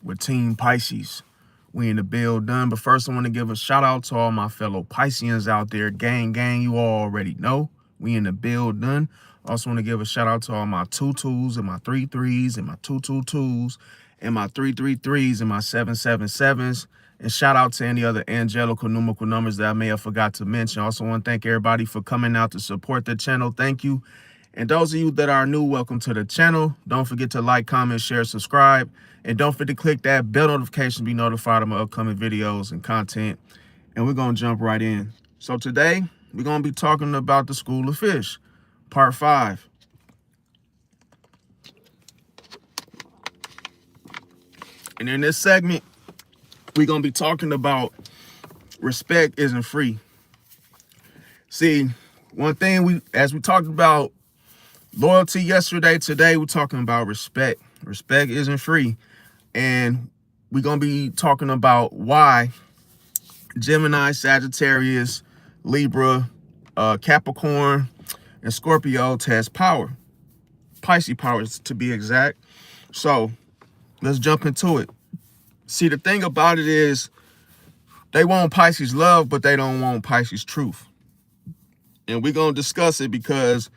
with Team Pisces. We in the build done. But first, I want to give a shout out to all my fellow Pisceans out there. Gang, you all already know. We in the build done. Also want to give a shout out to all my 2-2s and my 3-3s and my 2-2-2s and my 3-3-3s and my 7-7-7s. And shout out to any other angelical numerical numbers that I may have forgot to mention. Also want to thank everybody for coming out to support the channel. Thank you. And those of you that are new, welcome to the channel. Don't forget to like, comment, share, subscribe. And don't forget to click that bell notification to be notified of my upcoming videos and content. And we're going to jump right in. So today, we're going to be talking about the School of Fish, part 5. And in this segment, we're going to be talking about respect isn't free. See, one thing as we talked about loyalty yesterday, today we're talking about respect. Respect isn't free. And we're going to be talking about why Gemini, Sagittarius, Libra, Capricorn, and Scorpio test power. Pisces powers to be exact. So let's jump into it. See, the thing about it is they want Pisces love, but they don't want Pisces truth. And we're going to discuss it because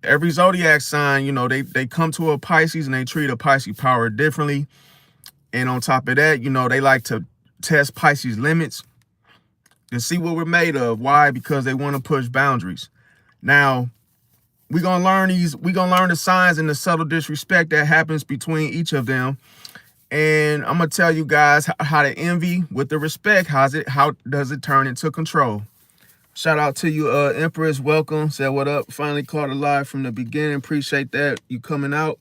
every zodiac sign, you know, they come to a Pisces and they treat a Pisces power differently. And on top of that, you know, they like to test Pisces limits to see what we're made of. Why? Because they want to push boundaries. Now, we're going to learn the signs and the subtle disrespect that happens between each of them. And I'm going to tell you guys how to envy with the respect. How does it turn into control? Shout out to you, Empress. Welcome. Said what up. Finally caught it live from the beginning. Appreciate that. You coming out.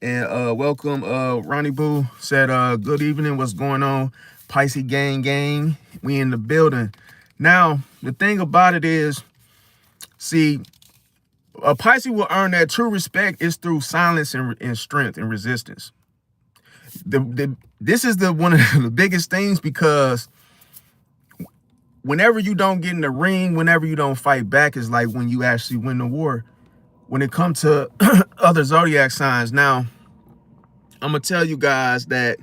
And welcome, Ronnie Boo. Said good evening. What's going on? Pisces gang. We in the building. Now, the thing about it is, see, a Pisces will earn that true respect is through silence and strength and resistance. This is one of the biggest things, because whenever you don't get in the ring, whenever you don't fight back, is like when you actually win the war. When it comes to other zodiac signs, now I'm gonna tell you guys that,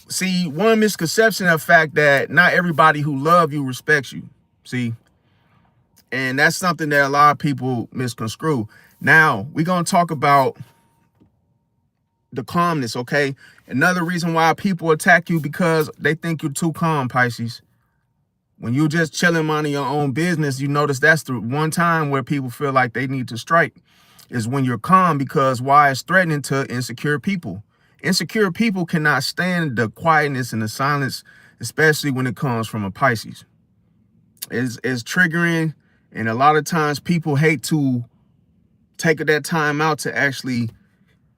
see, one misconception of the fact that not everybody who love you respects you. See, and that's something that a lot of people misconstrue. Now we're gonna talk about the calmness, okay? Another reason why people attack you, because they think you're too calm, Pisces. When you're just chilling, minding your own business, you notice that's the one time where people feel like they need to strike, is when you're calm. Because why? It's threatening to insecure people. Insecure people cannot stand the quietness and the silence, especially when it comes from a Pisces. It's triggering, and a lot of times people hate to take that time out to actually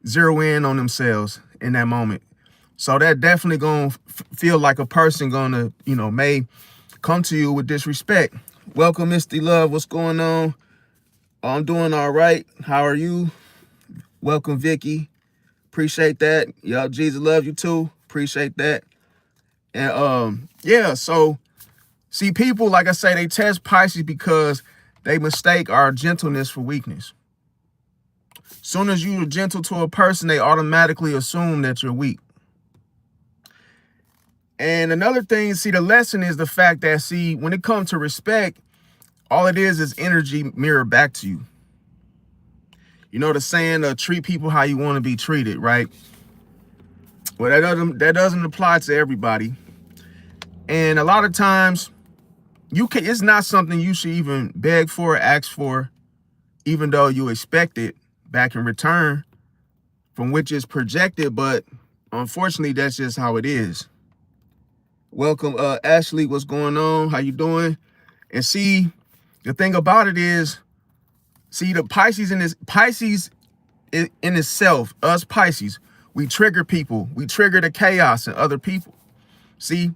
zero in on themselves in that moment. So that definitely gonna feel like a person gonna, you know, may come to you with disrespect. Welcome, Misty Love. What's going on? I'm doing all right. How are you? Welcome, Vicky. Appreciate that. Y'all, Jesus love you too. Appreciate that. And yeah, so see, people, like I say, they test Pisces because they mistake our gentleness for weakness. Soon as you're gentle to a person, they automatically assume that you're weak. And another thing, see, the lesson is the fact that, see, when it comes to respect, all it is energy mirrored back to you. You know the saying, treat people how you want to be treated, right? Well, that doesn't apply to everybody. And a lot of times, it's not something you should even beg for or ask for, even though you expect it back in return from which is projected. But unfortunately, that's just how it is. Welcome, Ashley. What's going on? How you doing? And see, the thing about it is, see, the Pisces in itself, us Pisces, we trigger people. We trigger the chaos in other people. See,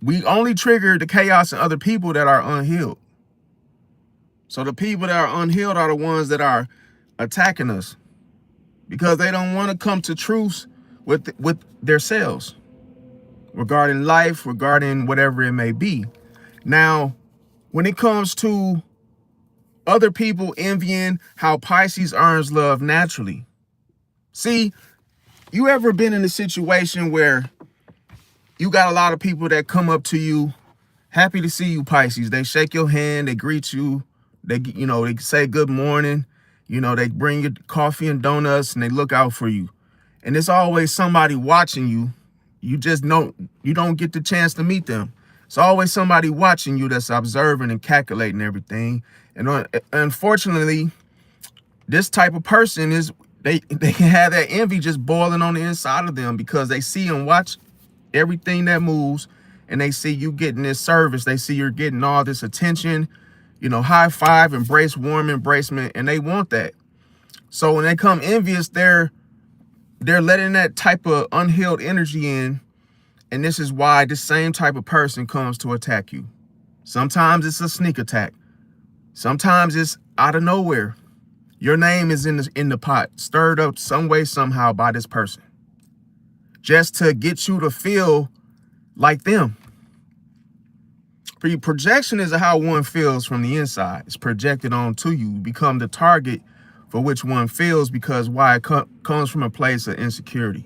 we only trigger the chaos in other people that are unhealed. So the people that are unhealed are the ones that are attacking us, because they don't want to come to truths with themselves regarding life, regarding whatever it may be. Now, when it comes to other people envying how Pisces earns love naturally, see, You ever been in a situation where you got a lot of people that come up to you, happy to see you, Pisces. They shake your hand, they greet you, they say good morning, they bring you coffee and donuts and they look out for you. And it's always somebody watching you. You don't get the chance to meet them. It's always somebody watching you that's observing and calculating everything. And unfortunately, this type of person they can have that envy just boiling on the inside of them because they see and watch everything that moves, and they see you getting this service. They see you're getting all this attention, high five, embrace, warm embracement, and they want that. So when they come envious, they're letting that type of unhealed energy in, and this is why this same type of person comes to attack you. Sometimes it's a sneak attack. Sometimes it's out of nowhere. Your name is in the pot, stirred up some way, somehow by this person, just to get you to feel like them. Projection is how one feels from the inside. It's projected onto you. You become the target for which one feels, because why? It comes from a place of insecurity.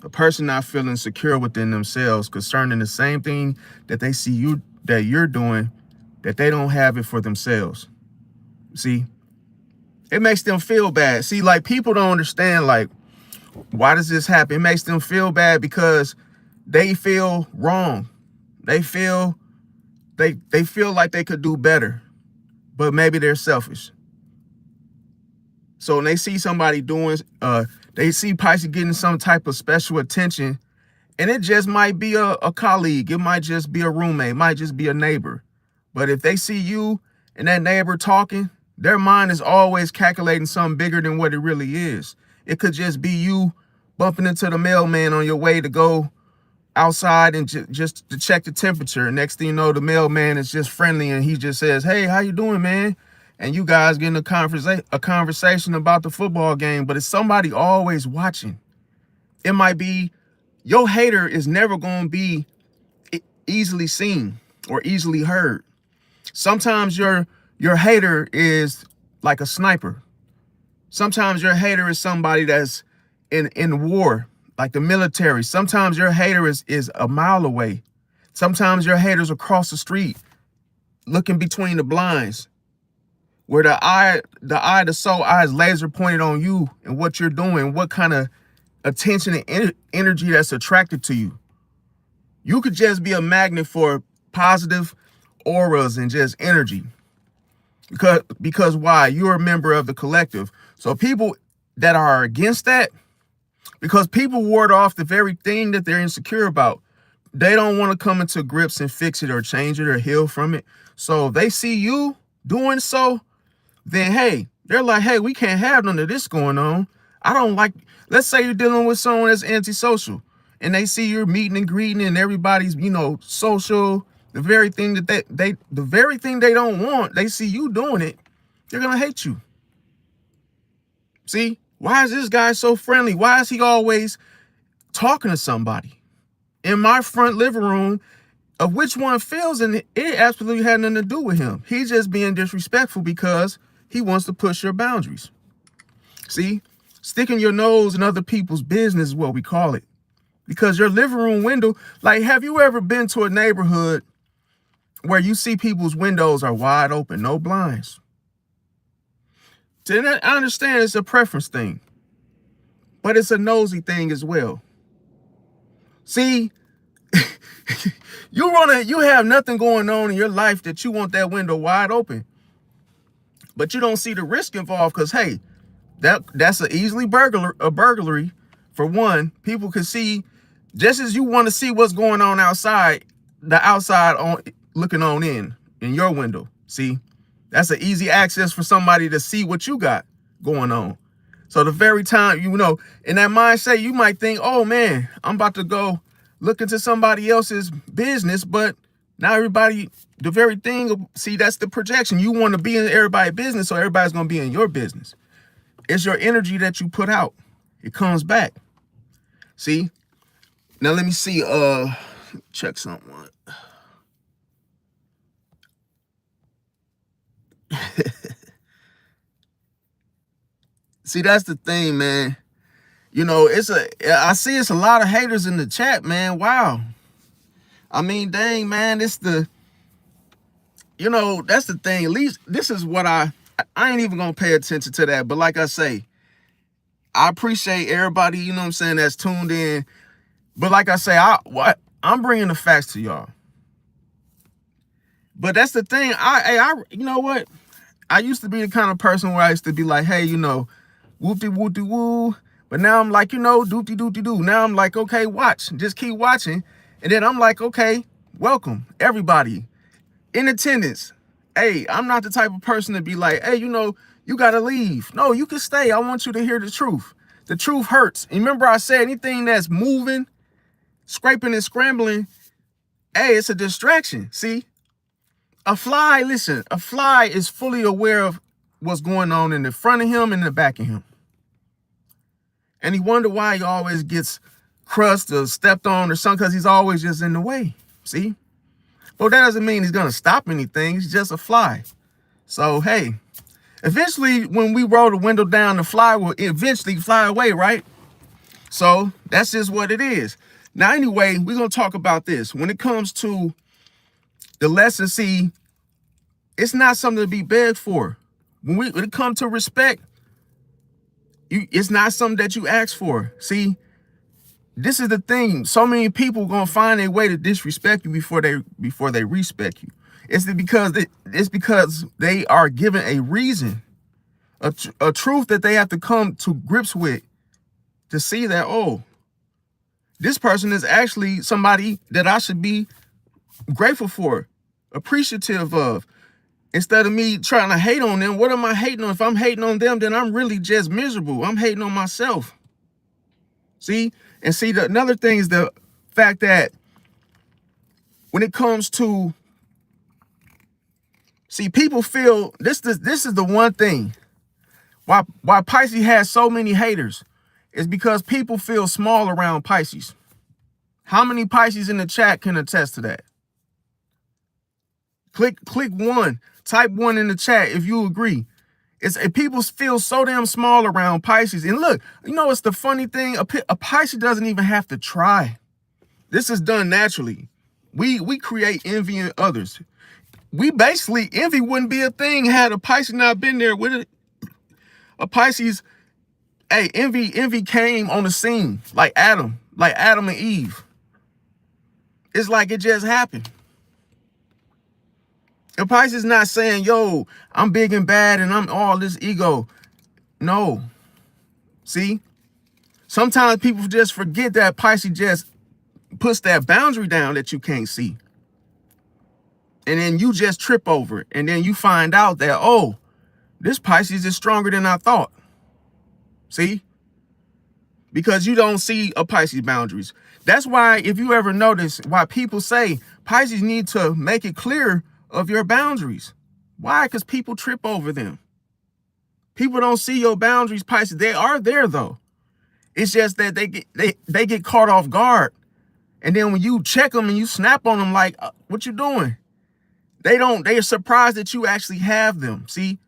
A person not feeling secure within themselves concerning the same thing that they see that you're doing, that they don't have it for themselves. See, it makes them feel bad. See, like, people don't understand, like, why does this happen? It makes them feel bad because they feel wrong. They feel like they could do better, but maybe they're selfish. So when they see somebody they see Pisces getting some type of special attention, and it just might be a colleague, it might just be a roommate, it might just be a neighbor. But if they see you and that neighbor talking, their mind is always calculating something bigger than what it really is. It could just be you bumping into the mailman on your way to go outside and just to check the temperature. And next thing you know, the mailman is just friendly and he just says, "Hey, how you doing, man?" And you guys get in a conversation about the football game, but it's somebody always watching. It might be your hater is never going to be easily seen or easily heard. Sometimes your hater is like a sniper. Sometimes your hater is somebody that's in war, like the military. Sometimes your hater is a mile away. Sometimes your hater's across the street, looking between the blinds, where the soul eye is laser pointed on you and what you're doing, what kind of attention and energy that's attracted to you. You could just be a magnet for positive auras and just energy. Because why? You're a member of the collective. So people that are against that, because people ward off the very thing that they're insecure about. They don't want to come into grips and fix it or change it or heal from it. So if they see you doing so, then hey, they're like, hey, we can't have none of this going on. I don't like, let's say you're dealing with someone that's antisocial and they see you're meeting and greeting and everybody's, social. The very thing that the very thing they don't want, they see you doing it, they're gonna hate you. See, why is this guy so friendly? Why is he always talking to somebody in my front living room? Of which one feels, and it absolutely had nothing to do with him. He's just being disrespectful because he wants to push your boundaries. See, sticking your nose in other people's business is what we call it. Because your living room window, like, have you ever been to a neighborhood where you see people's windows are wide open, no blinds? I understand it's a preference thing, but it's a nosy thing as well. See, you have nothing going on in your life that you want that window wide open, but you don't see the risk involved because, hey, that's an easily burglary. For one, people can see, just as you want to see what's going on outside, the outside on looking on in your window. See, that's an easy access for somebody to see what you got going on. So the very time, in that mindset, you might think, oh man, I'm about to go look into somebody else's business, but now the very thing, see, that's the projection. You want to be in everybody's business, so everybody's going to be in your business. It's your energy that you put out. It comes back. See? Now let me see, check something. See, that's the thing, man. You know, I see it's a lot of haters in the chat, man. Wow. I mean, dang, man, it's that's the thing. At least this is what I ain't even gonna pay attention to that. But like I say, I appreciate everybody, you know what I'm saying, that's tuned in. But like I say, I'm bringing the facts to y'all. But that's the thing. You know what? I used to be the kind of person where I used to be like, hey, whoopty whoopty woo. But now I'm like, doopty doopty doo. Now I'm like, okay, watch. Just keep watching. And then I'm like, okay, welcome, everybody in attendance. Hey, I'm not the type of person to be like, hey, you got to leave. No, you can stay. I want you to hear the truth. The truth hurts. And remember I said anything that's moving, scraping and scrambling, hey, it's a distraction. See? A fly is fully aware of what's going on in the front of him and in the back of him. And he wonder why he always gets crushed or stepped on or something, because he's always just in the way. See? Well, that doesn't mean he's going to stop anything. He's just a fly. So, hey, eventually when we roll the window down, the fly will eventually fly away, right? So that's just what it is. Now, anyway, we're going to talk about this. When it comes to the lesson, see, it's not something to be begged for. When it comes to respect, it's not something that you ask for. See, this is the thing. So many people gonna find a way to disrespect you before they respect you. It's because they are given a reason, a truth that they have to come to grips with to see that, oh, this person is actually somebody that I should be grateful for, appreciative of. Instead of me trying to hate on them, what am I hating on? If I'm hating on them, then I'm really just miserable. I'm hating on myself. See? And see, another thing is the fact that when it comes to, see, people feel, this is the one thing. Why Pisces has so many haters is because people feel small around Pisces. How many Pisces in the chat can attest to that? Click 1. Type 1 in the chat if you agree. People feel so damn small around Pisces. And look, it's the funny thing. A Pisces doesn't even have to try. This is done naturally. We create envy in others. We basically, envy wouldn't be a thing had a Pisces not been there with it. A Pisces, hey, envy came on the scene like Adam and Eve. It's like it just happened. And Pisces is not saying, yo, I'm big and bad and I'm all this ego. No. See? Sometimes people just forget that Pisces just puts that boundary down that you can't see. And then you just trip over it. And then you find out that, oh, this Pisces is stronger than I thought. See? Because you don't see a Pisces boundaries. That's why, if you ever notice, why people say Pisces need to make it clear of your boundaries. Why? Because people trip over them. People don't see your boundaries, Pisces. They are there though. It's just that they get caught off guard. And then when you check them and you snap on them like, what you doing? They're surprised that you actually have them. See?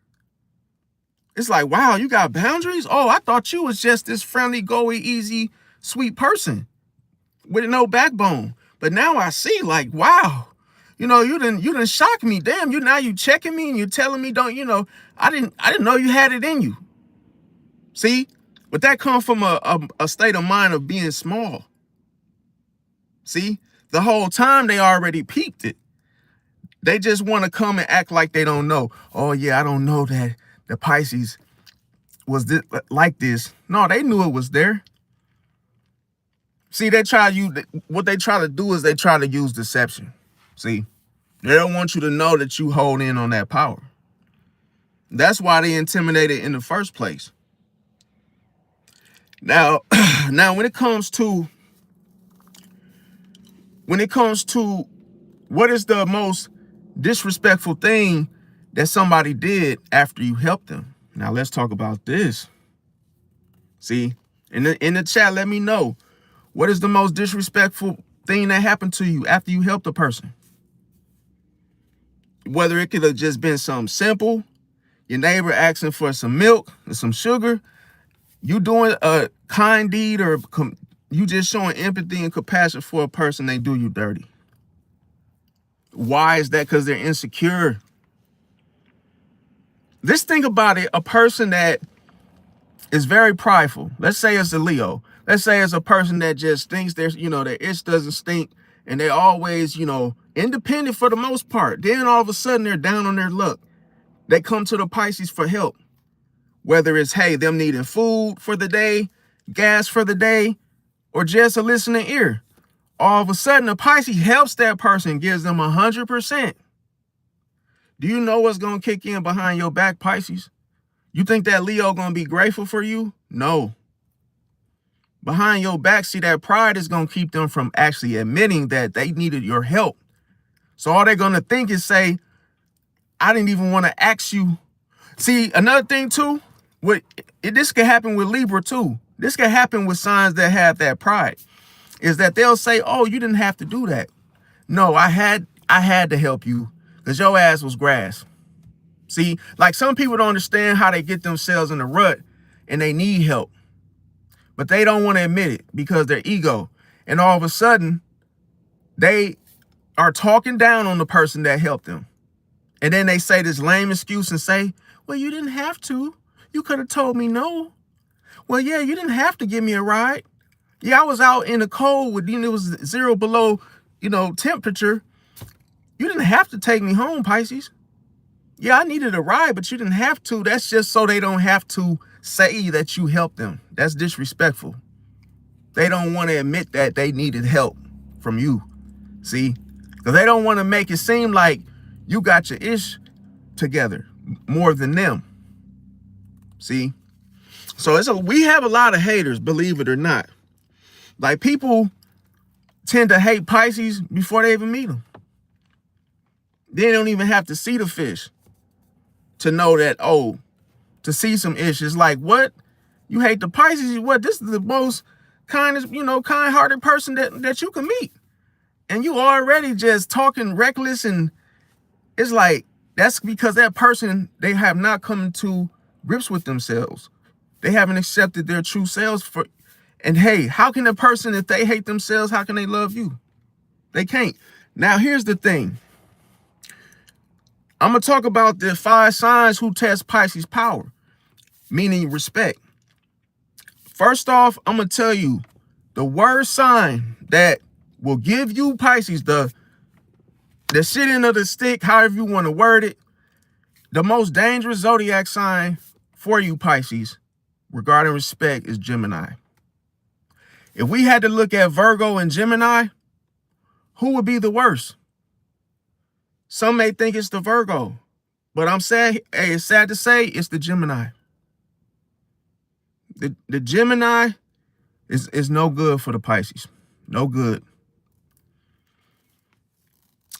It's like, wow, you got boundaries? Oh, I thought you was just this friendly, go-y, easy, sweet person with no backbone. But now I see, like, wow. You didn't shock me. Damn, you checking me and you're telling me I didn't know you had it in you. See? But that comes from a state of mind of being small. See? The whole time they already peeped it. They just want to come and act like they don't know. Oh yeah, I don't know that the Pisces was like this. No, they knew it was there. See, what they try to do is they try to use deception. See, they don't want you to know that you hold in on that power. That's why they intimidated in the first place. Now, when it comes to what is the most disrespectful thing that somebody did after you helped them? Now let's talk about this. See, in the chat, let me know, what is the most disrespectful thing that happened to you after you helped a person? Whether it could have just been something simple, your neighbor asking for some milk and some sugar. You doing a kind deed, or you just showing empathy and compassion for a person, they do you dirty. Why is that? Because they're insecure. Just think about it. A person that is very prideful, let's say it's a Leo, let's say it's a person that just thinks there's, their itch doesn't stink, and they always, independent for the most part. Then all of a sudden they're down on their luck. They come to the Pisces for help. Whether it's, hey, them needing food for the day, gas for the day, or just a listening ear. All of a sudden, the Pisces helps that person, gives them 100%. Do you know what's going to kick in behind your back, Pisces? You think that Leo going to be grateful for you? No. Behind your back, see, that pride is going to keep them from actually admitting that they needed your help. So all they're going to think is say, I didn't even want to ask you. See, another thing too, this could happen with Libra too. This could happen with signs that have that pride, is that they'll say, oh, you didn't have to do that. No, I had to help you because your ass was grass. See, like some people don't understand how they get themselves in a rut and they need help, but they don't want to admit it because their ego. And all of a sudden, they are talking down on the person that helped them. And then they say this lame excuse and say, well, you didn't have to. You could have told me no. Well, yeah, you didn't have to give me a ride. Yeah, I was out in the cold with, it was 0 below, temperature. You didn't have to take me home, Pisces. Yeah, I needed a ride, but you didn't have to. That's just so they don't have to say that you helped them. That's disrespectful. They don't want to admit that they needed help from you. See? Because they don't want to make it seem like you got your ish together more than them. See? So we have a lot of haters, believe it or not. Like, people tend to hate Pisces before they even meet them. They don't even have to see the fish to know that, oh, to see some ish. It's like, what? You hate the Pisces? What? This is the most kindest, kind-hearted person that you can meet. And you already just talking reckless, and it's like, that's because that person, they have not come to grips with themselves. They haven't accepted their true selves. And hey, how can a person, if they hate themselves, how can they love you? They can't. Now, here's the thing. I'm going to talk about the 5 signs who test Pisces power, meaning respect. First off, I'm going to tell you the worst sign that will give you, Pisces, the shit end of the stick, however you want to word it, the most dangerous zodiac sign for you, Pisces, regarding respect, is Gemini. If we had to look at Virgo and Gemini, who would be the worst? Some may think it's the Virgo, but I'm sad. Hey, it's sad to say it's the Gemini. The Gemini is no good for the Pisces. No good.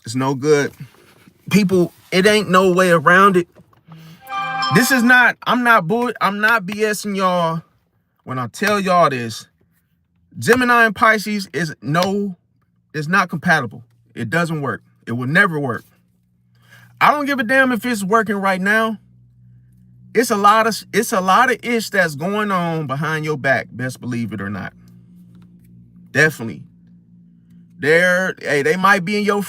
It's no good. People, it ain't no way around it. This is not, I'm not BSing y'all when I tell y'all this. Gemini and Pisces is not compatible. It doesn't work. It will never work. I don't give a damn if it's working right now. It's a lot of ish that's going on behind your back, best believe it or not. Definitely. They might be in your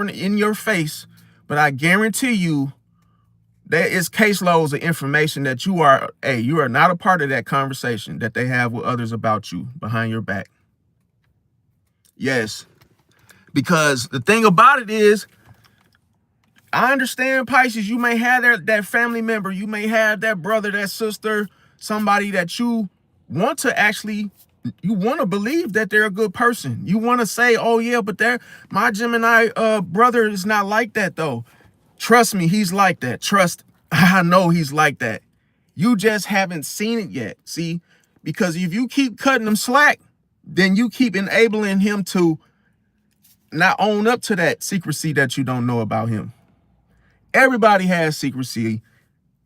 in your face, but I guarantee you there is caseloads of information that you are not a part of that conversation that they have with others about you behind your back. Yes. Because the thing about it is, I understand, Pisces, you may have that family member, you may have that brother, that sister, somebody that you want to believe that they're a good person. You want to say, oh yeah, but my Gemini brother is not like that though. Trust me, he's like that. I know he's like that. You just haven't seen it yet. See, because if you keep cutting him slack, then you keep enabling him to not own up to that secrecy that you don't know about him. Everybody has secrecy.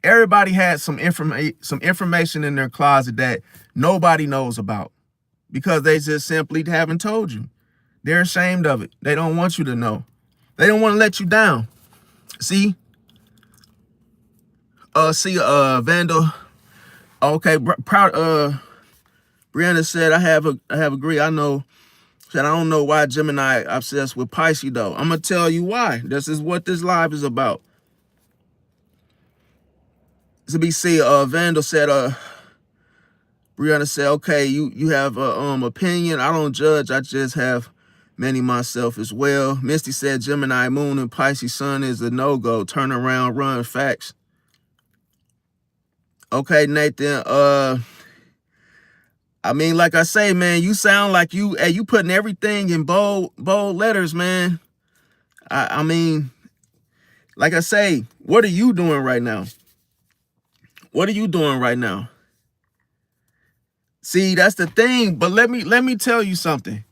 Everybody has some information in their closet that nobody knows about because they just simply haven't told you. They're ashamed of it. They don't want you to know. They don't want to let you down. See? Vandal. Okay, proud. Brianna said, I have agree. I know. Said I don't know why Gemini obsessed with Pisces though. I'm gonna tell you why. This is what this live is about. To be see, Vandal said, Brianna said, okay, you have a opinion. I don't judge. I just have many myself as well. Misty said Gemini moon and Pisces sun is a no-go. Turn around, run. Facts. Okay, Nathan. I mean, like I say, man, you sound like you putting everything in bold letters, man. I mean, like I say, what are you doing right now? What are you doing right now? See, that's the thing. But let me tell you something.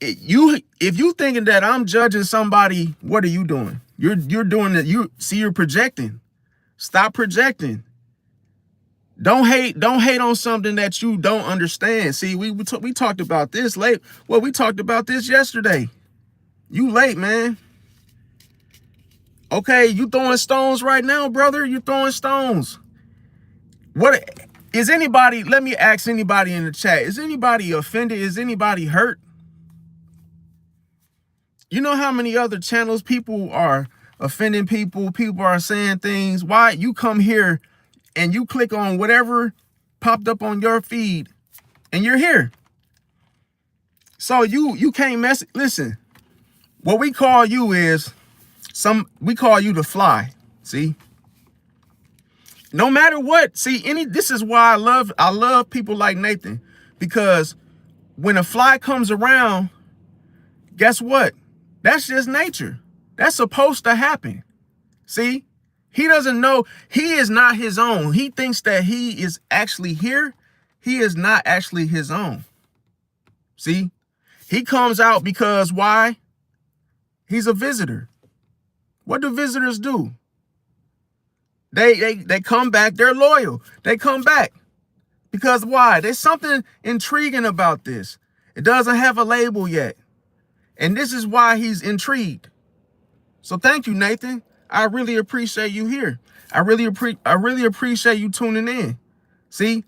If you thinking that I'm judging somebody, what are you doing? You're doing it. You're projecting. Stop projecting. Don't hate on something that you don't understand. See, we talked about this late. Well, we talked about this yesterday. You late, man. Okay, you throwing stones right now, brother. You throwing stones. What is anybody? Let me ask anybody in the chat. Is anybody offended? Is anybody hurt? You know how many other channels people are offending people? People are saying things. Why you come here and you click on whatever popped up on your feed and you're here. So you can't mess. Listen, what we call you is we call you the fly. See, no matter what. See, this is why I love people like Nathan, because when a fly comes around, guess what? That's just nature. That's supposed to happen. See, he doesn't know. He is not his own. He thinks that he is actually here. He is not actually his own. See, he comes out because why? He's a visitor. What do visitors do? They come back. They're loyal. They come back because why? There's something intriguing about this. It doesn't have a label yet. And this is why he's intrigued. So thank you, Nathan. I really appreciate you here. I really appreciate you tuning in. See,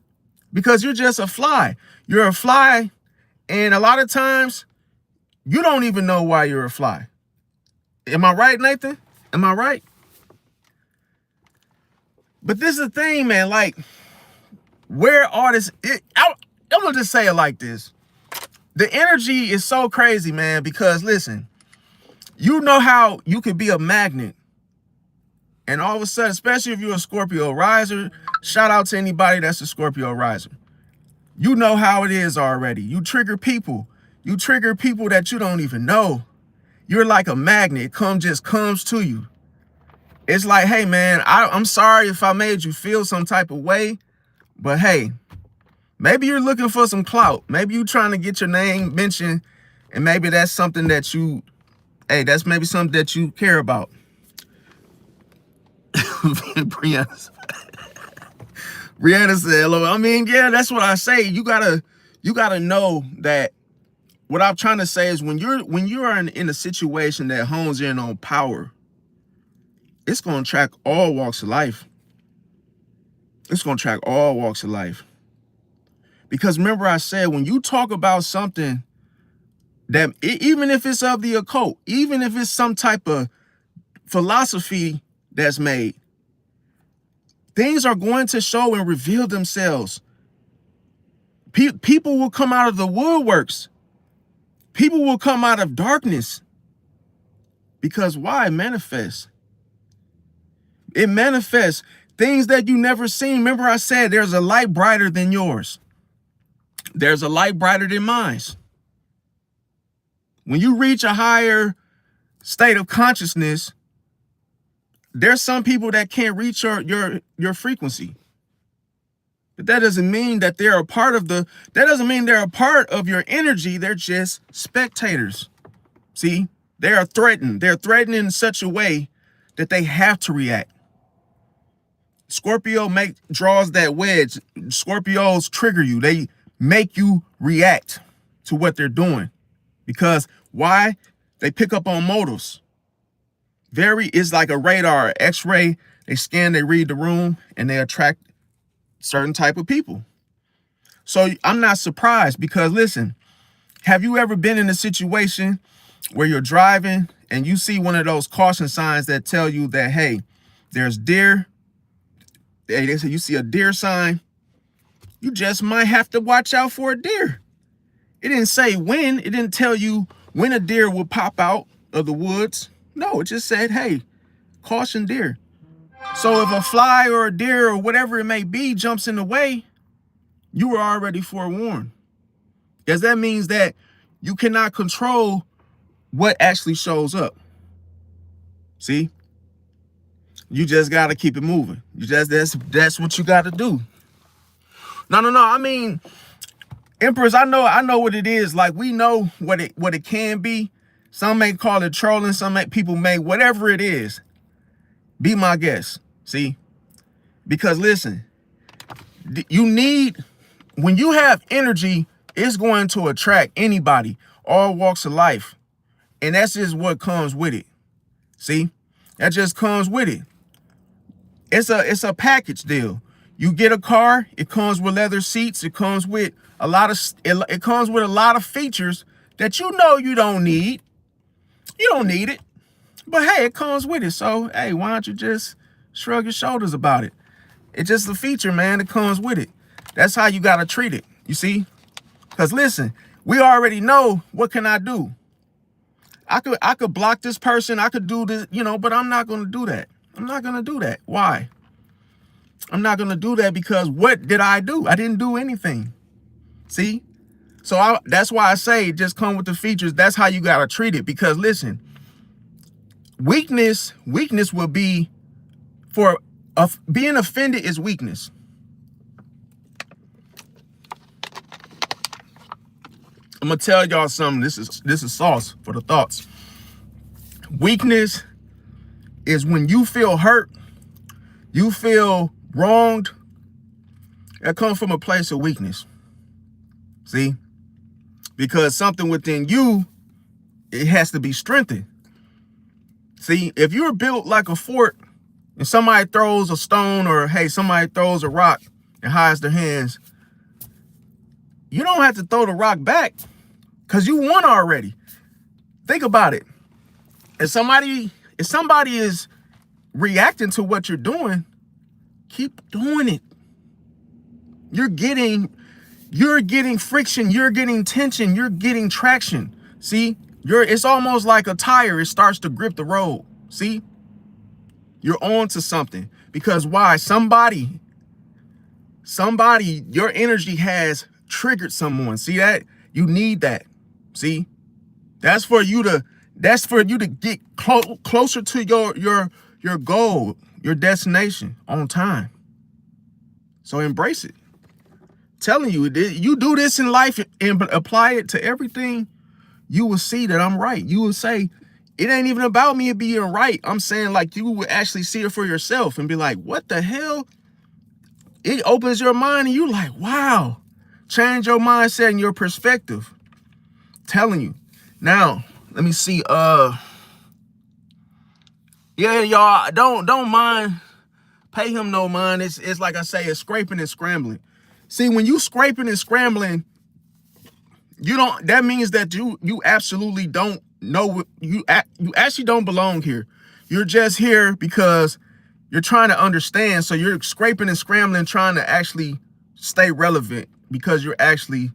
because you're just a fly. You're a fly. And a lot of times you don't even know why you're a fly. Am I right, Nathan? Am I right? But this is the thing, man. Like, where artists, I'm going to just say it like this. The energy is so crazy, man, because listen, you know how you could be a magnet and all of a sudden, especially if you're a Scorpio riser, shout out to anybody that's a Scorpio riser. You know how it is already. You trigger people. You trigger people that you don't even know. You're like a magnet. It just comes to you. It's like, hey, man, I'm sorry if I made you feel some type of way, but hey, maybe you're looking for some clout. Maybe you're trying to get your name mentioned, and maybe that's something that that's maybe something that you care about. Brianna said, hello. I mean, yeah, that's what I say. You gotta know that what I'm trying to say is when you're in a situation that hones in on power, it's gonna track all walks of life. It's gonna track all walks of life. Because remember I said, when you talk about something that, even if it's of the occult, even if it's some type of philosophy that's made, things are going to show and reveal themselves. People will come out of the woodworks. People will come out of darkness. Because why? It manifests. It manifests things that you never seen. Remember I said there's a light brighter than yours. There's a light brighter than mine. When you reach a higher state of consciousness, there's some people that can't reach your frequency. But that doesn't mean that they're a part of that doesn't mean they're a part of your energy. They're just spectators. See, they are threatened. They're threatened in such a way that they have to react. Scorpio draws that wedge. Scorpios trigger you. They make you react to what they're doing. Because why? They pick up on motives. It's like a radar, X-ray. They scan, they read the room, and they attract certain type of people. So I'm not surprised because listen, have you ever been in a situation where you're driving and you see one of those caution signs that tell you that, hey, there's deer. Hey, they say you see a deer sign, you just might have to watch out for a deer. It didn't say when. It didn't tell you when a deer will pop out of the woods. No, it just said, hey, caution deer. So if a fly or a deer or whatever it may be jumps in the way, you were already forewarned. Because that means that you cannot control what actually shows up. See? You just got to keep it moving. That's what you got to do. No. I mean, Empress, I know what it is. Like, we know what it can be. Some may call it trolling. People may, whatever it is, be my guest. See? Because listen, when you have energy, it's going to attract anybody, all walks of life. And that's just what comes with it. See? That just comes with it. It's a package deal. You get a car, it comes with leather seats, it comes with a lot of features that you know you don't need. You don't need it. But hey, it comes with it. So hey, why don't you just shrug your shoulders about it? It's just a feature, man. It comes with it. That's how you gotta treat it. You see? Because listen, we already know what can I do. I could block this person, I could do this, but I'm not gonna do that. I'm not gonna do that. Why? I'm not gonna do that because what did I do? I didn't do anything. See? So that's why I say just come with the features. That's how you gotta treat it. Because listen, weakness will be being offended is weakness. I'm gonna tell y'all something. This is sauce for the thoughts. Weakness is when you feel hurt, you feel wronged. That comes from a place of weakness. See? Because something within you, it has to be strengthened. See, if you're built like a fort and somebody throws a stone or hey, somebody throws a rock and hides their hands, you don't have to throw the rock back because you won already. Think about it. If somebody is reacting to what you're doing, keep doing it. You're getting friction, you're getting tension, you're getting traction. See? It's almost like a tire. It starts to grip the road. See? You're on to something. Because why? Somebody, your energy has triggered someone. See that? You need that. See? That's for you to get closer to your goal, your destination on time. So embrace it. Telling you, you do this in life and apply it to everything, you will see that I'm right. You will say, it ain't even about me being right. I'm saying like you would actually see it for yourself and be like, what the hell? It opens your mind and you like, wow. Change your mindset and your perspective. Telling you. Now, let me see. Yeah, y'all, don't mind. Pay him no mind. It's like I say, it's scraping and scrambling. See, when you scraping and scrambling, that means that you absolutely don't know you actually don't belong here. You're just here because you're trying to understand. So you're scraping and scrambling, trying to actually stay relevant because you're actually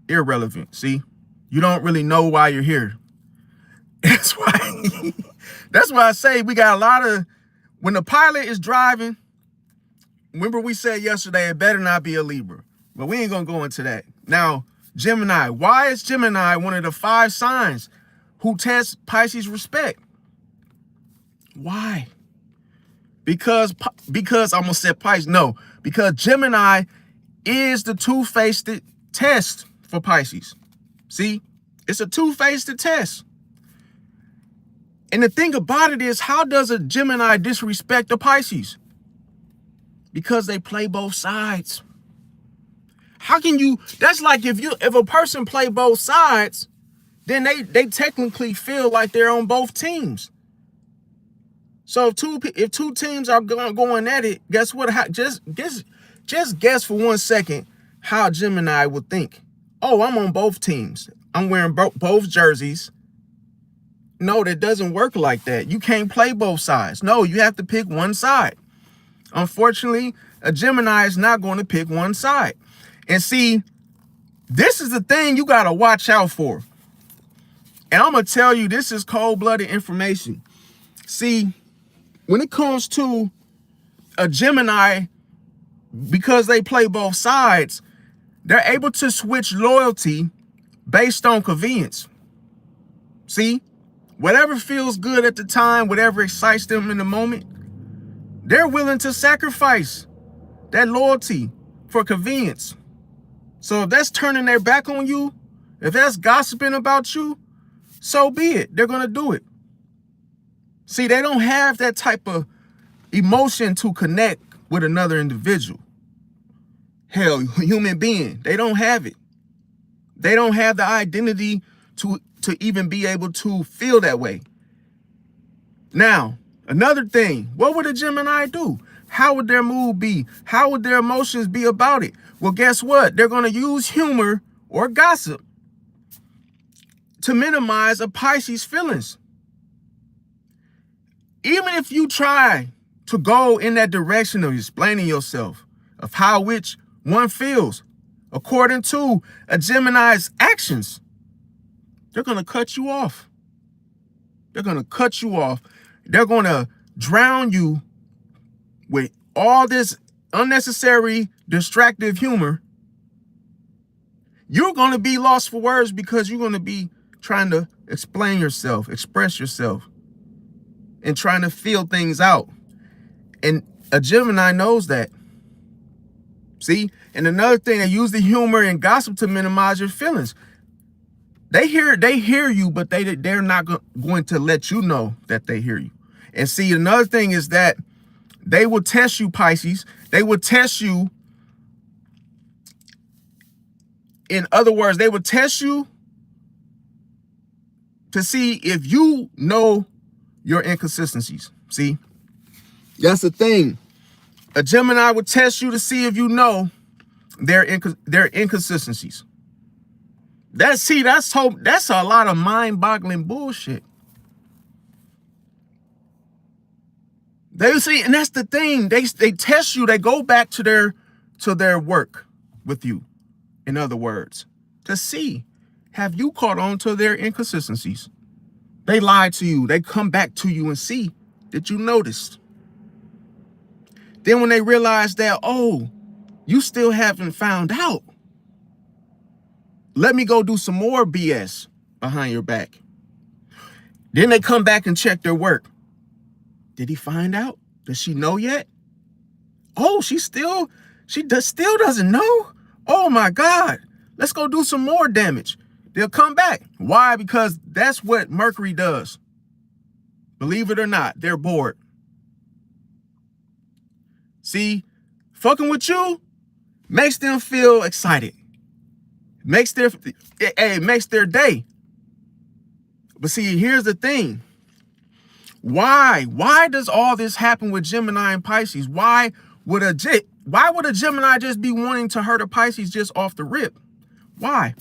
irrelevant. See, you don't really know why you're here. That's why I say we got a lot of, when the pilot is driving, remember we said yesterday, it better not be a Libra, but we ain't gonna go into that. Now, Gemini, why is Gemini one of the 5 signs who test Pisces respect? Why? Because I'm gonna say Pisces. No, because Gemini is the two-faced test for Pisces. See, it's a two-faced test. And the thing about it is, how does a Gemini disrespect the Pisces? Because they play both sides. How can you, that's like if a person play both sides, then they technically feel like they're on both teams. So if two teams are going at it, guess what? Just Just guess for 1 second how Gemini would think. Oh, I'm on both teams. I'm wearing both jerseys. No, that doesn't work like that. You can't play both sides. No, you have to pick one side. Unfortunately, a Gemini is not going to pick one side. And see, this is the thing you got to watch out for. And I'm going to tell you, this is cold-blooded information. See, when it comes to a Gemini, because they play both sides, they're able to switch loyalty based on convenience. See, whatever feels good at the time, whatever excites them in the moment, they're willing to sacrifice that loyalty for convenience. So if that's turning their back on you, if that's gossiping about you, so be it. They're going to do it. See, they don't have that type of emotion to connect with another individual. Hell, human being, they don't have it. They don't have the identity to even be able to feel that way. Now, another thing, what would a Gemini do? How would their mood be? How would their emotions be about it? Well, guess what? They're going to use humor or gossip to minimize a Pisces' feelings. Even if you try to go in that direction of explaining yourself, of how which one feels, according to a Gemini's actions, they're going to cut you off. They're going to cut you off. They're going to drown you with all this unnecessary, distractive humor. You're going to be lost for words because you're going to be trying to explain yourself, express yourself, and trying to feel things out. And a Gemini knows that. See? And another thing, they use the humor and gossip to minimize your feelings. They hear you, but they're not going to let you know that they hear you. And see, another thing is that they will test you, Pisces. They will test you. In other words, they will test you to see if you know your inconsistencies. See, that's the thing. A Gemini will test you to see if you know their inconsistencies. That's a lot of mind-boggling bullshit. They see, and that's the thing. They test you. They go back to their work with you. In other words, to see, have you caught on to their inconsistencies? They lie to you. They come back to you and see that you noticed. Then when they realize that, oh, you still haven't found out, let me go do some more BS behind your back. Then they come back and check their work. Did he find out? Does she know yet? Oh, she still doesn't know? Oh my God, let's go do some more damage. They'll come back. Why? Because that's what Mercury does. Believe it or not, they're bored. See, fucking with you makes them feel excited. Makes their day. But see, here's the thing. Why does all this happen with Gemini and Pisces? Why would a Gemini just be wanting to hurt a Pisces just off the rip? Why?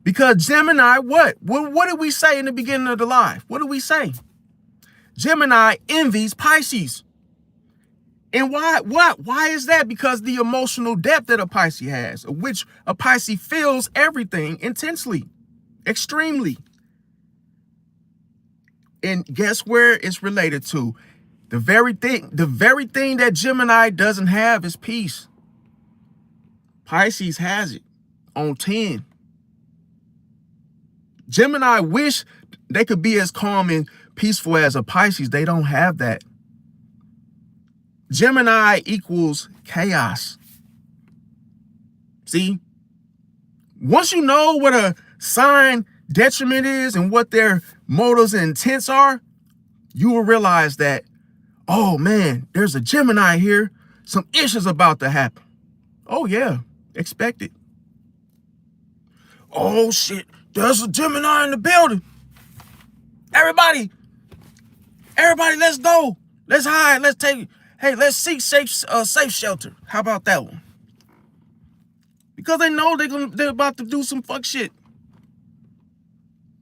Because Gemini, what did we say in the beginning of the live? What did we say? Gemini envies Pisces. And why is that? Because the emotional depth that a Pisces has, of which a Pisces feels everything intensely, extremely. And guess where it's related to? The very thing that Gemini doesn't have is peace. Pisces has it on 10. Gemini wish they could be as calm and peaceful as a Pisces. They don't have that. Gemini equals chaos. See? Once you know what a sign detriment is and what their motives and intents are, you will realize that, oh man, there's a Gemini here. Some issues about to happen. Oh yeah, expect it. Oh shit, there's a Gemini in the building. Everybody, let's go. Let's hide. Let's seek safe shelter. How about that one? Because they know they're about to do some fuck shit.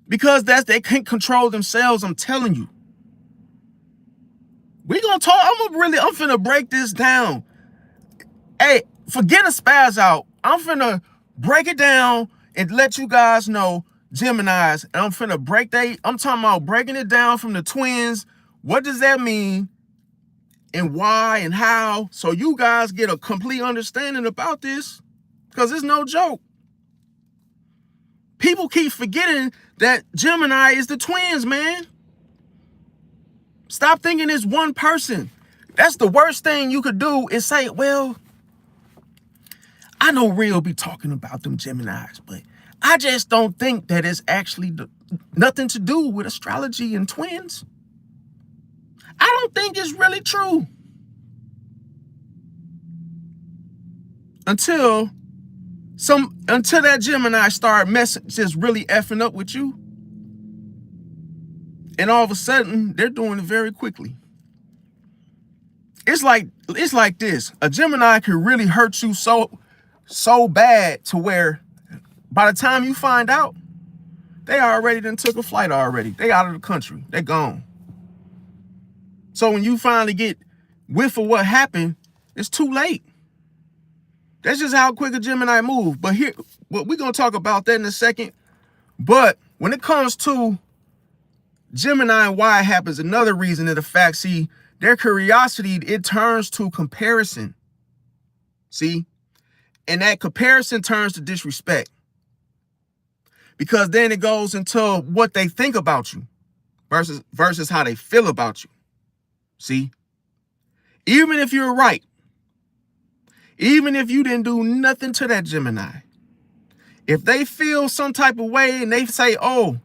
Because they can't control themselves, I'm telling you. We gonna talk, I'm finna break this down. Hey, forget a spaz out. I'm finna break it down and let you guys know, Geminis, and I'm finna I'm talking about breaking it down from the twins. What does that mean? And why and how? So you guys get a complete understanding about this. Because it's no joke. People keep forgetting that Gemini is the twins, man. Stop thinking it's one person. That's the worst thing you could do is say, well, I know Real be talking about them Geminis, but I just don't think that it's actually nothing to do with astrology and twins. I don't think it's really true. Until that Gemini start just really effing up with you. And all of a sudden, they're doing it very quickly. It's like this. A Gemini can really hurt you so bad to where by the time you find out, they already done took a flight already. They out of the country. They gone. So when you finally get whiff of what happened, it's too late. That's just how quick a Gemini move. But we're going to talk about that in a second. But when it comes to Gemini and why it happens, another reason is the fact, see, their curiosity, it turns to comparison. See? And that comparison turns to disrespect. Because then it goes into what they think about you versus how they feel about you. See? Even if you're right, even if you didn't do nothing to that Gemini, if they feel some type of way and they say, oh,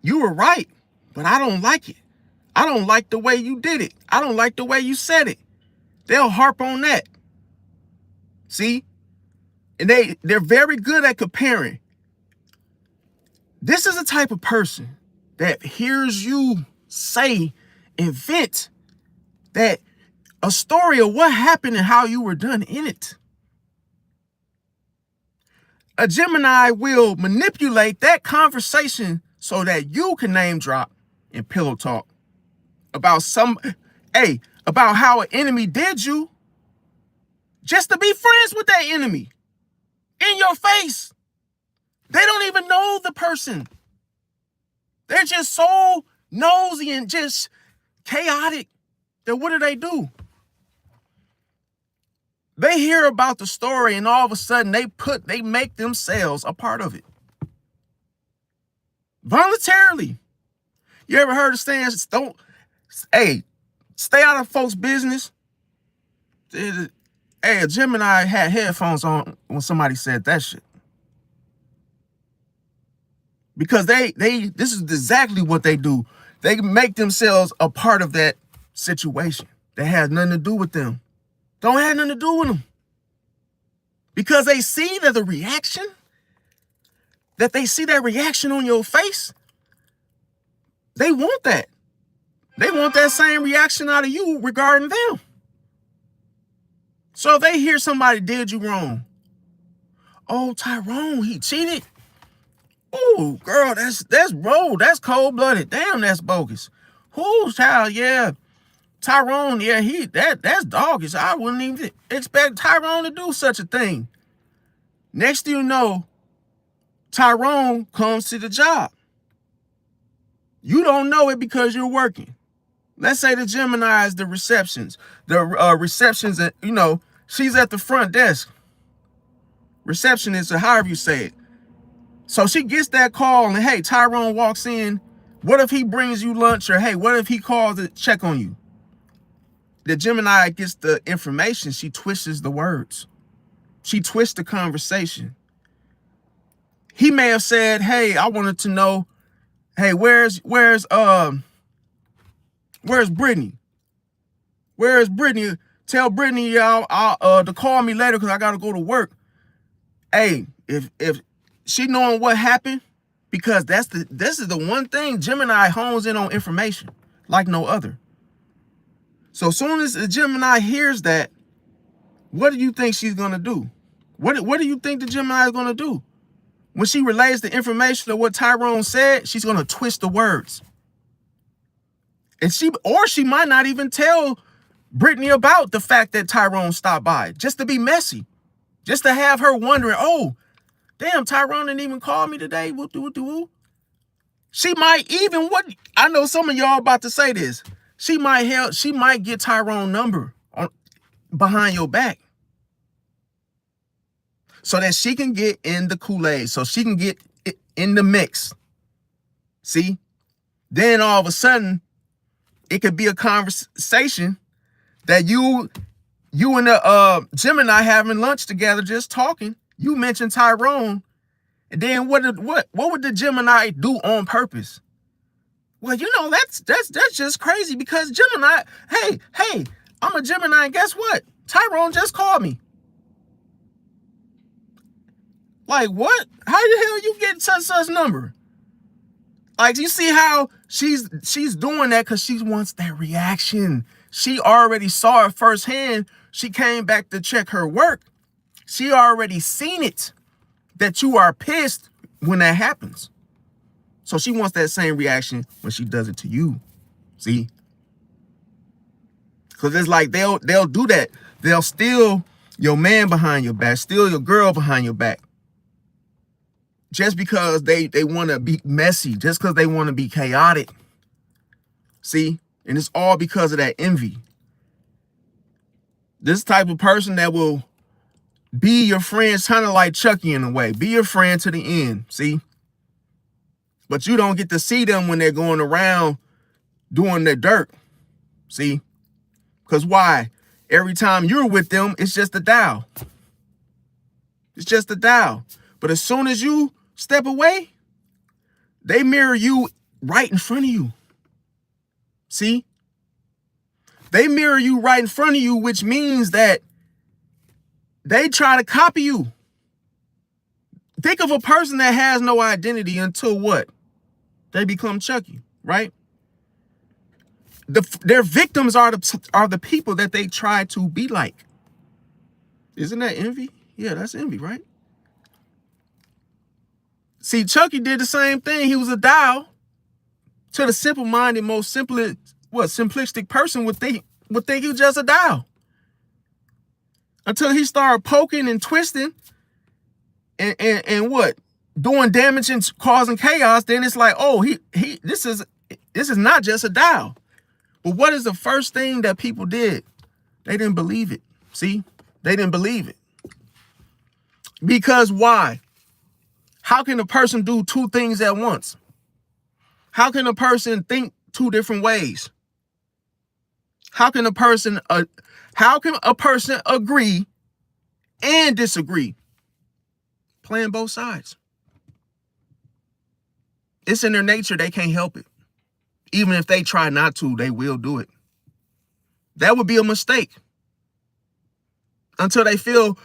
you were right, but I don't like it. I don't like the way you did it. I don't like the way you said it. They'll harp on that. See? And they're very good at comparing. This is a type of person that hears you say and vent that a story of what happened and how you were done in it. A Gemini will manipulate that conversation so that you can name drop and pillow talk about about how an enemy did you just to be friends with that enemy in your face. They don't even know the person. They're just so nosy and just chaotic that what do? They hear about the story and all of a sudden they make themselves a part of it. Voluntarily. You ever heard of saying, stay out of folks' business? Hey, a Gemini had headphones on when somebody said that shit. Because this is exactly what they do. They make themselves a part of that situation that has nothing to do with them. Don't have nothing to do with them. Because they see that that reaction on your face, they want that. They want that same reaction out of you regarding them. So if they hear somebody did you wrong, oh, Tyrone, he cheated. Oh, girl, that's cold-blooded. Damn, that's bogus. Who's child, yeah. Tyrone, yeah, that's doggish. I wouldn't even expect Tyrone to do such a thing. Next thing you know, Tyrone comes to the job. You don't know it because you're working. Let's say the Gemini is the receptions. She's at the front desk. Receptionist, or however you say it. So she gets that call and, hey, Tyrone walks in. What if he brings you lunch? Or, hey, what if he calls to check on you? The Gemini gets the information. She twists the words. She twists the conversation. He may have said, hey, I wanted to know, hey, where's Brittany? Where is Brittany? Tell Brittany I'll to call me later because I gotta go to work. Hey, if she knowing what happened, because this is the one thing Gemini hones in on information like no other. So as soon as the Gemini hears that, what do you think she's gonna do? What do you think the Gemini is going to do? When she relays the information of what Tyrone said, she's going to twist the words. And she might not even tell Brittany about the fact that Tyrone stopped by, just to be messy, just to have her wondering, oh, damn, Tyrone didn't even call me today. Woo. She might even, I know some of y'all about to say this. She might get Tyrone's number behind your back so that she can get in the Kool-Aid, so she can get in the mix. See? Then all of a sudden, it could be a conversation that you and the Gemini having lunch together, just talking. You mentioned Tyrone, and then what would the Gemini do on purpose? Well, that's just crazy because Gemini, hey, I'm a Gemini, and guess what? Tyrone just called me. Like, what? How the hell you get such number? Like, you see how she's doing that because she wants that reaction. She already saw it firsthand. She came back to check her work. She already seen it, that you are pissed when that happens. So she wants that same reaction when she does it to you. See? Because it's like they'll do that. They'll steal your man behind your back, steal your girl behind your back. Just because they want to be messy, just because they want to be chaotic. See? And it's all because of that envy. This type of person that will be your friend, kind of like Chucky in a way. Be your friend to the end. See? But you don't get to see them when they're going around doing their dirt. See? Because why? Every time you're with them, it's just a dial. It's just a dial. But as soon as you step away, they mirror you right in front of you. See? They mirror you right in front of you, which means that they try to copy you. Think of a person that has no identity until what? They become Chucky, right? Their victims are the people that they try to be like. Isn't that envy? Yeah, that's envy, right? See, Chucky did the same thing. He was a dial to the simple-minded, most simplistic person would think he was just a dial. Until he started poking and twisting and what? Doing damage and causing chaos, then it's like, oh, this is not just a dial. But what is the first thing that people did? They didn't believe it. See? They didn't believe it. Because why? How can a person do two things at once? How can a person think two different ways? How can a person agree and disagree? Playing both sides. It's in their nature. They can't help it. Even if they try not to, they will do it. That would be a mistake. Until they feel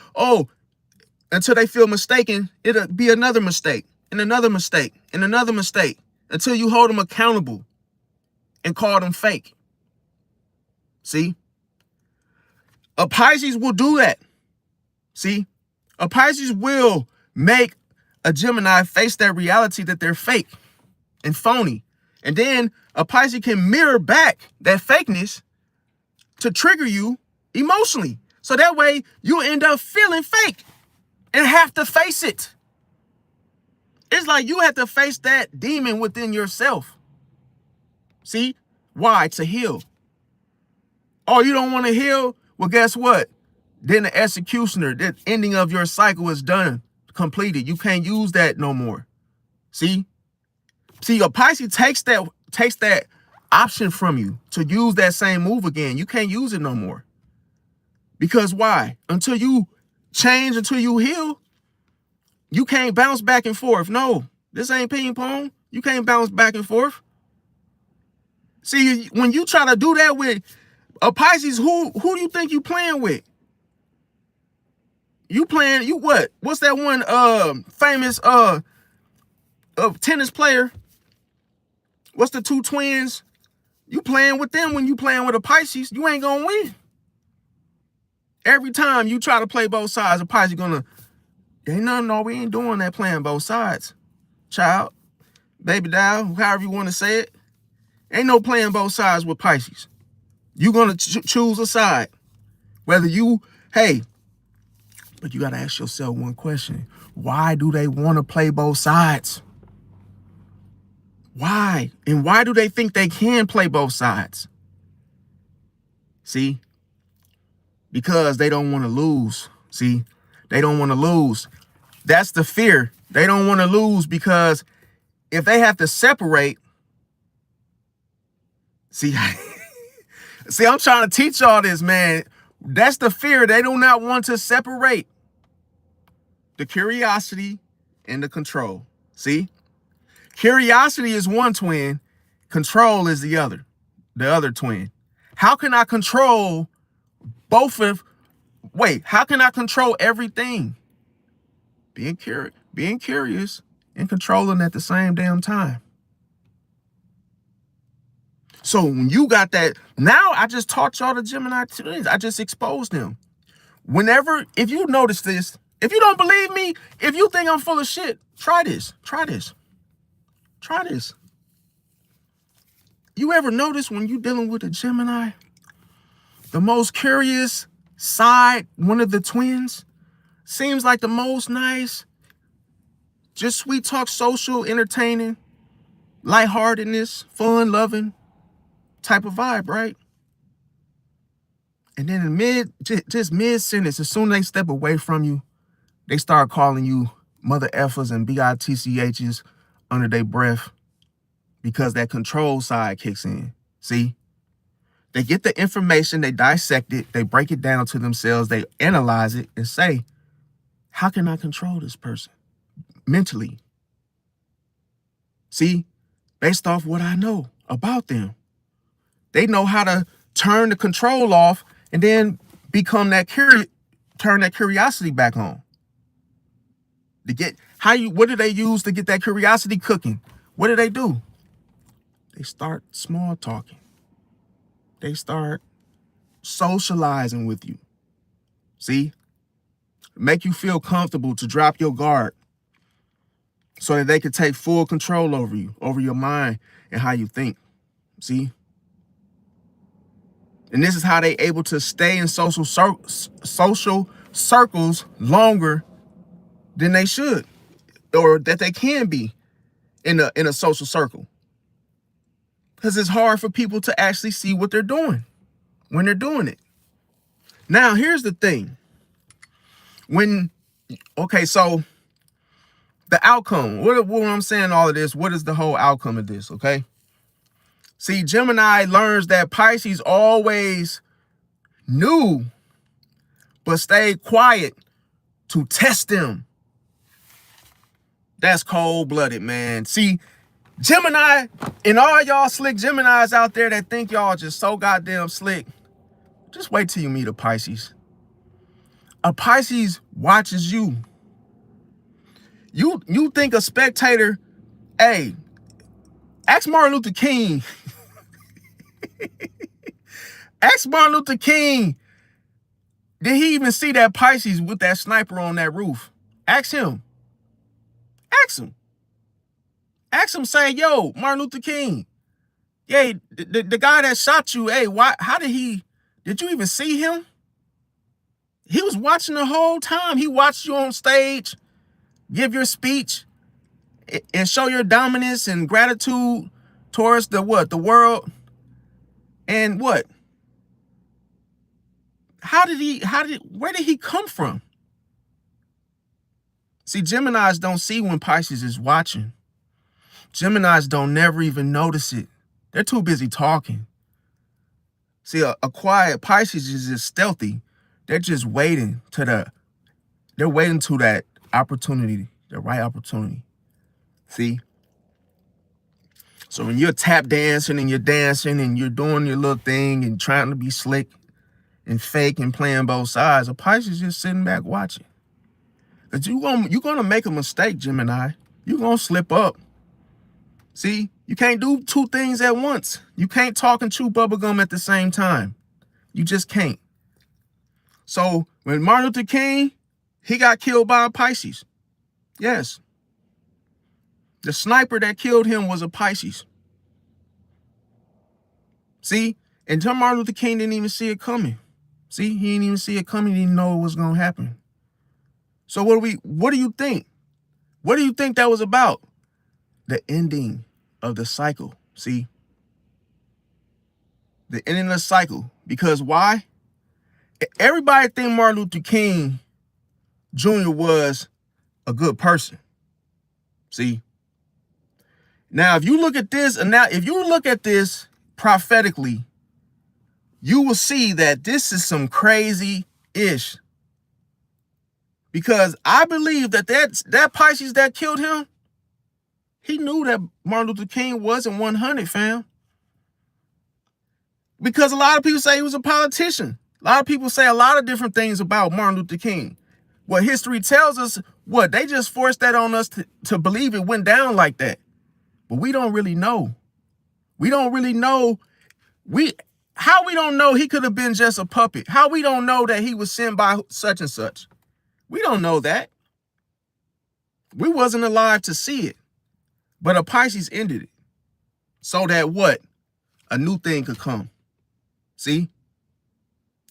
mistaken, it'll be another mistake and another mistake and another mistake until you hold them accountable and call them fake. See? A Pisces will do that. See? A Pisces will make a Gemini face that reality that they're fake and phony. And then a Pisces can mirror back that fakeness to trigger you emotionally. So that way you end up feeling fake and have to face it. It's like you have to face that demon within yourself. See? Why? To heal. Oh, you don't want to heal? Well, guess what? Then the executioner, the ending of your cycle is done, completed. You can't use that no more. See? See, a Pisces takes that option from you to use that same move again. You can't use it no more. Because why? Until you change, until you heal, you can't bounce back and forth. No, this ain't ping pong. You can't bounce back and forth. See, when you try to do that with a Pisces, who do you think you playing with? You what? What's that one famous tennis player? What's the two twins? You playing with them when you playing with a Pisces, you ain't gonna win. Every time you try to play both sides, a Pisces gonna Ain't nothing, no, we ain't doing that playing both sides. Child, baby doll, however you want to say it. Ain't no playing both sides with Pisces. You're going to choose a side. Whether you, hey, but you got to ask yourself one question. Why do they want to play both sides? Why? And why do they think they can play both sides? See? Because they don't want to lose. See? They don't want to lose. That's the fear. They don't want to lose because if they have to separate, see, see, I'm trying to teach y'all this, man. That's the fear. They do not want to separate the curiosity and the control. See? Curiosity is one twin. Control is the other twin. How can I control both of, how can I control everything? Being curious and controlling at the same damn time. So when you got that, now I just taught y'all the Gemini twins. I just exposed them. Whenever, if you notice this, if you don't believe me, if you think I'm full of shit, try this. You ever notice when you dealing with a Gemini, the most curious side, one of the twins, seems like the most nice, just sweet talk, social, entertaining, lightheartedness, fun, loving type of vibe, right? And then in mid-sentence, as soon as they step away from you, they start calling you mother effers and bitchs under their breath because that control side kicks in. See? They get the information, they dissect it, they break it down to themselves, they analyze it and say, how can I control this person mentally? See? Based off what I know about them. They know how to turn the control off and then become that turn that curiosity back on. To get what do they use to get that curiosity cooking? What do? They start small talking. They start socializing with you. See? Make you feel comfortable to drop your guard so that they can take full control over you, over your mind and how you think. See? And this is how they able to stay in social circles longer than they should, or that they can be in a social circle. Because it's hard for people to actually see what they're doing when they're doing it. Now, here's the thing. So the outcome, what I'm saying all of this, what is the whole outcome of this, okay? See, Gemini learns that Pisces always knew, but stayed quiet to test them. That's cold-blooded, man. See, Gemini, and all y'all slick Geminis out there that think y'all just so goddamn slick, just wait till you meet a Pisces. A Pisces watches you. You think a spectator, hey, ask Martin Luther King. Ask Martin Luther King, did he even see that Pisces with that sniper on that roof? Ask him. Ask him, say, yo, Martin Luther King, yeah, the guy that shot you, hey, did you even see him? He was watching the whole time. He watched you on stage, give your speech, and show your dominance and gratitude towards the world. And what? Where did he come from? See, Geminis don't see when Pisces is watching. Geminis don't never even notice it. They're too busy talking. See, a quiet Pisces is just stealthy. They're just waiting to that opportunity, the right opportunity. See? So when you're tap dancing and you're dancing and you're doing your little thing and trying to be slick and fake and playing both sides, a Pisces just sitting back watching. Because you're gonna make a mistake, Gemini. You're gonna slip up. See, you can't do two things at once. You can't talk and chew bubblegum at the same time. You just can't. So when Martin Luther King, He got killed by a Pisces. Yes. The sniper that killed him was a Pisces. See? And Martin Luther King didn't even see it coming. See? He didn't even see it coming. He didn't know it was going to happen. So what do you think? What do you think that was about? The ending of the cycle. See? The ending of the cycle. Because why? Everybody think Martin Luther King Jr. was a good person. See? Now, if you look at this prophetically, you will see that this is some crazy-ish. Because I believe that Pisces that killed him, he knew that Martin Luther King wasn't 100, fam. Because a lot of people say he was a politician. A lot of people say a lot of different things about Martin Luther King. What history tells us, they just forced that on us to believe it went down like that. But we don't really know. We don't really know. How we don't know he could have been just a puppet? How we don't know that he was sent by such and such? We don't know that. We wasn't alive to see it. But a Pisces ended it. So that what? A new thing could come. See?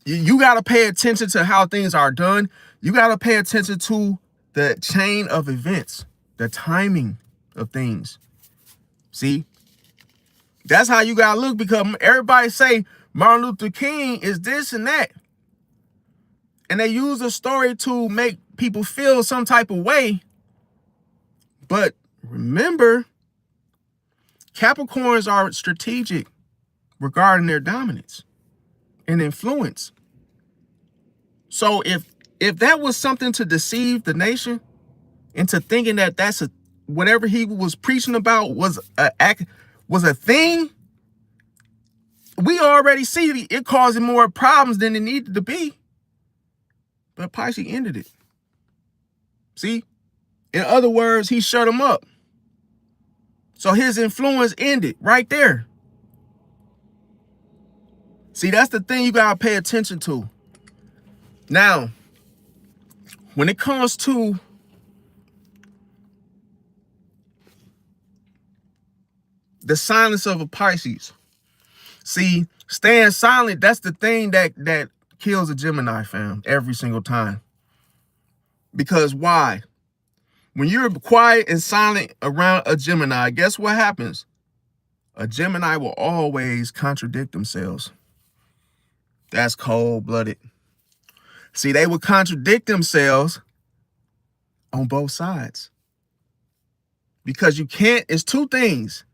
You got to pay attention to how things are done. You got to pay attention to the chain of events, the timing of things. See? That's how you got to look, because everybody say Martin Luther King is this and that. And they use a story to make people feel some type of way. But remember, Capricorns are strategic regarding their dominance and influence. So if that was something to deceive the nation into thinking that whatever he was preaching about was a thing, we already see it causing more problems than it needed to be. But Pisces ended it. See? In other words, he shut him up. So his influence ended right there. See, that's the thing you gotta pay attention to. Now, when it comes to the silence of a Pisces, see, staying silent, that's the thing that kills a Gemini, fam, every single time. Because why? When you're quiet and silent around a Gemini, guess what happens? A Gemini will always contradict themselves. That's cold-blooded. See, they would contradict themselves on both sides. Because it's two things.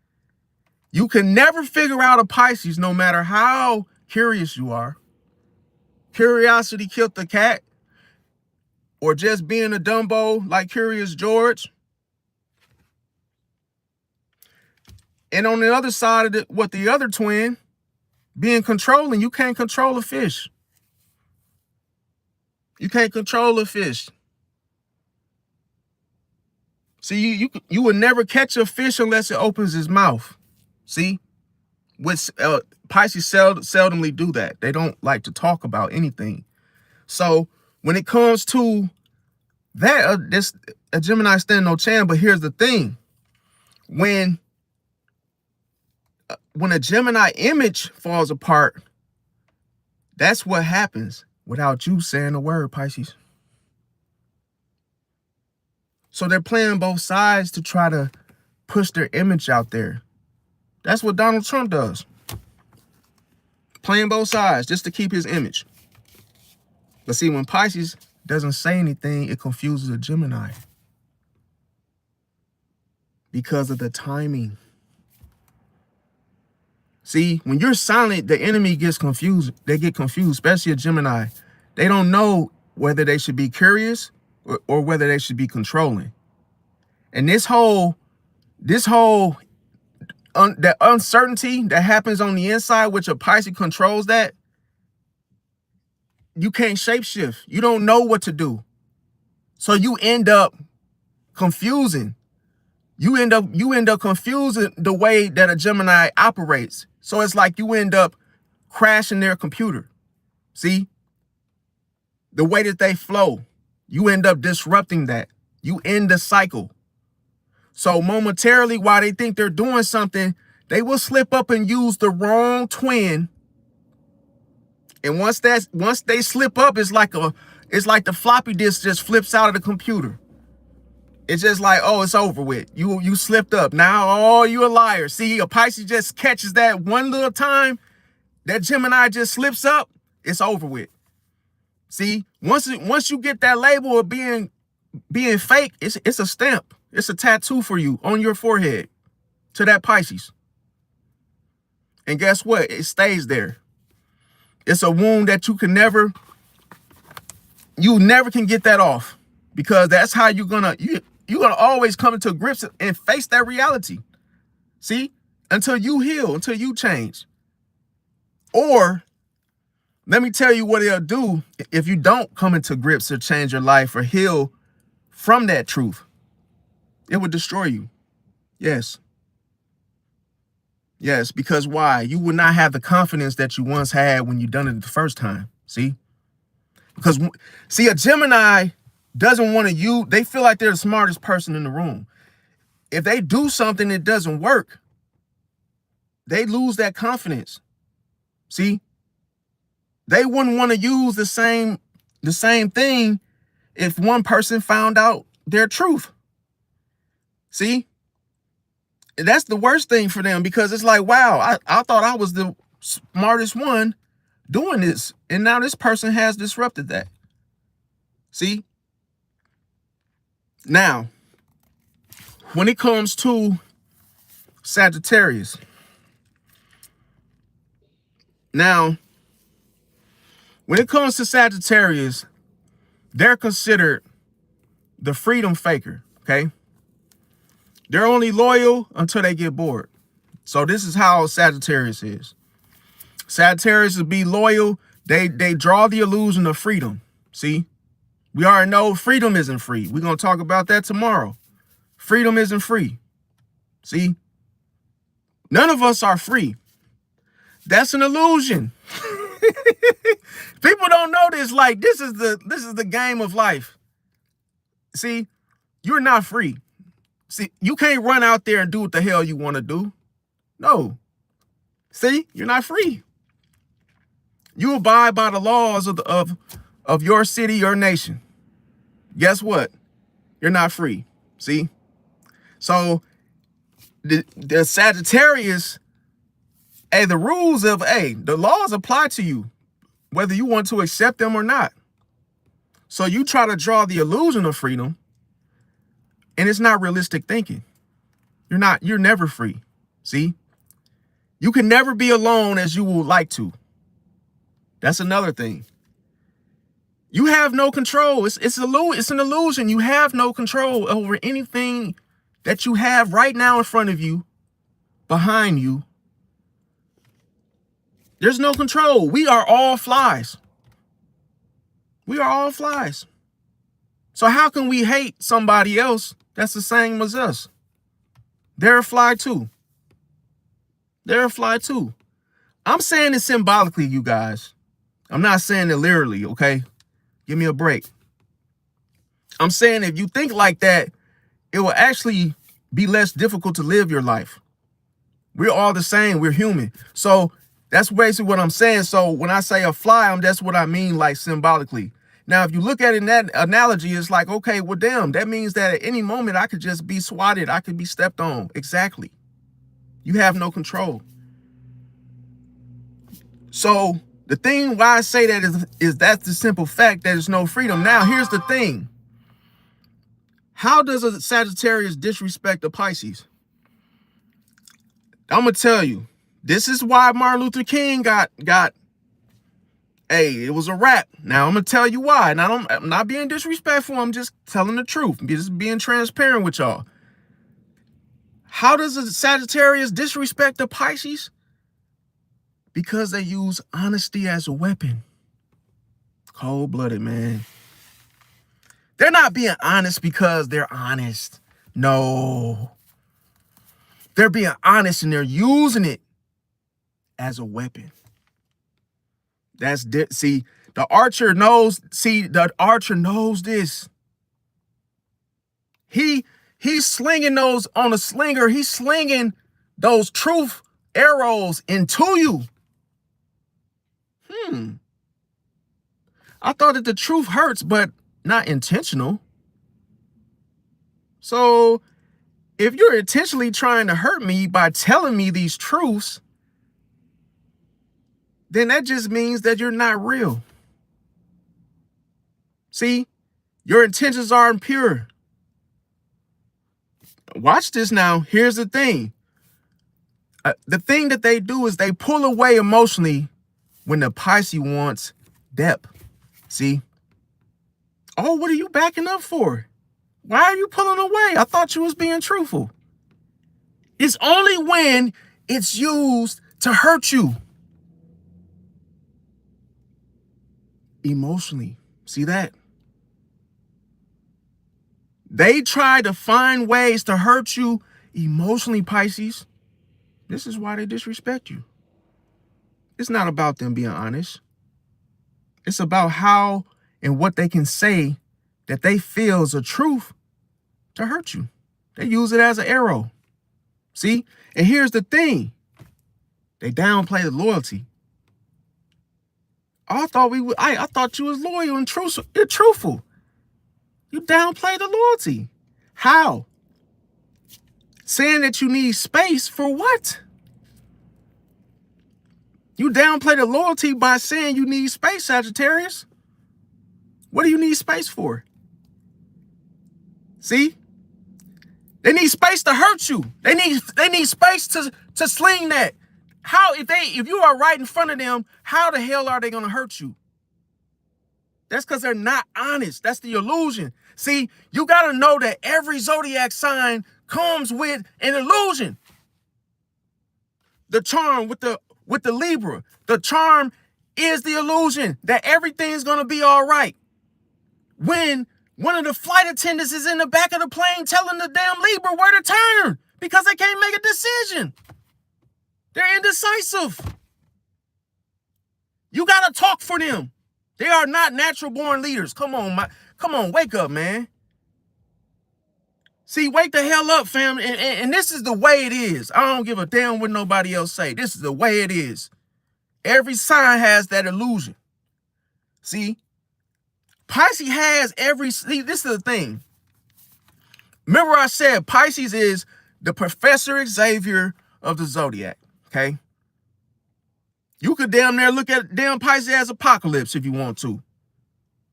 You can never figure out a Pisces no matter how curious you are. Curiosity killed the cat. Or just being a Dumbo like Curious George. And on the other side of the other twin, being controlling, you can't control a fish. You can't control a fish. See, you would never catch a fish unless it opens his mouth. See? Which Pisces seldomly do that. They don't like to talk about anything. So when it comes to that, a Gemini stand no chance. But here's the thing: when a Gemini image falls apart, that's what happens without you saying a word, Pisces. So they're playing both sides to try to push their image out there. That's what Donald Trump does. Playing both sides just to keep his image. But see, when Pisces doesn't say anything, it confuses a Gemini. Because of the timing. See, when you're silent, the enemy gets confused. They get confused, especially a Gemini. They don't know whether they should be curious or whether they should be controlling. And that uncertainty that happens on the inside, which a Pisces controls that, you can't shapeshift. You don't know what to do. So you end up confusing. You end up confusing the way that a Gemini operates. So it's like you end up crashing their computer. See? The way that they flow. You end up disrupting that. You end the cycle. So momentarily, while they think they're doing something, they will slip up and use the wrong twin. And once they slip up, it's like the floppy disk just flips out of the computer. It's just like, oh, it's over with. You slipped up. Now, oh, you a liar. See, a Pisces just catches that one little time. That Gemini just slips up, it's over with. See, once you get that label of being fake, it's a stamp. It's a tattoo for you on your forehead to that Pisces. And guess what? It stays there. It's a wound that you never can get that off, because that's how you're gonna always come into grips and face that reality. See, until you heal, until you change. Or let me tell you what it'll do if you don't come into grips or change your life or heal from that truth. It would destroy you. Yes. Yes, because why? You would not have the confidence that you once had when you done it the first time. See? Because, see, a Gemini doesn't want to they feel like they're the smartest person in the room. If they do something that doesn't work, they lose that confidence. See? They wouldn't want to use the same thing if one person found out their truth. See? That's the worst thing for them, because it's like, wow, I thought I was the smartest one doing this, and now this person has disrupted that. See? Now, when it comes to Sagittarius, they're considered the freedom faker, okay? They're only loyal until they get bored. So this is how Sagittarius is. Sagittarius will be loyal. They draw the illusion of freedom. See? We already know freedom isn't free. We're going to talk about that tomorrow. Freedom isn't free. See? None of us are free. That's an illusion. People don't know this. Like, this is the game of life. See? You're not free. See, you can't run out there and do what the hell you want to do. No. See, you're not free. You abide by the laws of your city, your nation. Guess what? You're not free. See? So the Sagittarius, the rules of the laws apply to you, whether you want to accept them or not. So you try to draw the illusion of freedom, and it's not realistic thinking. You're never free. See? You can never be alone as you would like to. That's another thing. You have no control. It's an illusion. You have no control over anything that you have right now in front of you, behind you. There's no control. We are all flies. We are all flies. So how can we hate somebody else that's the same as us? They're a fly too. They're a fly too. I'm saying it symbolically, you guys. I'm not saying it literally, okay? Give me a break. I'm saying if you think like that, it will actually be less difficult to live your life. We're all the same. We're human. So that's basically what I'm saying. So when I say a fly, that's what I mean, like symbolically. Now, if you look at it in that analogy, it's like, okay, well, damn, that means that at any moment I could just be swatted. I could be stepped on. Exactly. You have no control. So the thing why I say that is that's the simple fact that there's no freedom. Now, here's the thing. How does a Sagittarius disrespect a Pisces? I'm going to tell you. This is why Martin Luther King got it was a rap. Now, I'm going to tell you why. And I'm not being disrespectful. I'm just telling the truth. I'm just being transparent with y'all. How does a Sagittarius disrespect a Pisces? Because they use honesty as a weapon. Cold-blooded, man. They're not being honest because they're honest. No. They're being honest and they're using it as a weapon. See, The archer knows, see, the archer knows this. He's slinging those on a slinger. He's slinging those truth arrows into you. I thought that the truth hurts, but not intentional. So if you're intentionally trying to hurt me by telling me these truths, then that just means that you're not real. See, your intentions are impure. Watch this now. Here's the thing. The thing that they do is they pull away emotionally when the Pisces wants depth. See? Oh, what are you backing up for? Why are you pulling away? I thought you was being truthful. It's only when it's used to hurt you. Emotionally. See that? They try to find ways to hurt you emotionally, Pisces. This is why they disrespect you. It's not about them being honest. It's about how and what they can say that they feel is a truth to hurt you. They use it as an arrow. See? And here's the thing. They downplay the loyalty. I thought you was loyal and truthful. You downplay the loyalty. How? Saying that you need space for what? You downplay the loyalty by saying you need space, Sagittarius. What do you need space for? See? They need space to hurt you. They need space to sling that. How, if you are right in front of them, how the hell are they going to hurt you? That's because they're not honest. That's the illusion. See, you got to know that every zodiac sign comes with an illusion. The charm with the Libra, the charm is the illusion that everything's going to be all right. When one of the flight attendants is in the back of the plane telling the damn Libra where to turn because they can't make a decision. They're indecisive. You got to talk for them. They are not natural born leaders. Come on, wake up, man. See, wake the hell up, fam. And this is the way it is. I don't give a damn what nobody else say. This is the way it is. Every sign has that illusion. See, Pisces has see, this is the thing. Remember I said Pisces is the Professor Xavier of the zodiac, okay? You could damn near look at damn Pisces as apocalypse if you want to.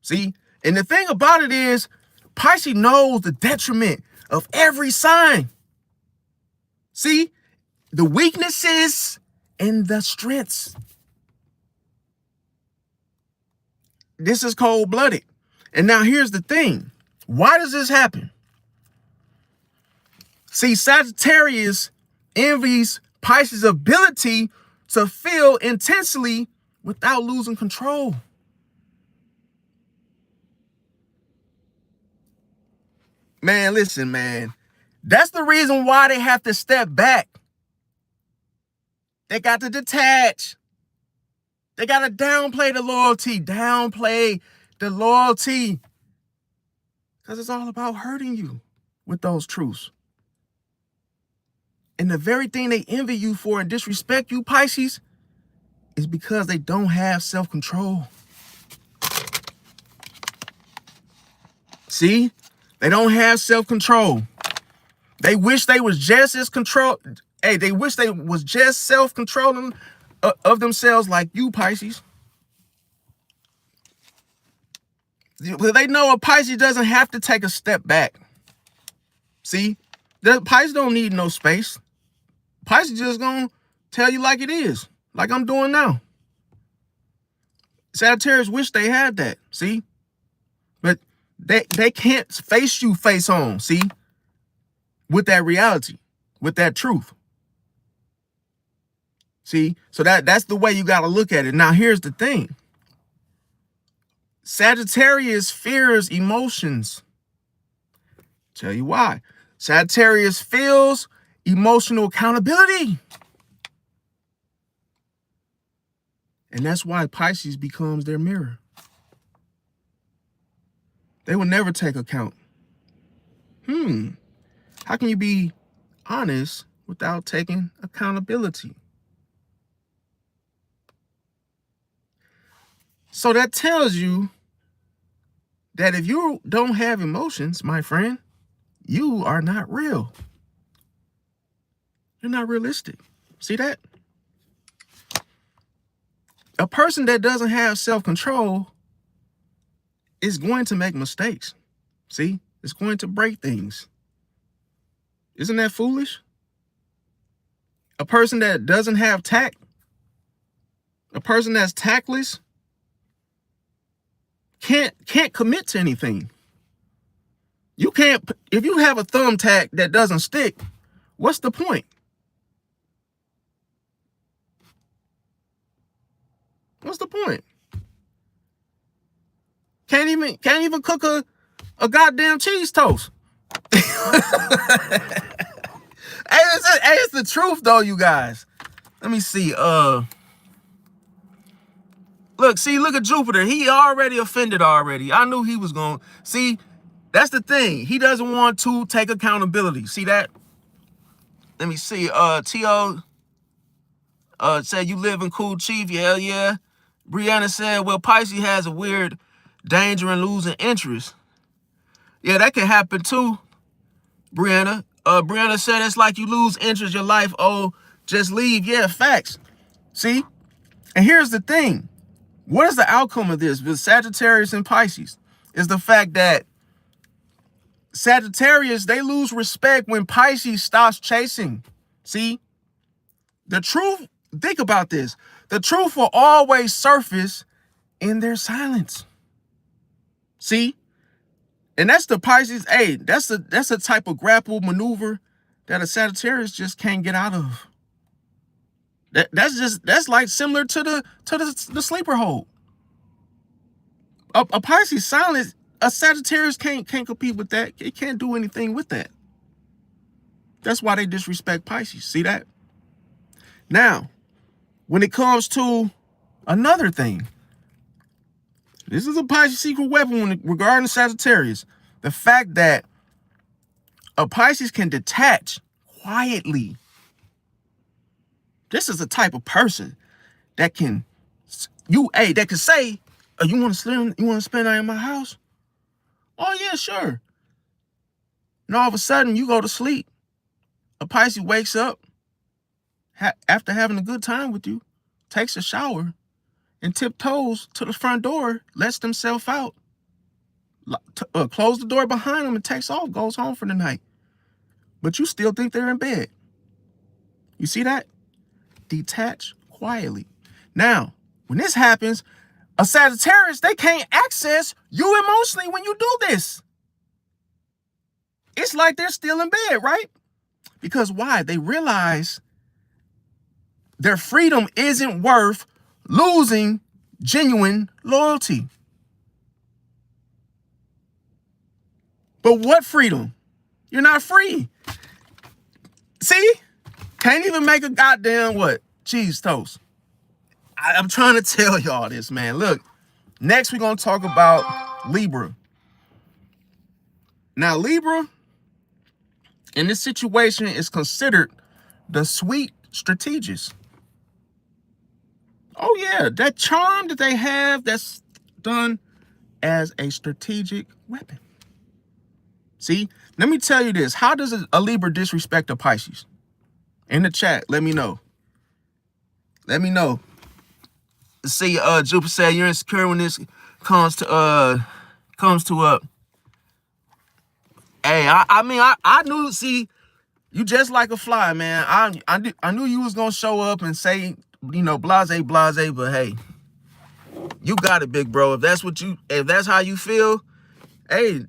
See? And the thing about it is, Pisces knows the detriment of every sign. See? The weaknesses and the strengths. This is cold-blooded. And now here's the thing. Why does this happen? See, Sagittarius envies Pisces' ability to feel intensely without losing control. Man, listen, man. That's the reason why they have to step back. They got to detach. They got to downplay the loyalty. Downplay the loyalty. Because it's all about hurting you with those truths. And the very thing they envy you for and disrespect you, Pisces, is because they don't have self-control. See? They don't have self-control. They wish they was just as controlled. Hey, they wish they was just self-controlling of themselves like you, Pisces. They know a Pisces doesn't have to take a step back. See? The Pisces don't need no space. Pisces just gonna tell you like it is, like I'm doing now. Sagittarius wish they had that, see? But they can't face you face on, see? With that reality, with that truth. See? So that's the way you got to look at it. Now, here's the thing. Sagittarius fears emotions. Tell you why. Sagittarius feels emotional accountability. And that's why Pisces becomes their mirror. They will never take account. How can you be honest without taking accountability? So that tells you that if you don't have emotions, my friend, you are not real. You're not realistic. See that? A person that doesn't have self-control is going to make mistakes. See? It's going to break things. Isn't that foolish? A person that doesn't have tact, a person that's tactless, can't commit to anything. You can't, if you have a thumbtack that doesn't stick, what's the point? What's the point? Can't even cook a goddamn cheese toast. Hey, it's the truth though, you guys. Let me see. Look at Jupiter. He already offended already. I knew he was going. See, that's the thing. He doesn't want to take accountability. See that? Let me see. T.O. Said you live in Cool Chief. Hell yeah. Brianna said, well, Pisces has a weird danger in losing interest. Yeah, that can happen too, Brianna. Brianna said it's like you lose interest in your life. Oh, just leave. Yeah, facts. See? And here's the thing. What is the outcome of this with Sagittarius and Pisces? Is the fact that Sagittarius, they lose respect when Pisces stops chasing. See? The truth, think about this. The truth will always surface in their silence. See? And that's the Pisces. Hey, that's a type of grapple maneuver that a Sagittarius just can't get out of. That's like similar to the sleeper hold. A Pisces silence, a Sagittarius can't compete with that. It can't do anything with that. That's why they disrespect Pisces. See that? Now, when it comes to another thing, this is a Pisces secret weapon regarding Sagittarius. The fact that a Pisces can detach quietly. This is a type of person that can say, oh, you want to spend the night in my house? Oh yeah, sure. And all of a sudden you go to sleep. A Pisces wakes up after having a good time with you, takes a shower, and tiptoes to the front door, lets themselves out, close the door behind them and takes off, goes home for the night. But you still think they're in bed. You see that? Detach quietly. Now, when this happens, a Sagittarius, they can't access you emotionally when you do this. It's like they're still in bed, right? Because why? They realize their freedom isn't worth losing genuine loyalty. But what freedom? You're not free. See? Can't even make a goddamn what? Cheese toast. I'm trying to tell y'all this, man. Look, next we're going to talk about Libra. Now, Libra, in this situation, is considered the sweet strategist. Oh, yeah, that charm that they have that's done as a strategic weapon. See, let me tell you this. How does a Libra disrespect a Pisces? In the chat, let me know. Let me know. See, Jupiter said you're insecure when this comes to hey, I knew, see, you just like a fly, man. I knew you was gonna show up and say, you know, blase, but hey, you got it, big bro. If that's how you feel, hey,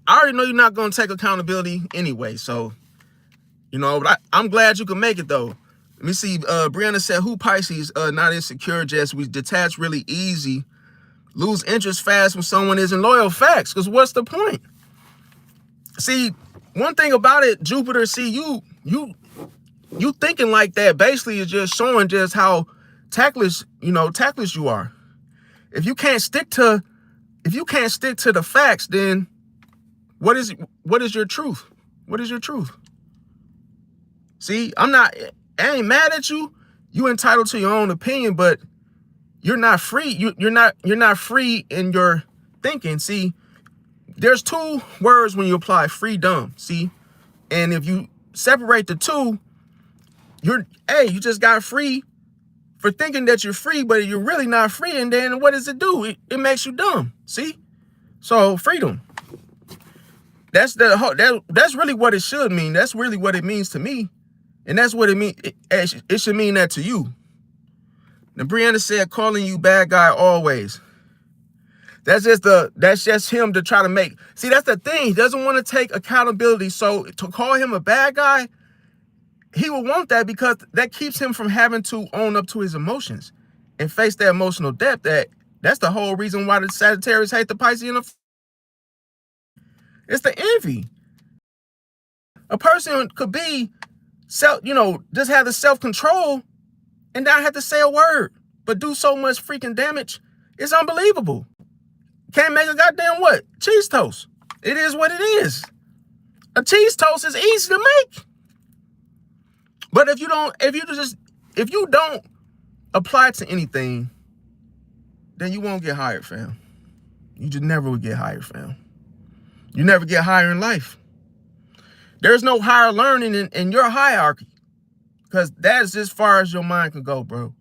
I already know you're not gonna take accountability anyway, so you know, but I'm glad you can make it though. Let me see. Brianna said, who Pisces, not insecure, just we detach really easy, lose interest fast when someone isn't loyal. Facts, because what's the point? See, one thing about it, Jupiter, see, you thinking like that basically is just showing just how tactless you are. If you can't stick to if you can't stick to the facts, then what is your truth? What is your truth? See, I ain't mad at you. You entitled to your own opinion, but you're not free. You're not free in your thinking. See, there's two words when you apply freedom. See, and if you separate the two, you just got free for thinking that you're free, but you're really not free. And then what does it do? It makes you dumb. See, so freedom. That's really what it should mean. That's really what it means to me, and that's what it means. It should mean that to you. Now, Brianna said, calling you bad guy always. That's just him to try to make. See, that's the thing. He doesn't want to take accountability. So to call him a bad guy, he will want that because that keeps him from having to own up to his emotions and face that emotional depth. That's the whole reason why the Sagittarius hate the Pisces. It's the envy. A person could be just have the self-control and not have to say a word, but do so much freaking damage. It's unbelievable. Can't make a goddamn what? Cheese toast. It is what it is. A cheese toast is easy to make. But if you don't apply it to anything, then you won't get hired, fam. You just never would get hired, fam. You never get higher in life. There's no higher learning in your hierarchy. Because that's as far as your mind can go, bro.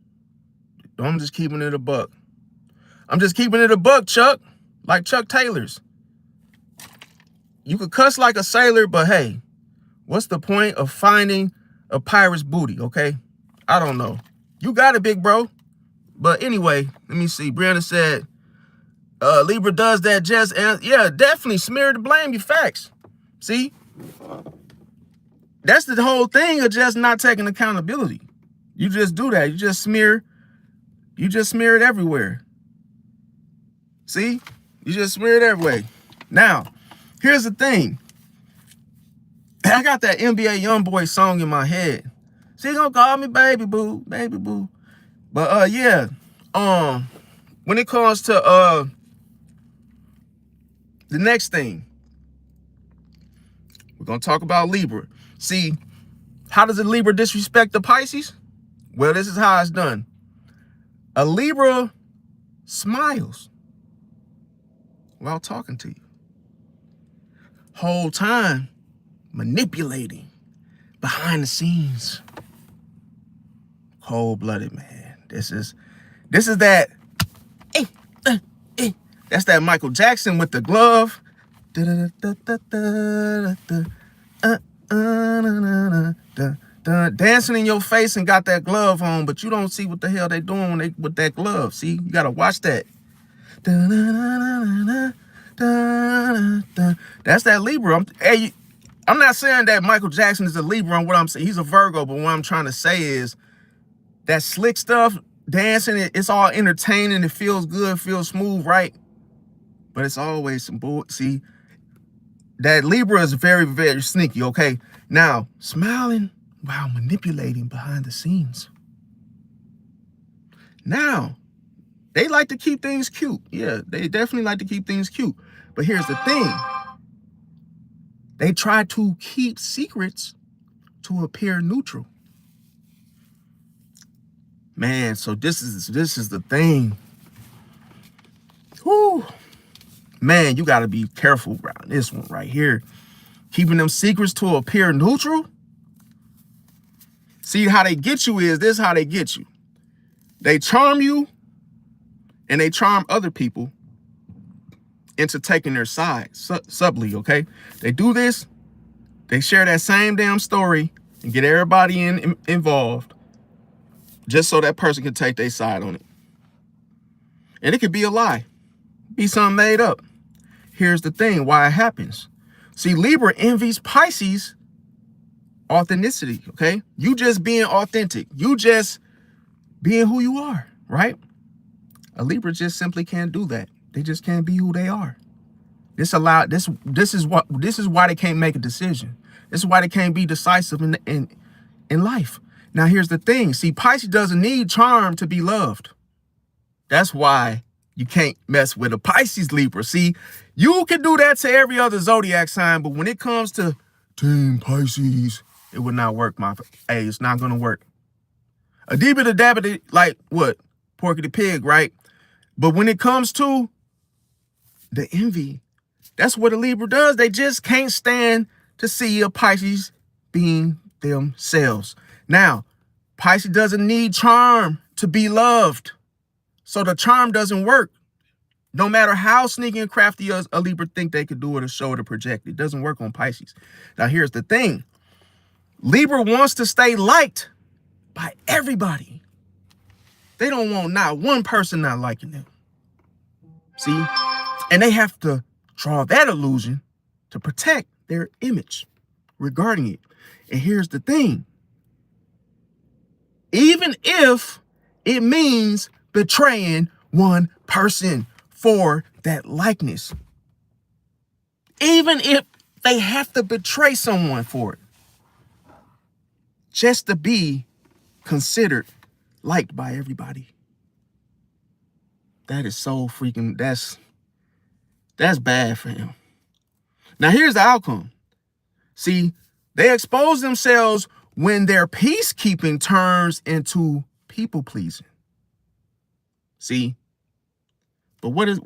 I'm just keeping it a buck. I'm just keeping it a buck, Chuck. Like Chuck Taylor's. You could cuss like a sailor, but hey, what's the point of finding a pirate's booty, okay? I don't know. You got it, big bro. But anyway, let me see. Brianna said, Libra does that just, and yeah, definitely smear the blame, you facts. See? That's the whole thing of just not taking accountability. You just do that. You just smear it everywhere. See? You just smear it everywhere. Now, here's the thing. I got that NBA Youngboy song in my head. She gonna call me baby boo, baby boo. But yeah. When it comes to the next thing, we're gonna talk about Libra. See, how does a Libra disrespect the Pisces? Well, this is how it's done. A Libra smiles while talking to you. Whole time manipulating behind the scenes. Cold-blooded, man. This is that. That's that Michael Jackson with the glove. Dancing in your face and got that glove on, but you don't see what the hell they doing with that glove. See, you gotta watch that. That's that Libra. I'm not saying that Michael Jackson is a Libra on what I'm saying. He's a Virgo, but what I'm trying to say is that slick stuff, dancing, it's all entertaining. It feels good, feels smooth, right? But it's always some bull. See, that Libra is very, very sneaky, okay? Now, smiling while manipulating behind the scenes. Now, they like to keep things cute. Yeah, they definitely like to keep things cute. But here's the thing. They try to keep secrets to appear neutral. Man, so this is the thing. Whew. Man, you got to be careful around this one right here. Keeping them secrets to appear neutral. See, how they get you is this: how they get you. They charm you and they charm other people into taking their side subtly, okay? They do this. They share that same damn story and get everybody involved just so that person can take their side on it. And it could be a lie. Be something made up. Here's the thing, why it happens. See, Libra envies Pisces authenticity, okay? You just being authentic. You just being who you are, right? A Libra just simply can't do that. They just can't be who they are. This is why they can't make a decision. This is why they can't be decisive in life. Now, here's the thing. See, Pisces doesn't need charm to be loved. That's why You can't mess with a Pisces Libra. See, you can do that to every other zodiac sign, but when it comes to Team Pisces, it would not work, hey, it's not going to work. A deeper the dabber, like what? Porky the Pig, right? But when it comes to the envy, that's what a Libra does. They just can't stand to see a Pisces being themselves. Now, Pisces doesn't need charm to be loved. So the charm doesn't work. No matter how sneaky and crafty a Libra think they could do it or show it or project, it doesn't work on Pisces. Now, here's the thing. Libra wants to stay liked by everybody. They don't want not one person not liking them. See? And they have to draw that illusion to protect their image regarding it. And here's the thing. Even if it means betraying one person for that likeness, even if they have to betray someone for it, just to be considered liked by everybody. That is so freaking, that's bad for him. Now, here's the outcome. See, they expose themselves when their peacekeeping turns into people pleasing. See, but what is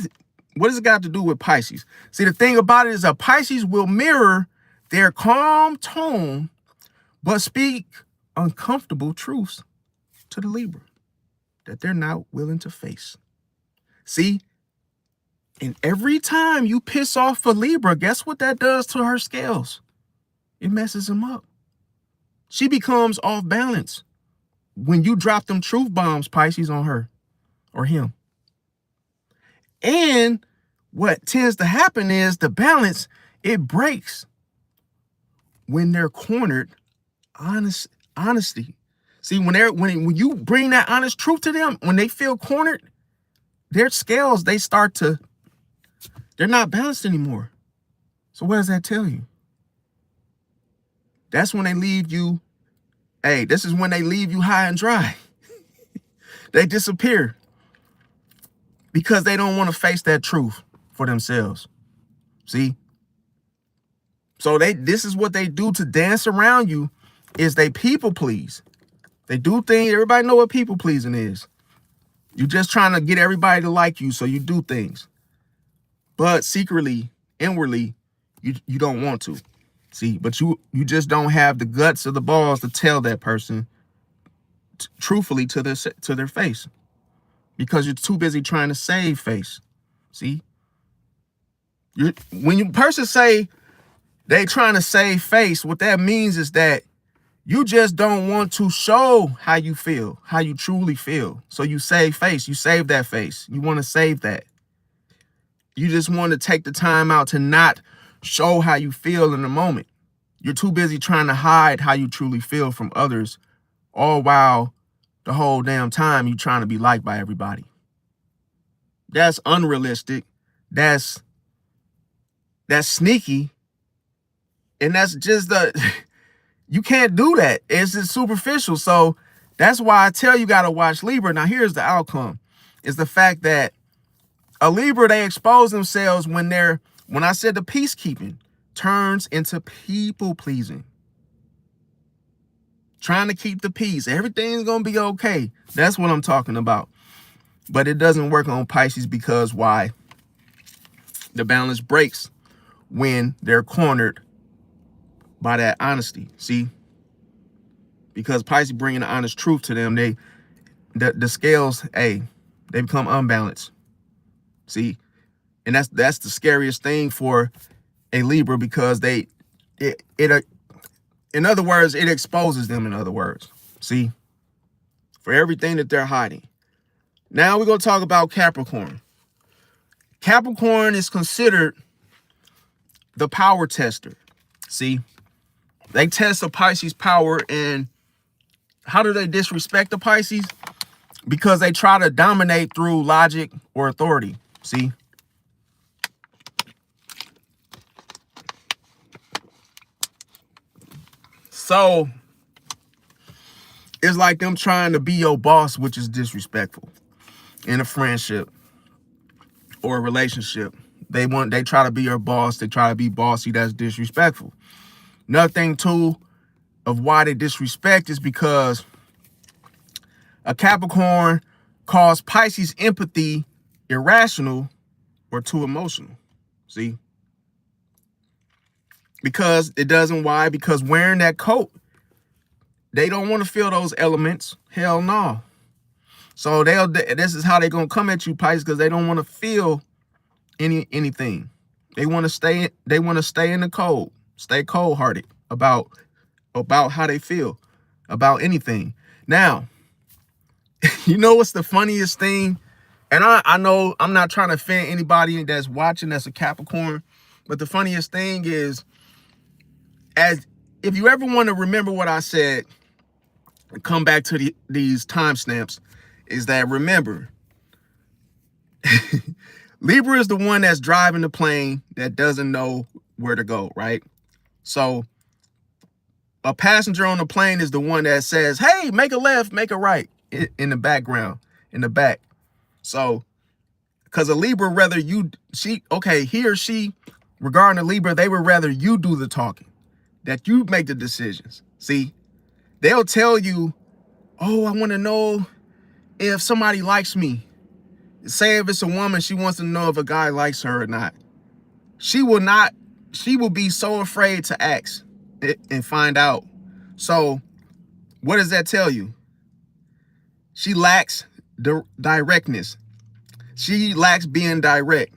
it got to do with Pisces? See, the thing about it is a Pisces will mirror their calm tone, but speak uncomfortable truths to the Libra that they're not willing to face. See, and every time you piss off a Libra, guess what that does to her scales? It messes them up. She becomes off balance when you drop them truth bombs, Pisces, on her or him. And what tends to happen is the balance, it breaks when they're cornered honesty. See, when you bring that honest truth to them, when they feel cornered, their scales, they're not balanced anymore. So what does that tell you? That's when they leave you. Hey, this is when they leave you high and dry. They disappear because they don't want to face that truth for themselves. See? So this is what they do to dance around you, is they people please. They do things. Everybody know what people pleasing is. You're just trying to get everybody to like you, so you do things. But secretly, inwardly, you don't want to. See, but you just don't have the guts or the balls to tell that person truthfully to their face, because you're too busy trying to save face. See, when you person say they trying to save face, what that means is that you just don't want to show how you feel, how you truly feel. So you save face. You save that face. You want to save that. You just want to take the time out to not show how you feel in the moment. You're too busy trying to hide how you truly feel from others, all while the whole damn time you trying to be liked by everybody. That's unrealistic. That's sneaky. And that's just you can't do that. It's just superficial. So that's why I tell you got to watch Libra. Now, here's the outcome. Is the fact that a Libra, they expose themselves when I said the peacekeeping turns into people pleasing. Trying to keep the peace. Everything's going to be okay. That's what I'm talking about. But it doesn't work on Pisces because why? The balance breaks when they're cornered by that honesty. See? Because Pisces bringing the honest truth to them, the scales, they become unbalanced. See? And that's the scariest thing for a Libra, because in other words, it exposes them, in other words. See? For everything that they're hiding. Now we're going to talk about Capricorn. Capricorn is considered the power tester. See? They test a Pisces power, and how do they disrespect the Pisces? Because they try to dominate through logic or authority. See? So it's like them trying to be your boss, which is disrespectful in a friendship. or a relationship. They try to be your boss. They try to be bossy. That's disrespectful. Another thing too of why they disrespect is because a Capricorn calls Pisces empathy irrational or too emotional. See? Because it doesn't. Why? Because wearing that coat, they don't want to feel those elements. Hell no. So this is how they're gonna come at you, Pisces, because they don't want to feel anything. They want to stay in the cold, stay cold-hearted about how they feel about anything. Now, you know what's the funniest thing? And I know I'm not trying to offend anybody that's watching that's a Capricorn, but the funniest thing is, as if you ever want to remember what I said, come back to these timestamps, is that remember, Libra is the one that's driving the plane that doesn't know where to go, right? So a passenger on the plane is the one that says, hey, make a left, make a right, in the background, in the back. So, because a Libra, he or she, regarding a Libra, they would rather you do the talking, that you make the decisions. See, they'll tell you, oh, I want to know if somebody likes me. Say if it's a woman, she wants to know if a guy likes her or not. She will be so afraid to ask and find out. So what does that tell you? She lacks directness. She lacks being direct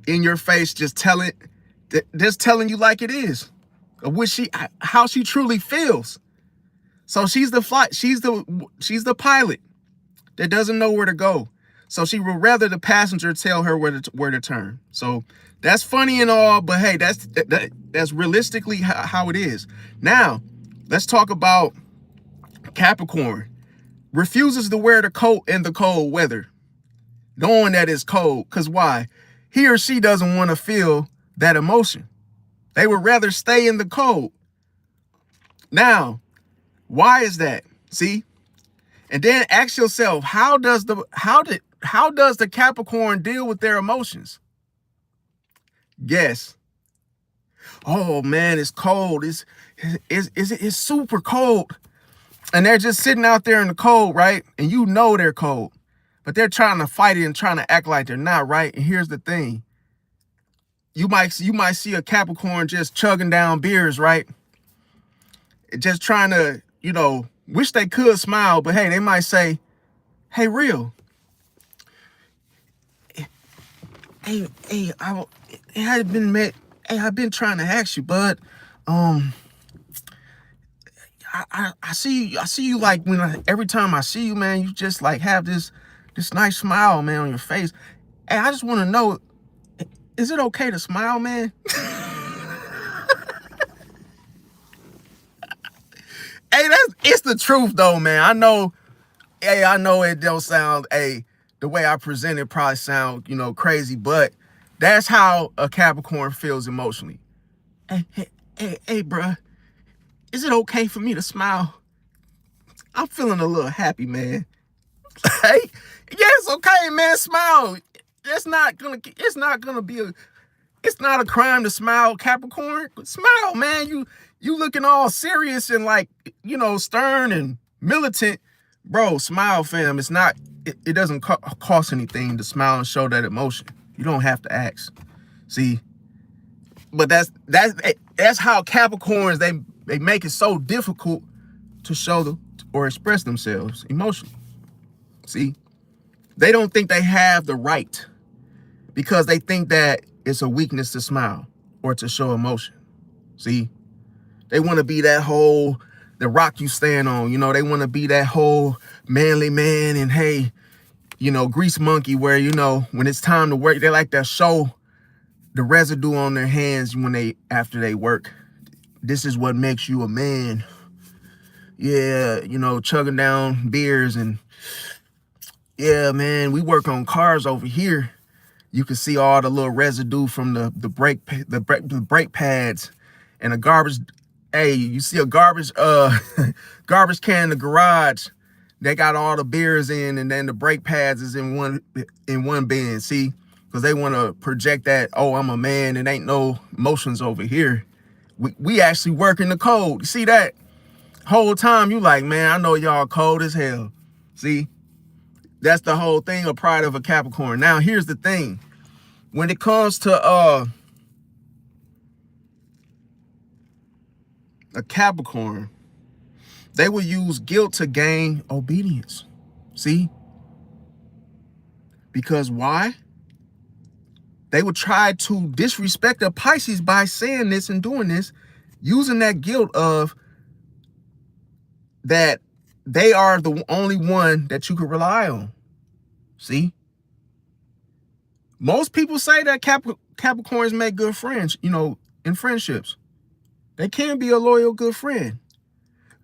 in your face, just telling you like it is, how she truly feels. So she's the pilot that doesn't know where to go. So she would rather the passenger tell her where to turn. So that's funny and all, but hey, that's realistically how it is. Now, let's talk about Capricorn. Refuses to wear the coat in the cold weather, knowing that it's cold. Because why? He or she doesn't want to feel that emotion. They would rather stay in the cold. Now, why is that? See? And then ask yourself, how does the Capricorn deal with their emotions? Guess. Oh man, it's cold. It's super cold. And they're just sitting out there in the cold, right? And you know they're cold. But they're trying to fight it and trying to act like they're not, right? And here's the thing. You might see a Capricorn just chugging down beers, right? Just trying to, wish they could smile, but hey, they might say, hey, real. Hey, I've been trying to ask you, bud. I see you like every time I see you, man, you just like have this nice smile, man, on your face. Hey, I just want to know, is it okay to smile, man? Hey, it's the truth though, man. I know it don't sound, the way I present it probably sound, crazy, but that's how a Capricorn feels emotionally. Hey, bruh, is it okay for me to smile? I'm feeling a little happy, man. Hey, yeah, it's okay, man. Smile. It's not a crime to smile, Capricorn. Smile, man. You looking all serious and like, stern and militant. Bro, smile, fam. It doesn't cost anything to smile and show that emotion. You don't have to ask. See? But that's how Capricorns, they make it so difficult to show or express themselves emotionally. See? They don't think they have the right because they think that it's a weakness to smile or to show emotion. See? They want to be the rock you stand on. They want to be that whole manly man and hey, grease monkey where, when it's time to work, they like to show the residue on their hands after they work. This is what makes you a man. Yeah, chugging down beers and yeah, man, we work on cars over here. You can see all the little residue from the brake pads and the garbage. Hey, you see a garbage can in the garage. They got all the beers in, and then the brake pads is in one bin. See, because they want to project that, oh, I'm a man and ain't no emotions over here. We actually working the code. You see that? Whole time you like, man, I know y'all cold as hell. See? That's the whole thing of pride of a Capricorn. Now, here's the thing. When it comes to a Capricorn, they will use guilt to gain obedience. See? Because why? They would try to disrespect a Pisces by saying this and doing this, using that guilt of that they are the only one that you could rely on. See? Most people say that Capricorns make good friends, you know, in friendships. They can be a loyal, good friend.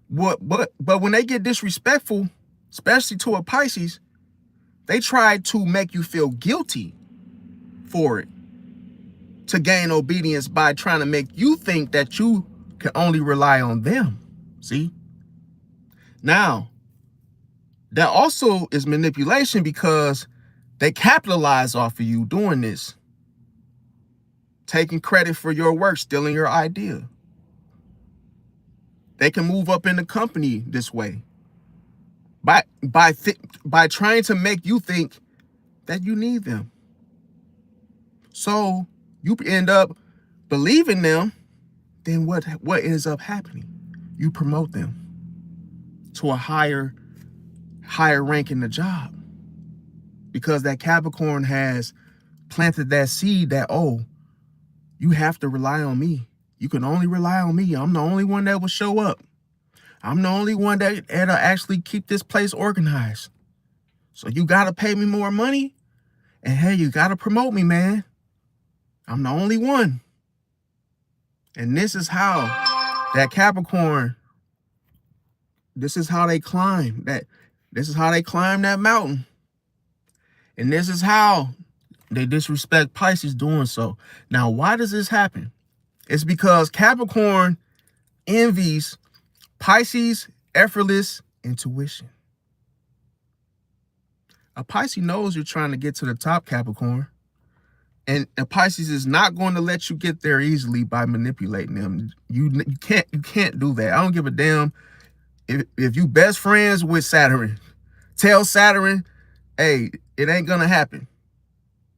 But when they get disrespectful, especially to a Pisces, they try to make you feel guilty for it, to gain obedience by trying to make you think that you can only rely on them. See? Now, that also is manipulation because they capitalize off of you doing this, taking credit for your work, stealing your idea. They can move up in the company this way by trying to make you think that you need them. So you end up believing them. Then what ends up happening? You promote them to a higher rank in the job, because that Capricorn has planted that seed that, oh, you have to rely on me. You can only rely on me. I'm the only one that will show up. I'm the only one that'll actually keep this place organized. So you got to pay me more money. And hey, you got to promote me, man. I'm the only one. And this is how that Capricorn, this is how they climb that. This is how they climb that mountain. And this is how they disrespect Pisces doing so. Now, why does this happen? It's because Capricorn envies Pisces' effortless intuition. A Pisces knows you're trying to get to the top, Capricorn. And a Pisces is not going to let you get there easily by manipulating them. You can't do that. I don't give a damn if you best friends with Saturn. Tell Saturn, hey, it ain't gonna happen.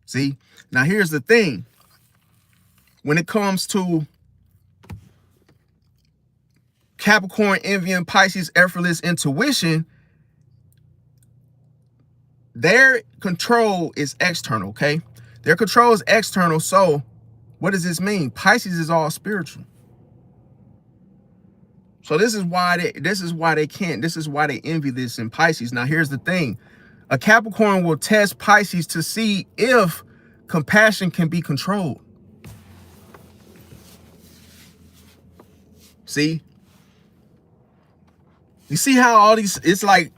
See? Now here's the thing. When it comes to Capricorn envying Pisces' effortless intuition, their control is external, okay? Their control is external. So what does this mean? Pisces is all spiritual. So this is why they envy this in Pisces. Now here's the thing. A Capricorn will test Pisces to see if compassion can be controlled. See? You see how all these, it's like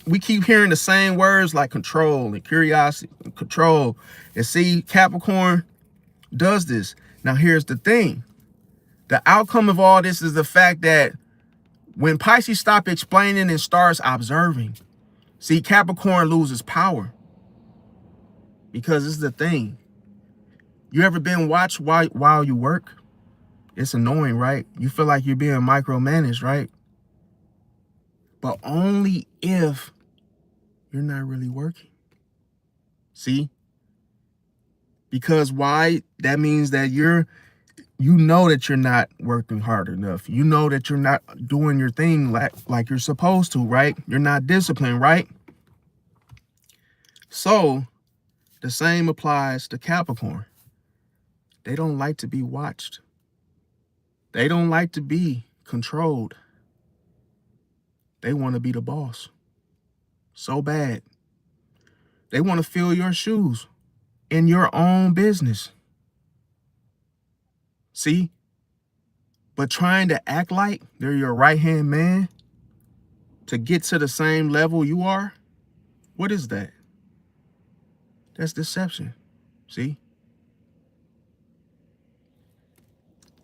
we keep hearing the same words like control and curiosity and control. And see, Capricorn does this. Now here's the thing. The outcome of all this is the fact that when Pisces stops explaining and starts observing, see, Capricorn loses power. Because this is the thing. You ever been watched while you work? It's annoying, right? You feel like you're being micromanaged, right? But only if you're not really working. See? Because why? That means that you know that you're not working hard enough. You know that you're not doing your thing like you're supposed to, right? You're not disciplined, right? So the same applies to Capricorn. They don't like to be watched. They don't like to be controlled. They want to be the boss so bad. They want to fill your shoes in your own business. See? But trying to act like they're your right-hand man to get to the same level you are, what is that? That's deception. See?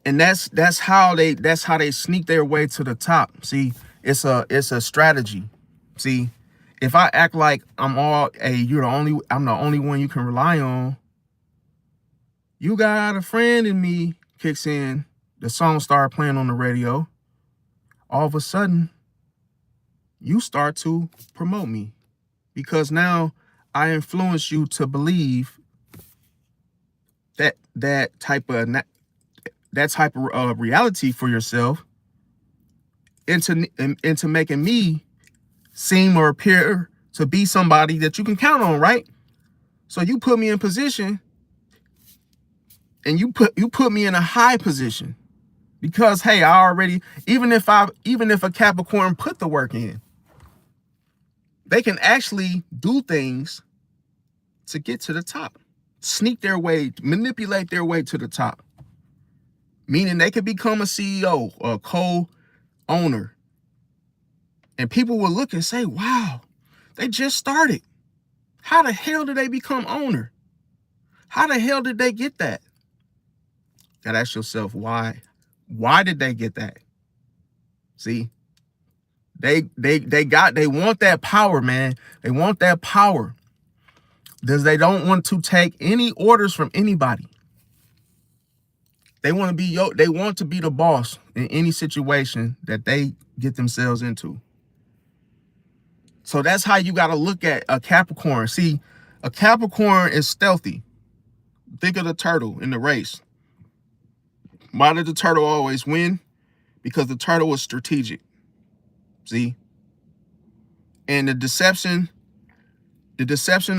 And that's how they sneak their way to the top. See, it's a strategy. See, if I act like I'm the only one you can rely on, You got a friend in me kicks in. The song started playing on the radio. All of a sudden, you start to promote me because now I influence you to believe that type of reality for yourself into making me seem or appear to be somebody that you can count on, right? So you put me in position, and you put me in a high position because, hey, I already, even if a Capricorn put the work in, they can actually do things to get to the top, sneak their way, manipulate their way to the top, meaning they could become a CEO or a co-owner. And people will look and say, wow, they just started. How the hell did they become owner? How the hell did they get that? You gotta ask yourself, why? Why did they get that? See, they want that power, man. They want that power because they don't want to take any orders from anybody. They want to be the boss in any situation that they get themselves into. So that's how you got to look at a Capricorn. See, a Capricorn is stealthy. Think of the turtle in the race. Why did the turtle always win? Because the turtle was strategic. See? And the deception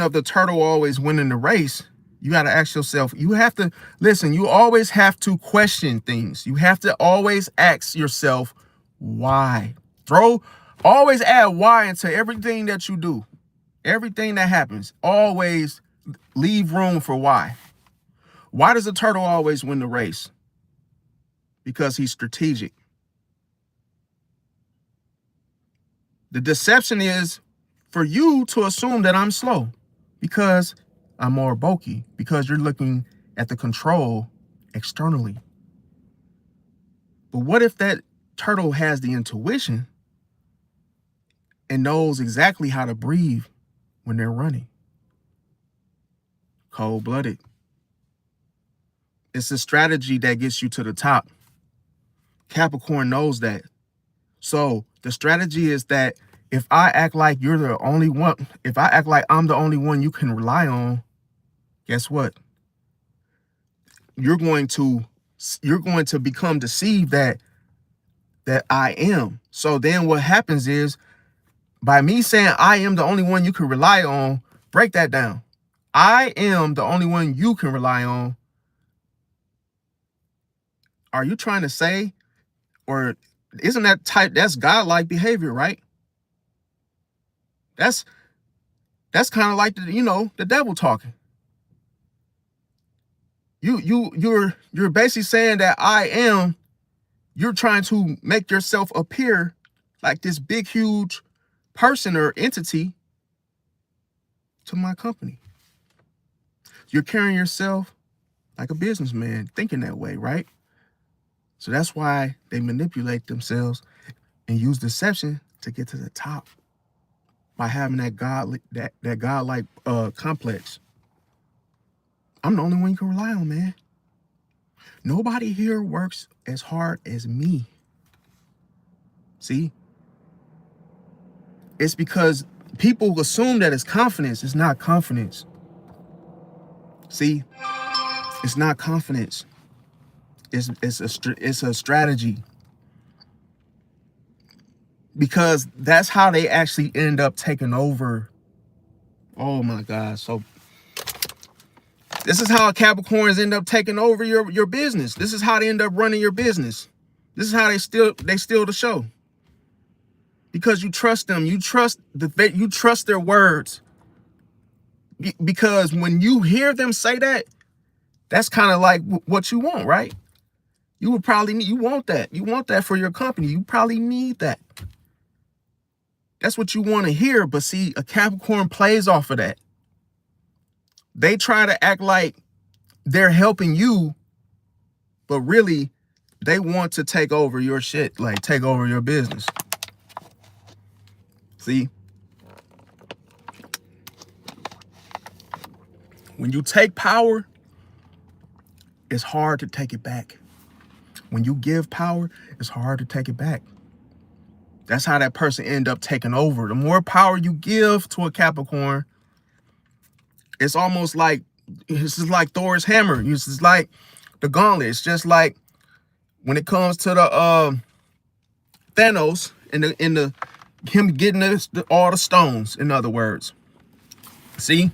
of the turtle always winning the race, you got to ask yourself, you have to, listen, you always have to question things. You have to always ask yourself, why? Always add why into everything that you do. Everything that happens, always leave room for why. Why does the turtle always win the race? Because he's strategic. The deception is for you to assume that I'm slow because I'm more bulky, because you're looking at the control externally. But what if that turtle has the intuition and knows exactly how to breathe when they're running? Cold-blooded. It's a strategy that gets you to the top. Capricorn knows that. So the strategy is that if I act like you're the only one, if I act like I'm the only one you can rely on, guess what? You're going to become deceived that I am. So then what happens is, by me saying I am the only one you can rely on, break that down. I am the only one you can rely on. Are you trying to say, or isn't that's godlike behavior, right? That's kind of like the devil talking. You're basically saying that you're trying to make yourself appear like this big, huge person or entity to my company. You're carrying yourself like a businessman, thinking that way, right? So that's why they manipulate themselves and use deception to get to the top by having that godlike complex. I'm the only one you can rely on, man. Nobody here works as hard as me. See? It's because people assume that it's confidence. It's not confidence. See? It's not confidence. It's a strategy. Because that's how they actually end up taking over. Oh my God. So this is how Capricorns end up taking over your business. This is how they end up running your business. This is how they steal the show. Because you trust them. You trust their words. Because when you hear them say that, that's kind of like what you want, right? You would probably you want that. You want that for your company. You probably need that. That's what you want to hear. But see, a Capricorn plays off of that. They try to act like they're helping you, but really they want to take over your shit, like take over your business. See? When you take power, it's hard to take it back. When you give power, it's hard to take it back. That's how that person end up taking over. The more power you give to a Capricorn, it's almost like, this is like Thor's hammer. This is like the gauntlet. It's just like when it comes to the Thanos and the him getting all the stones, in other words. See?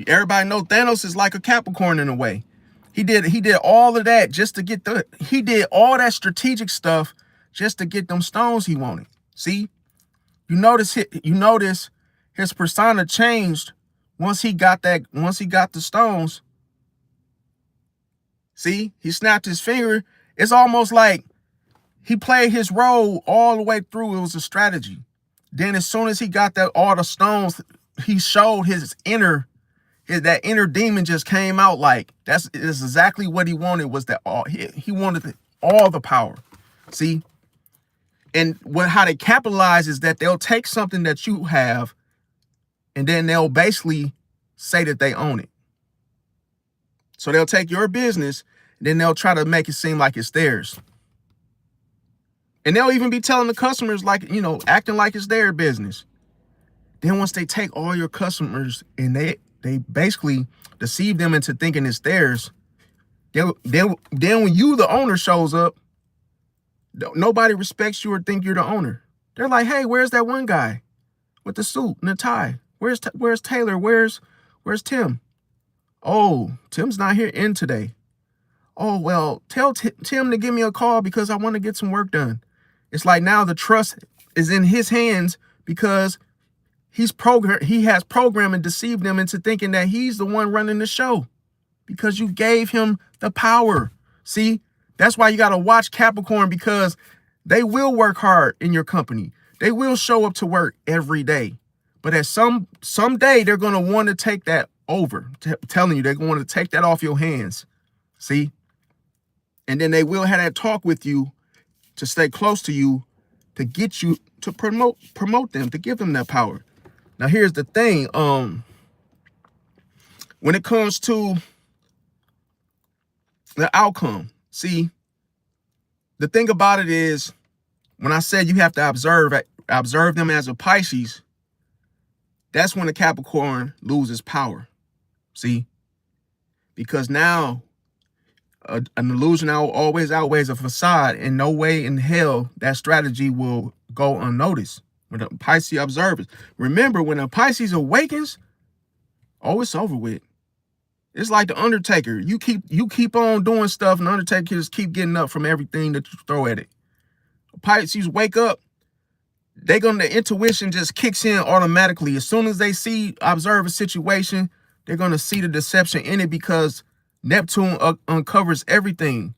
Everybody know Thanos is like a Capricorn in a way. He did all of that just to get he did all that strategic stuff just to get them stones he wanted. See? You notice his persona changed once he got the stones. See? He snapped his finger. It's almost like he played his role all the way through. It was a strategy. Then as soon as he got all the stones, he showed that inner demon just came out. Like that's exactly what he wanted, was that he wanted all the power. See? And how they capitalize is that they'll take something that you have and then they'll basically say that they own it. So they'll take your business and then they'll try to make it seem like it's theirs. And they'll even be telling the customers, like, acting like it's their business. Then once they take all your customers and they basically deceive them into thinking it's theirs, then when you, the owner, shows up, nobody respects you or think you're the owner. They're like, hey, where's that one guy with the suit and the tie? Where's Taylor? Where's Tim? Oh, Tim's not here in today. Oh, well, tell Tim to give me a call because I want to get some work done. It's like now the trust is in his hands because he has programmed and deceived them into thinking that he's the one running the show because you gave him the power. See, that's why you got to watch Capricorn, because they will work hard in your company. They will show up to work every day. But at someday they're going to want to take that over. Telling you, they're going to take that off your hands. See? And then they will have that talk with you to stay close to you, to get you to promote them, to give them that power. Now, here's the thing. When it comes to the outcome, see, the thing about it is, when I said you have to observe them as a Pisces, that's when the Capricorn loses power. See, because now an illusion always outweighs a facade. In no way in hell that strategy will go unnoticed when a Pisces observes. Remember, when a Pisces awakens, it's over with. It's like the Undertaker. You keep on doing stuff, and the Undertaker just keep getting up from everything that you throw at it. Pisces wake up, the intuition just kicks in automatically. As soon as they observe a situation, they're gonna see the deception in it, because Neptune uncovers everything,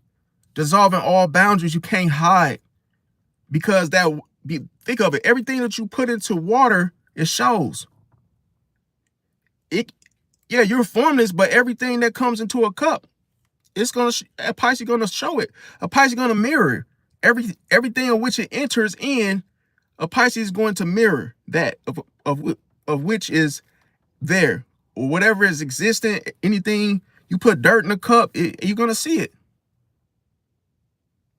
dissolving all boundaries. You can't hide, because think of it, everything that you put into water, it shows. Yeah, you're formless, but everything that comes into a cup, a Pisces gonna show it. A Pisces gonna mirror everything in which it enters in. A Pisces is going to mirror that of which is there, or whatever is existent. Anything you put dirt in a cup, you're gonna see it.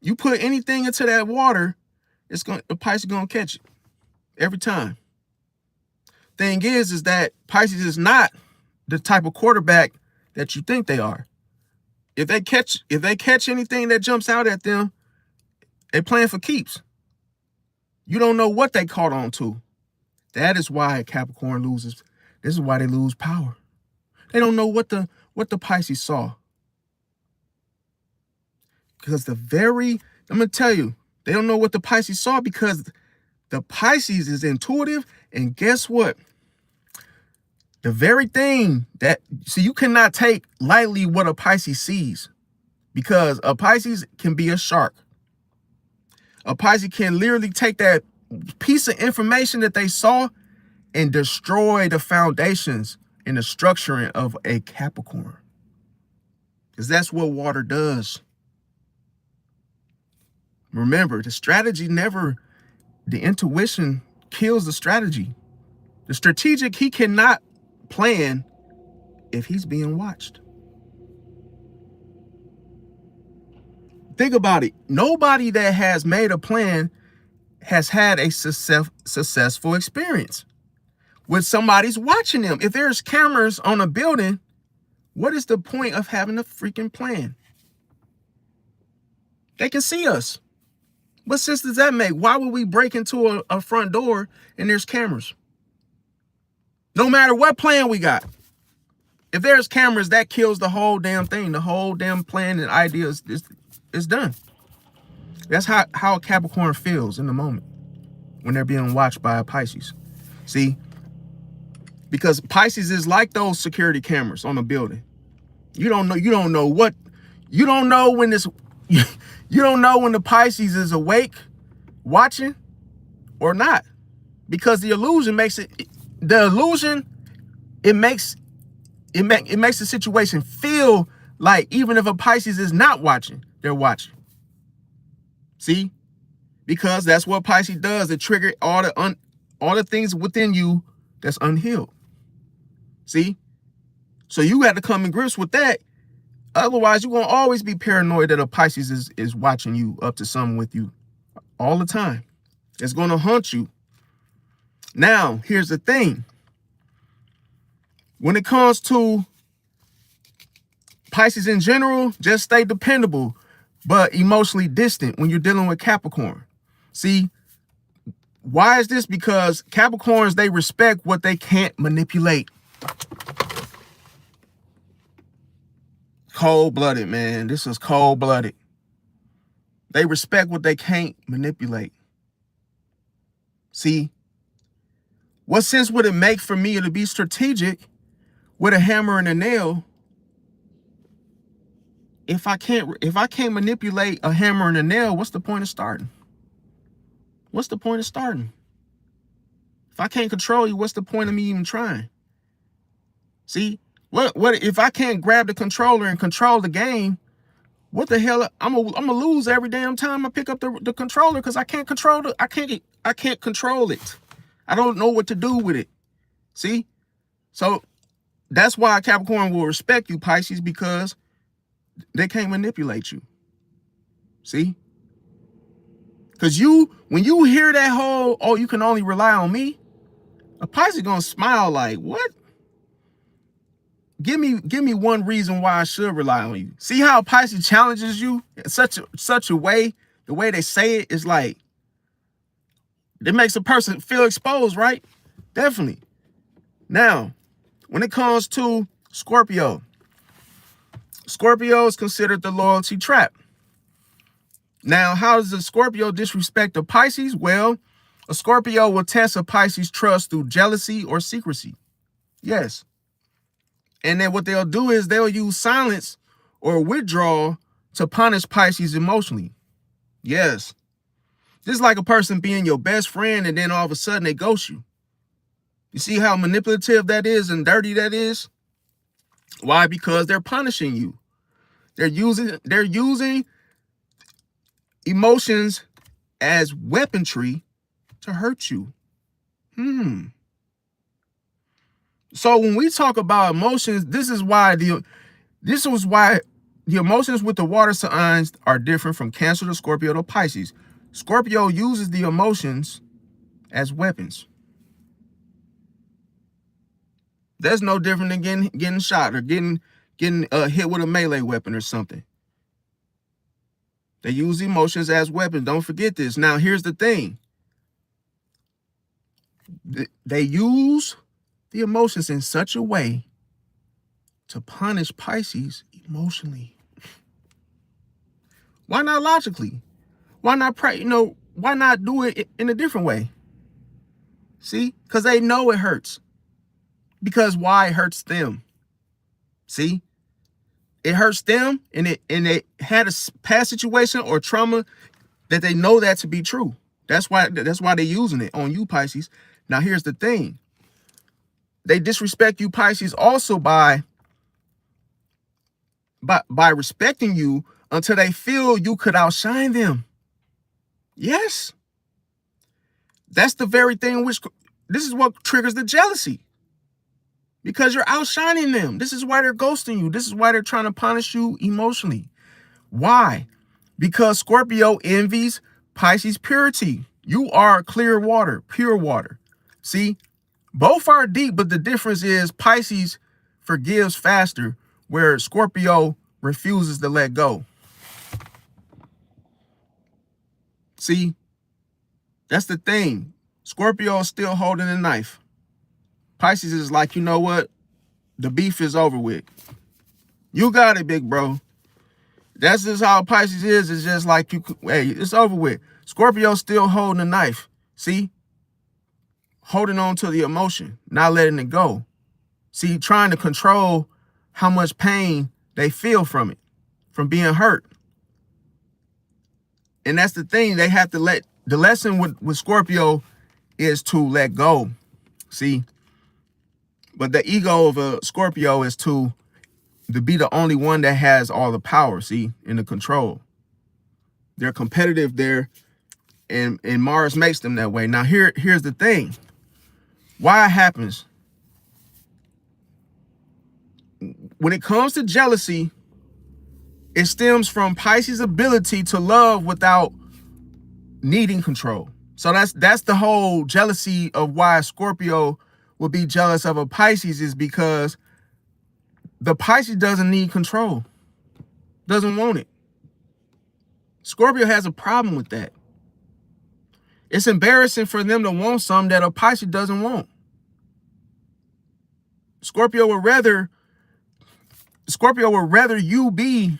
You put anything into that water, the Pisces gonna catch it every time. Thing is that Pisces is not the type of quarterback that you think they are. If they catch anything that jumps out at them, they're playing for keeps. You don't know what they caught on to. That is why Capricorn loses. This is why they lose power. They don't know what the Pisces saw. Because I'm gonna tell you, they don't know what the Pisces saw, because the Pisces is intuitive, and guess what? The very thing you cannot take lightly what a Pisces sees, because a Pisces can be a shark. A Pisces can literally take that piece of information that they saw and destroy the foundations and the structuring of a Capricorn. Because that's what water does. Remember, the intuition kills the strategy. The strategic, he cannot plan if he's being watched. Think about it. Nobody that has made a plan has had a successful experience when somebody's watching them. If there's cameras on a building, what is the point of having a freaking plan? They can see us. What sense does that make? Why would we break into a front door and there's cameras? No matter what plan we got. If there's cameras, that kills the whole damn thing. The whole damn plan and idea is done. That's how a Capricorn feels in the moment when they're being watched by a Pisces. See? Because Pisces is like those security cameras on a building. You don't know when this you don't know when the Pisces is awake, watching, or not. Because the illusion makes it makes the situation feel like even if a Pisces is not watching, they're watching. See? Because that's what Pisces does. It triggers all the things within you that's unhealed. See? So you got to come in grips with that. Otherwise, you're going to always be paranoid that a Pisces is watching you, up to something with you all the time. It's going to haunt you. Now, here's the thing. When it comes to Pisces in general, just stay dependable, but emotionally distant when you're dealing with Capricorn. See, why is this? Because Capricorns, they respect what they can't manipulate. Cold-blooded, man. This is cold-blooded. They respect what they can't manipulate. See, what sense would it make for me to be strategic with a hammer and a nail if I can't manipulate a hammer and a nail? What's the point of starting? What's the point of starting? If I can't control you, what's the point of me even trying? See, what if I can't grab the controller and control the game? What the hell? I'm gonna lose every damn time I pick up the controller because I can't control I can't control it. I don't know what to do with it. See? So that's why Capricorn will respect you, Pisces, because they can't manipulate you. See? Because when you hear that whole, oh, you can only rely on me, a Pisces gonna smile like, what? Give me one reason why I should rely on you. See how Pisces challenges you in such a way, the way they say it is like, it makes a person feel exposed, right? Definitely. Now, when it comes to Scorpio is considered the loyalty trap. Now, how does a Scorpio disrespect a Pisces? Well, a Scorpio will test a Pisces' trust through jealousy or secrecy. Yes. And then what they'll do is they'll use silence or withdrawal to punish Pisces emotionally. Yes. Just like a person being your best friend and then all of a sudden they ghost you. You see how manipulative that is and dirty that is? Why? Because they're punishing you. They're using emotions as weaponry to hurt you. So when we talk about emotions, this is why the emotions with the water signs are different from Cancer to Scorpio to Pisces. Scorpio uses the emotions as weapons. That's no different than getting shot or getting hit with a melee weapon or something. They use emotions as weapons. Don't forget this. Now, here's the thing. They use the emotions in such a way to punish Pisces emotionally. Why not logically? Why not pray? Why not do it in a different way? See? Because they know it hurts. Because why? It hurts them. See? It hurts them, and they had a past situation or trauma that they know that to be true. That's why they're using it on you, Pisces. Now, here's the thing. They disrespect you, Pisces, also by respecting you until they feel you could outshine them. Yes. That's the very thing this is what triggers the jealousy. Because you're outshining them. This is why they're ghosting you. This is why they're trying to punish you emotionally. Why? Because Scorpio envies Pisces purity. You are clear water, pure water. See, both are deep, but the difference is Pisces forgives faster, where Scorpio refuses to let go. See, that's the thing. Scorpio is still holding a knife. Pisces is like, you know what? The beef is over with. You got it, big bro. That's just how Pisces is. It's just like, hey, it's over with. Scorpio still holding a knife. See? Holding on to the emotion, not letting it go. See, trying to control how much pain they feel from it, from being hurt. And that's the thing. They have to let, the lesson with Scorpio is to let go. See? But the ego of a Scorpio is to be the only one that has all the power, see, and the control. They're competitive there, and Mars makes them that way. Now, here's the thing. Why it happens. When it comes to jealousy, it stems from Pisces' ability to love without needing control. So that's the whole jealousy of why Scorpio would be jealous of a Pisces, is because the Pisces doesn't need control, doesn't want it. Scorpio has a problem with that. It's embarrassing for them to want something that a Pisces doesn't want. Scorpio would rather you be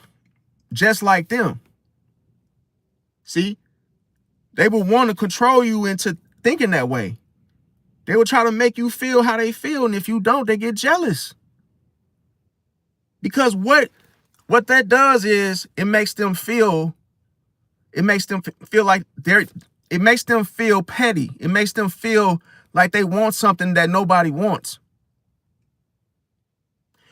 just like them. See? They would want to control you into thinking that way. They would try to make you feel how they feel, and if you don't, they get jealous. Because what that does is it makes them feel like it makes them feel petty. It makes them feel like they want something that nobody wants.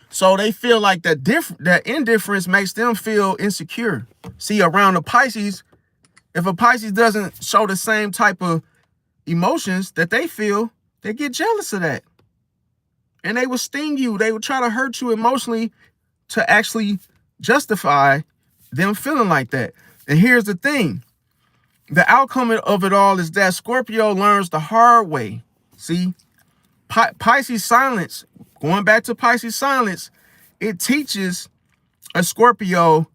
So they feel like that indifference makes them feel insecure. See, around the Pisces, if a Pisces doesn't show the same type of emotions that they feel, they get jealous of that. And they will sting you. They will try to hurt you emotionally to actually justify them feeling like that. And here's the thing. The outcome of it all is that Scorpio learns the hard way. See, Pisces silence, going back to Pisces silence, it teaches a Scorpio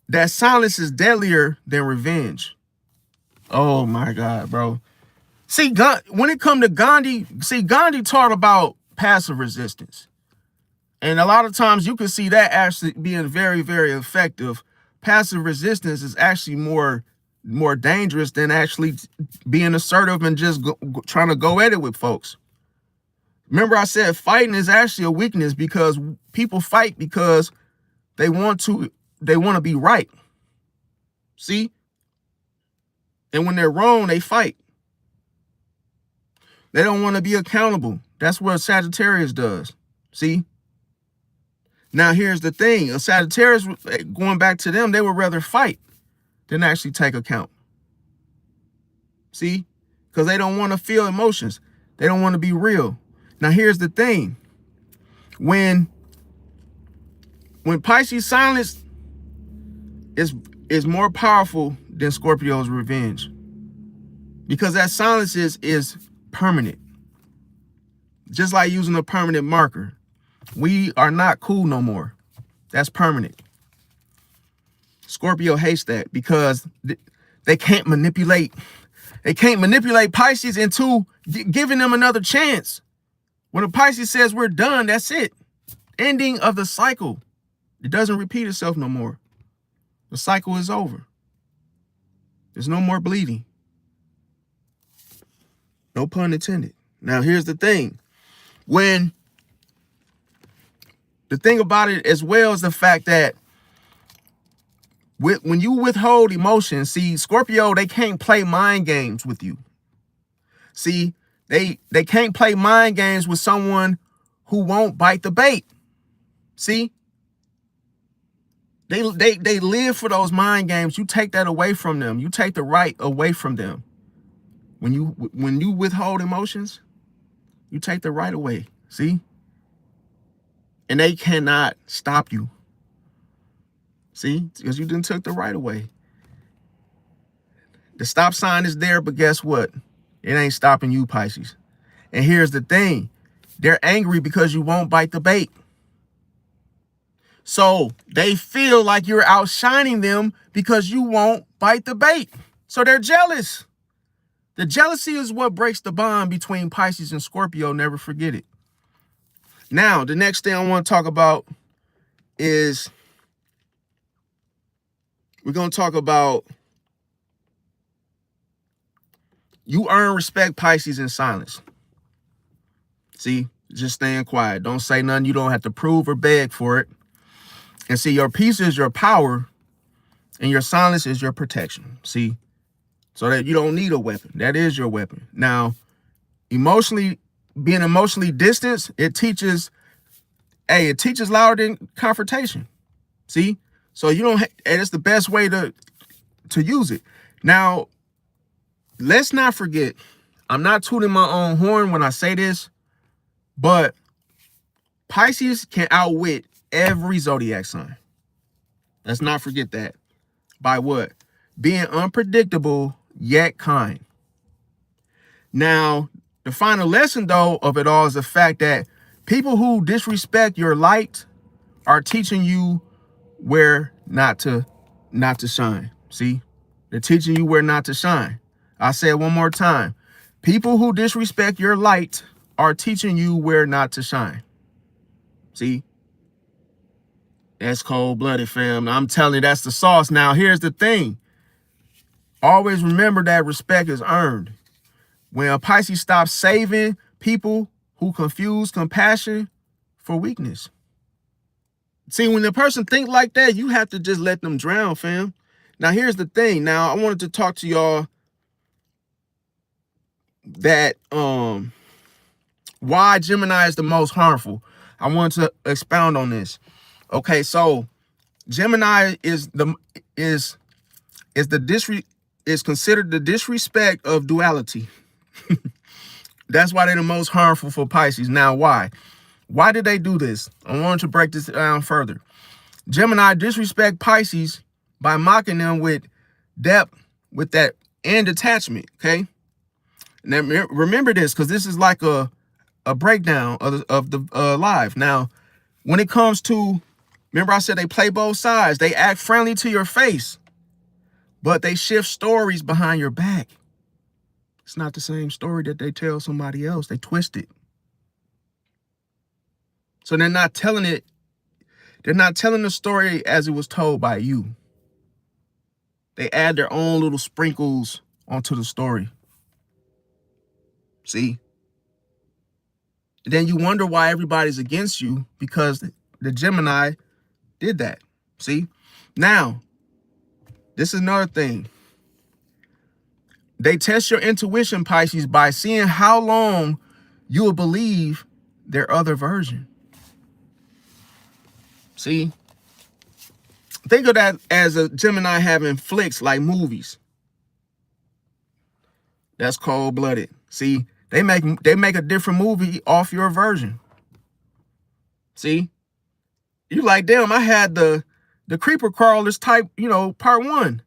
that silence is deadlier than revenge. Oh my God, bro. See, when it comes to Gandhi, Gandhi taught about passive resistance. And a lot of times you can see that actually being very, very effective. Passive resistance is actually more dangerous than actually being assertive and just trying to go at it with folks. Remember, I said fighting is actually a weakness, because people fight because they want to be right. See? And when they're wrong, they fight. They don't want to be accountable. That's what Sagittarius does. See? Now, here's the thing. A Sagittarius, going back to them, they would rather fight than actually take account. See? Because they don't want to feel emotions. They don't want to be real. Now, here's the thing. When Pisces silence is more powerful than Scorpio's revenge. Because that silence is permanent. Just like using a permanent marker. We are not cool no more. That's permanent. Scorpio hates that because they can't manipulate. They can't manipulate Pisces into giving them another chance. When a Pisces says we're done, that's it. Ending of the cycle. It doesn't repeat itself no more. The cycle is over. There's no more bleeding. No pun intended. Now, here's the thing. The thing about it as well is the fact that when you withhold emotion, see, Scorpio, they can't play mind games with you. See, they can't play mind games with someone who won't bite the bait. See? They live for those mind games. You take that away from them. You take the right away from them. When you withhold emotions, you take the right away. See? And they cannot stop you. See, because you didn't took the right away. The stop sign is there, but guess what? It ain't stopping you, Pisces. And here's the thing. They're angry because you won't bite the bait. So they feel like you're outshining them because you won't bite the bait. So they're jealous. The jealousy is what breaks the bond between Pisces and Scorpio. Never forget it. Now, the next thing I want to talk about is we're going to talk about you earn respect, Pisces, in silence. See, just staying quiet. Don't say nothing. You don't have to prove or beg for it. And see, your peace is your power and your silence is your protection. See, so that you don't need a weapon. That is your weapon. Now, being emotionally distanced, it teaches louder than confrontation. See, so you don't, and it's the best way to use it. Now, let's not forget, I'm not tooting my own horn when I say this, but Pisces can outwit every zodiac sign. Let's not forget that. By what? Being unpredictable yet kind. Now, the final lesson, though, of it all is the fact that people who disrespect your light are teaching you where not to shine. See? They're teaching you where not to shine. I say it one more time. People who disrespect your light are teaching you where not to shine. See? That's cold-blooded, fam. I'm telling you, that's the sauce. Now, here's the thing. Always remember that respect is earned. When a Pisces stops saving people who confuse compassion for weakness. See, when the person think like that, you have to just let them drown, fam. Now, here's the thing. Now, I wanted to talk to y'all that why Gemini is the most harmful. I wanted to expound on this. Okay, so Gemini is considered the disrespect of duality. That's why they're the most harmful for Pisces. Now, why? Why did they do this? I wanted to break this down further. Gemini disrespect Pisces by mocking them with depth, with that and detachment. Okay. Now remember this, because this is like a breakdown of the live. Now, when it comes to, remember I said they play both sides. They act friendly to your face, but they shift stories behind your back. It's not the same story that they tell somebody else. They twist it. So they're not telling it. They're not telling the story as it was told by you. They add their own little sprinkles onto the story. See? Then you wonder why everybody's against you, because the Gemini did that. See? Now, this is another thing. They test your intuition, Pisces, by seeing how long you will believe their other version. See? Think of that as a Gemini having flicks like movies. That's cold-blooded. See? They make a different movie off your version. See? You like, damn, I had the creeper crawlers type, part 1.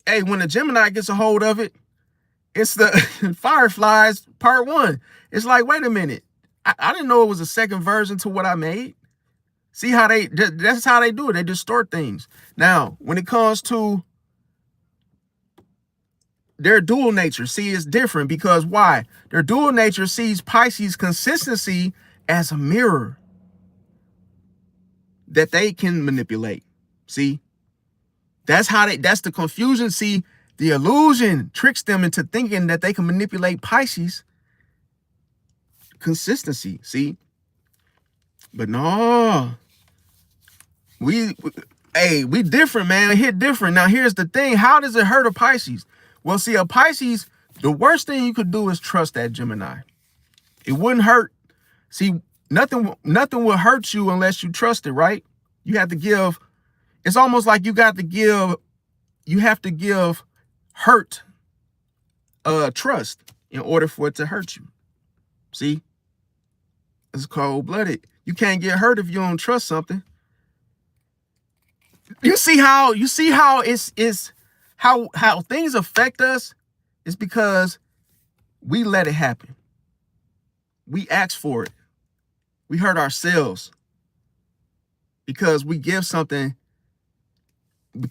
Hey, when the Gemini gets a hold of it, it's the Fireflies part 1. It's like, wait a minute. I didn't know it was a second version to what I made. See how that's how they do it. They distort things. Now, when it comes to their dual nature, see, it's different because why? Their dual nature sees Pisces' consistency as a mirror that they can manipulate. See? That's the confusion. See, the illusion tricks them into thinking that they can manipulate Pisces consistency. See? But no. We different, man. It hit different. Now, here's the thing. How does it hurt a Pisces? Well, see, a Pisces, the worst thing you could do is trust that Gemini. It wouldn't hurt. See, nothing will hurt you unless you trust it, right? You have to give. It's almost like you have to give hurt trust in order for it to hurt you. See? It's cold-blooded. You can't get hurt if you don't trust something. You see how it's how things affect us is because we let it happen. We ask for it. We hurt ourselves because we give something, and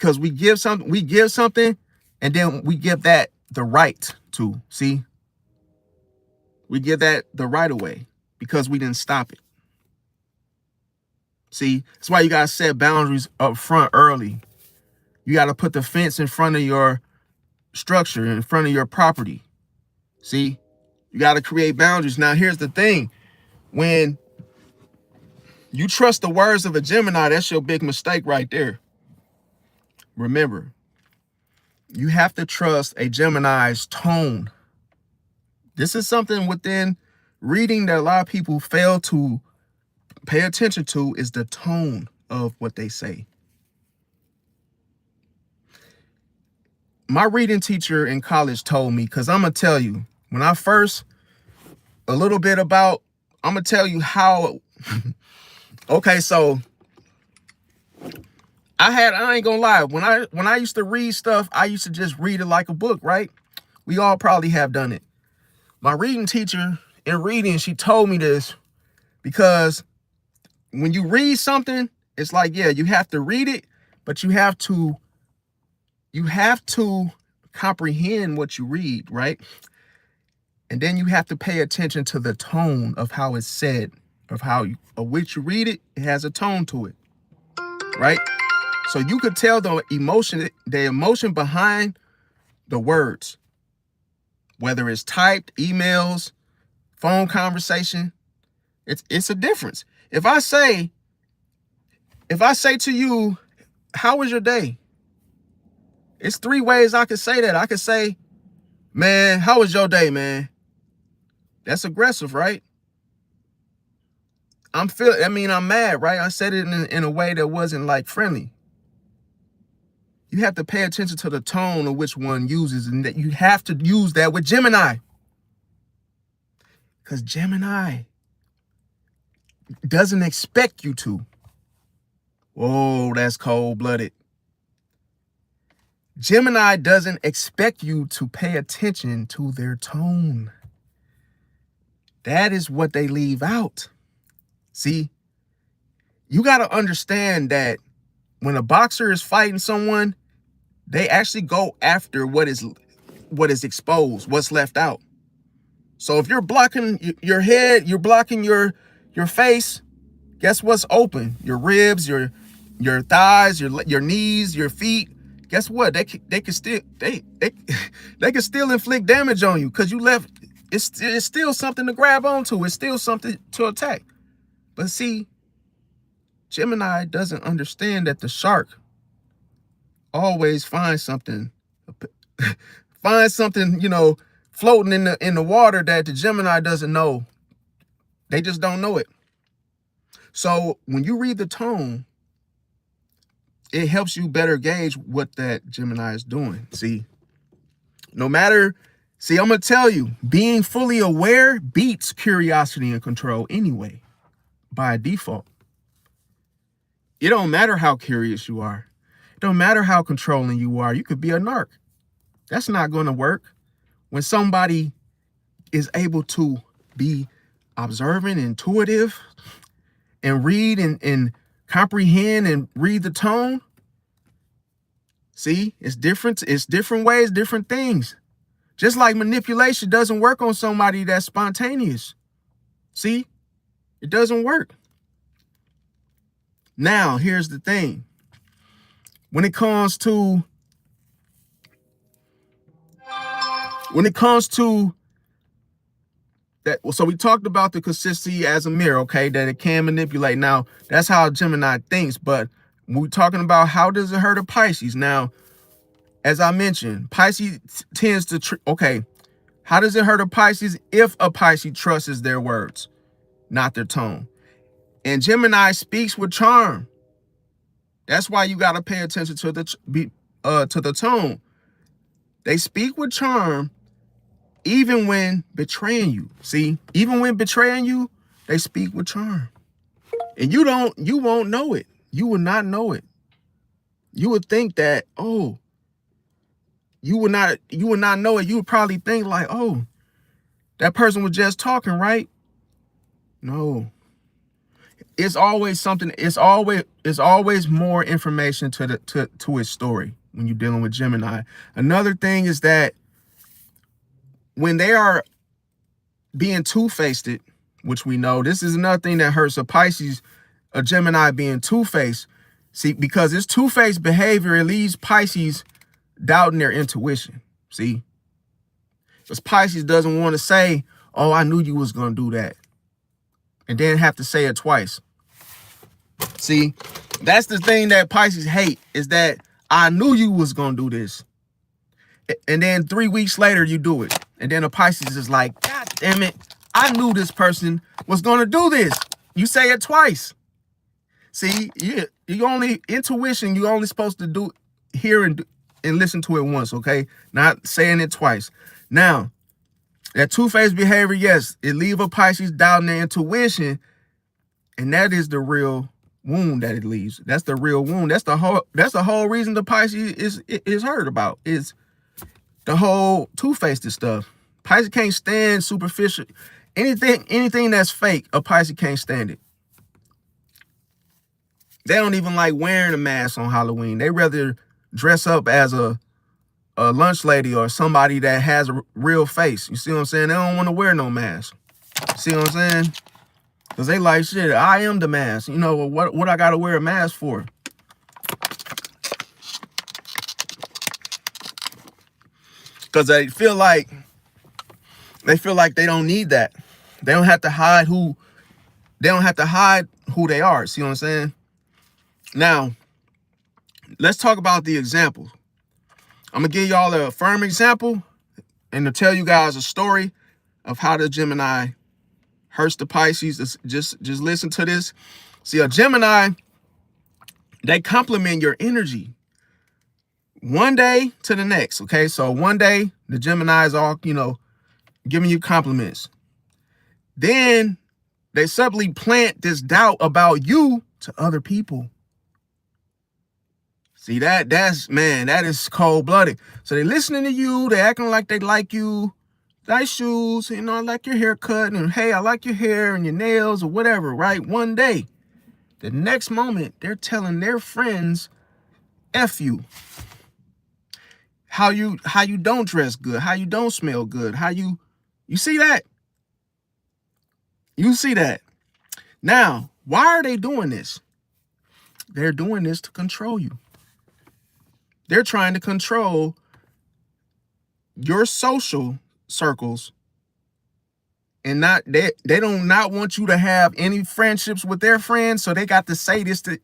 then we give that the right to. See? We give that the right away because we didn't stop it. See? That's why you got to set boundaries up front early. You got to put the fence in front of your structure, in front of your property. See? You got to create boundaries. Now, here's the thing. When you trust the words of a Gemini, that's your big mistake right there. Remember, you have to trust a Gemini's tone. This is something within reading that a lot of people fail to pay attention to, is the tone of what they say. My reading teacher in college told me, because I'm going to tell you, when I first, I'm going to tell you how, okay, so I ain't gonna lie, when I used to read stuff, I used to just read it like a book, right? We all probably have done it. My reading teacher in reading, she told me this because when you read something, it's like, yeah, you have to read it, but you have to comprehend what you read, right? And then you have to pay attention to the tone of how it's said, of which you read it. It has a tone to it, right? So you could tell the emotion behind the words, whether it's typed, emails, phone conversation. It's a difference. If I say to you, how was your day? It's three ways I could say that. I could say, man, how was your day, man? That's aggressive, right? I'm mad, right? I said it in a way that wasn't like friendly. You have to pay attention to the tone of which one uses, and that you have to use that with Gemini. Because Gemini doesn't expect you to. Whoa, that's cold-blooded. Gemini doesn't expect you to pay attention to their tone. That is what they leave out. See, you got to understand that when a boxer is fighting someone, they actually go after what is exposed, what's left out. So if you're blocking your head, you're blocking your face, guess what's open? Your ribs, your thighs, your knees, your feet. Guess what? They can still inflict damage on you because you left. It's still something to grab onto. It's still something to attack. But see, Gemini doesn't understand that the shark always finds something, floating in the water that the Gemini doesn't know. They just don't know it. So when you read the tone, it helps you better gauge what that Gemini is doing. See, I'm going to tell you, being fully aware beats curiosity and control anyway, by default. It don't matter how curious you are. It don't matter how controlling you are. You could be a narc. That's not going to work. When somebody is able to be observant, intuitive, and read and comprehend and read the tone, see, it's different. It's different ways, different things. Just like manipulation doesn't work on somebody that's spontaneous. See, it doesn't work. Now, here's the thing. When it comes to that, so we talked about the consistency as a mirror, okay, that it can manipulate. Now, that's how Gemini thinks, but when we're talking about how does it hurt a Pisces? Now, as I mentioned, Pisces tends to, how does it hurt a Pisces? If a Pisces trusts their words, not their tone. And Gemini speaks with charm. That's why you got to pay attention to the tone. They speak with charm even when betraying you. See, even when betraying you, they speak with charm. And you won't know it. You will not know it. You would think that, oh, you would not know it. You would probably think like, oh, that person was just talking, right? No. It's always something, it's always more information to his story when you're dealing with Gemini. Another thing is that when they are being two-faced, which we know, this is another thing that hurts a Pisces, a Gemini being two-faced. See, because this two-faced behavior, it leaves Pisces doubting their intuition. See, because Pisces doesn't want to say, oh, I knew you was going to do that, and then have to say it twice. See, that's the thing that Pisces hate, is that I knew you was going to do this. And then 3 weeks later, you do it. And then a Pisces is like, God damn it, I knew this person was going to do this. You say it twice. See, you only, intuition, you only supposed to do, hear and listen to it once, okay? Not saying it twice. Now, that two-faced behavior, yes, it leave a Pisces doubting their intuition, and that is the real wound that it leaves. That's the real wound. That's the whole reason the Pisces is hurt about, is the whole two-faced stuff. Pisces can't stand superficial. Anything that's fake, a Pisces can't stand it. They don't even like wearing a mask on Halloween. They rather dress up as a lunch lady or somebody that has a real face. You see what I'm saying? They don't want to wear no mask. See what I'm saying? Because they like, shit, I am the mask. You know, what I got to wear a mask for? Because they feel like they don't need that. They don't have to hide who they are. See what I'm saying? Now, let's talk about the example. I'm going to give y'all a firm example and to tell you guys a story of how the Gemini hurts the Pisces. Just listen to this. See, a Gemini, they complement your energy one day to the next, okay? So one day, the Gemini is all, giving you compliments. Then they subtly plant this doubt about you to other people. See, that is cold-blooded. So they listening to you, they acting like they like you, nice shoes, I like your haircut, and hey, I like your hair and your nails or whatever, right? One day, the next moment, they're telling their friends, F you. How you don't dress good, how you don't smell good, you see that? You see that? Now, why are they doing this? They're doing this to control you. They're trying to control your social circles, and they don't not want you to have any friendships with their friends, so they got to say this to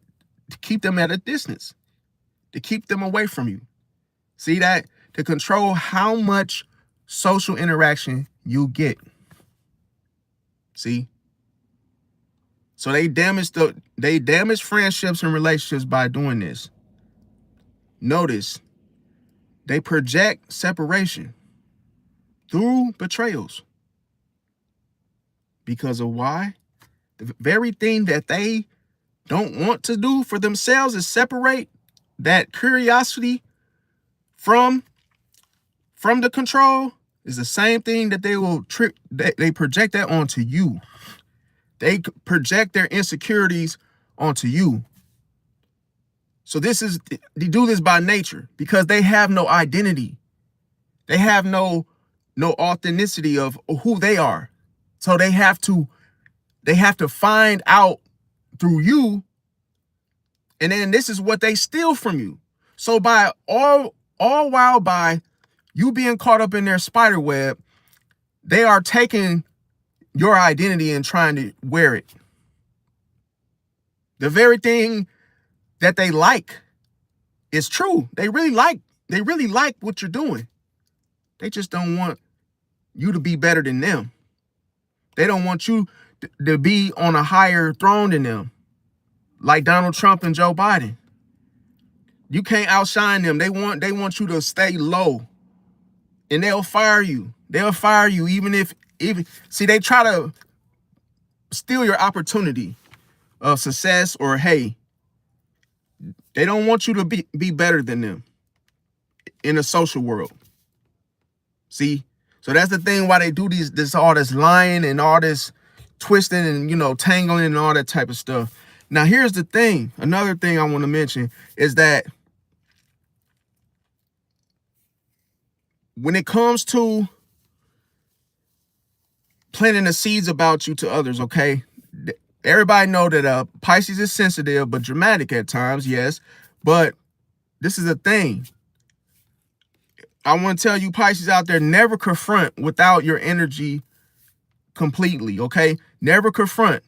keep them at a distance, to keep them away from you. See that? To control how much social interaction you get. See? So they damage friendships and relationships by doing this. Notice, they project separation through betrayals. Because of why? The very thing that they don't want to do for themselves is separate that curiosity from the control, is the same thing that they project that onto you. They project their insecurities onto you. So they do this by nature because they have no identity. They have no authenticity of who they are. So they have to find out through you, and then this is what they steal from you. So by all while by you being caught up in their spider web, they are taking your identity and trying to wear it. The very thing that they like is true. They really like what you're doing. They just don't want you to be better than them. They don't want you to be on a higher throne than them, like Donald Trump and Joe Biden. You can't outshine them. They want you to stay low, and they'll fire you. They'll fire you even see, they try to steal your opportunity of success, or hey, They don't want you to be better than them in the social world. See? So that's the thing why they do all this lying and all this twisting and, tangling and all that type of stuff. Now, here's the thing. Another thing I want to mention is that when it comes to planting the seeds about you to others, okay? Everybody know that Pisces is sensitive but dramatic at times, yes. But this is a thing. I want to tell you Pisces out there, never confront without your energy completely, okay? Never confront.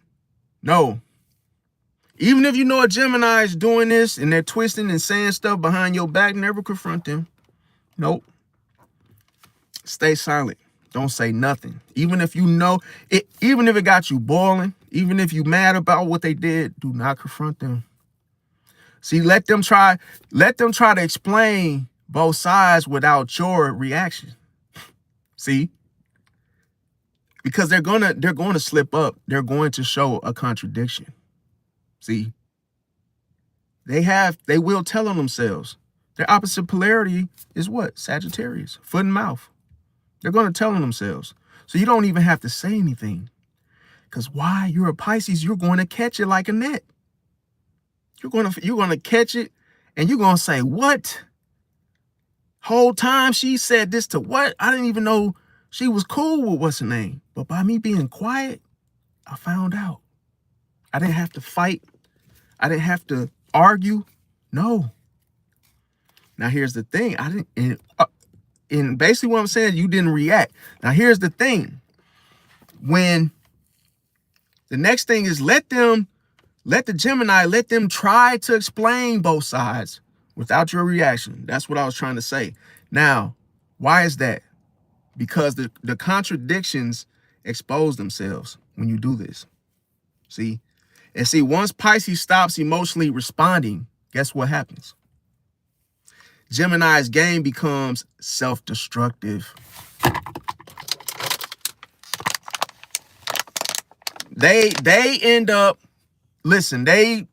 No. Even if you know a Gemini is doing this and they're twisting and saying stuff behind your back, never confront them. Nope. Stay silent. Don't say nothing. Even if you know it, even if it got you boiling, even if you mad about what they did, do not confront them. See, let them try to explain both sides without your reaction. See? Because they're gonna slip up. They're going to show a contradiction. See? They will tell on themselves. Their opposite polarity is what? Sagittarius, foot and mouth. They're going to tell on themselves. So you don't even have to say anything. Because why? You're a Pisces, you're going to catch it like a net. You're going to catch it and you're going to say, what? Whole time she said this to what? I didn't even know she was cool with what's her name. But by me being quiet, I found out. I didn't have to fight. I didn't have to argue. No. Now here's the thing. And basically what I'm saying, you didn't react. Now here's the thing. When the next thing is let the Gemini, let them try to explain both sides without your reaction. That's what I was trying to say. Now, why is that? Because the contradictions expose themselves when you do this. See? And see, once Pisces stops emotionally responding, guess what happens? Gemini's game becomes self-destructive. They end up, listen, they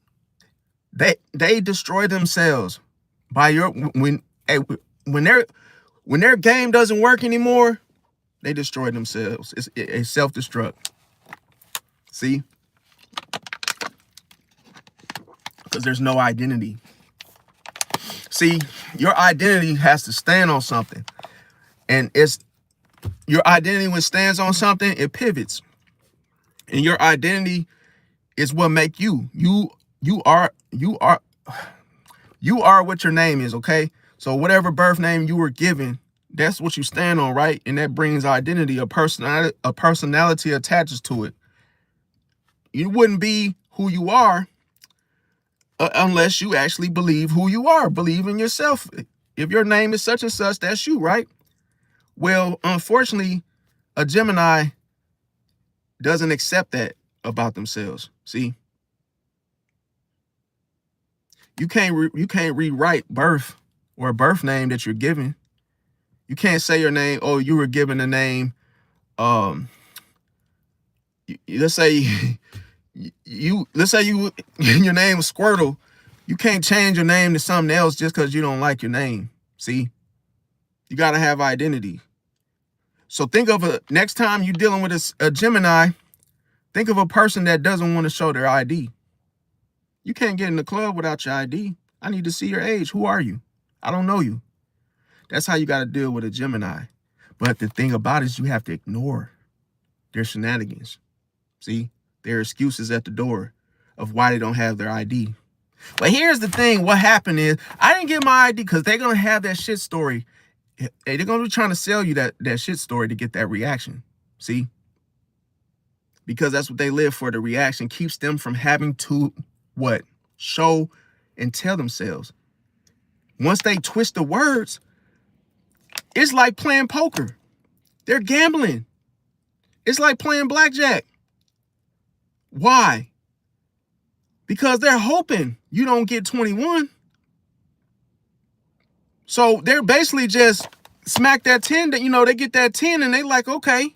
destroy themselves by when their game doesn't work anymore, they destroy themselves. It's self-destruct. See? Because there's no identity. See, your identity has to stand on something. And your identity when it stands on something, it pivots. And your identity is what make you. You are what your name is, okay? So whatever birth name you were given, that's what you stand on, right? And that brings identity, a personality attaches to it. You wouldn't be who you are unless you actually believe who you are, believe in yourself. If your name is such and such, that's you, right? Well, unfortunately, a Gemini doesn't accept that about themselves. See, you can't rewrite birth or a birth name that you're given. You can't say your name. Oh, you were given a name. Let's say your name was Squirtle. You can't change your name to something else just because you don't like your name. See, you got to have identity. So think of next time you're dealing with a Gemini, think of a person that doesn't want to show their ID. You can't get in the club without your ID. I need to see your age. Who are you? I don't know you. That's how you got to deal with a Gemini. But the thing about it is you have to ignore their shenanigans. See, their excuses at the door of why they don't have their ID. But here's the thing. What happened is I didn't get my ID because they're going to have that shit story. They're going to be trying to sell you that shit story to get that reaction. See? Because that's what they live for. The reaction keeps them from having to what? Show and tell themselves. Once they twist the words, it's like playing poker. They're gambling. It's like playing blackjack. Why? Because they're hoping you don't get 21. So they're basically just smack that 10, that they get that 10 and they like, okay.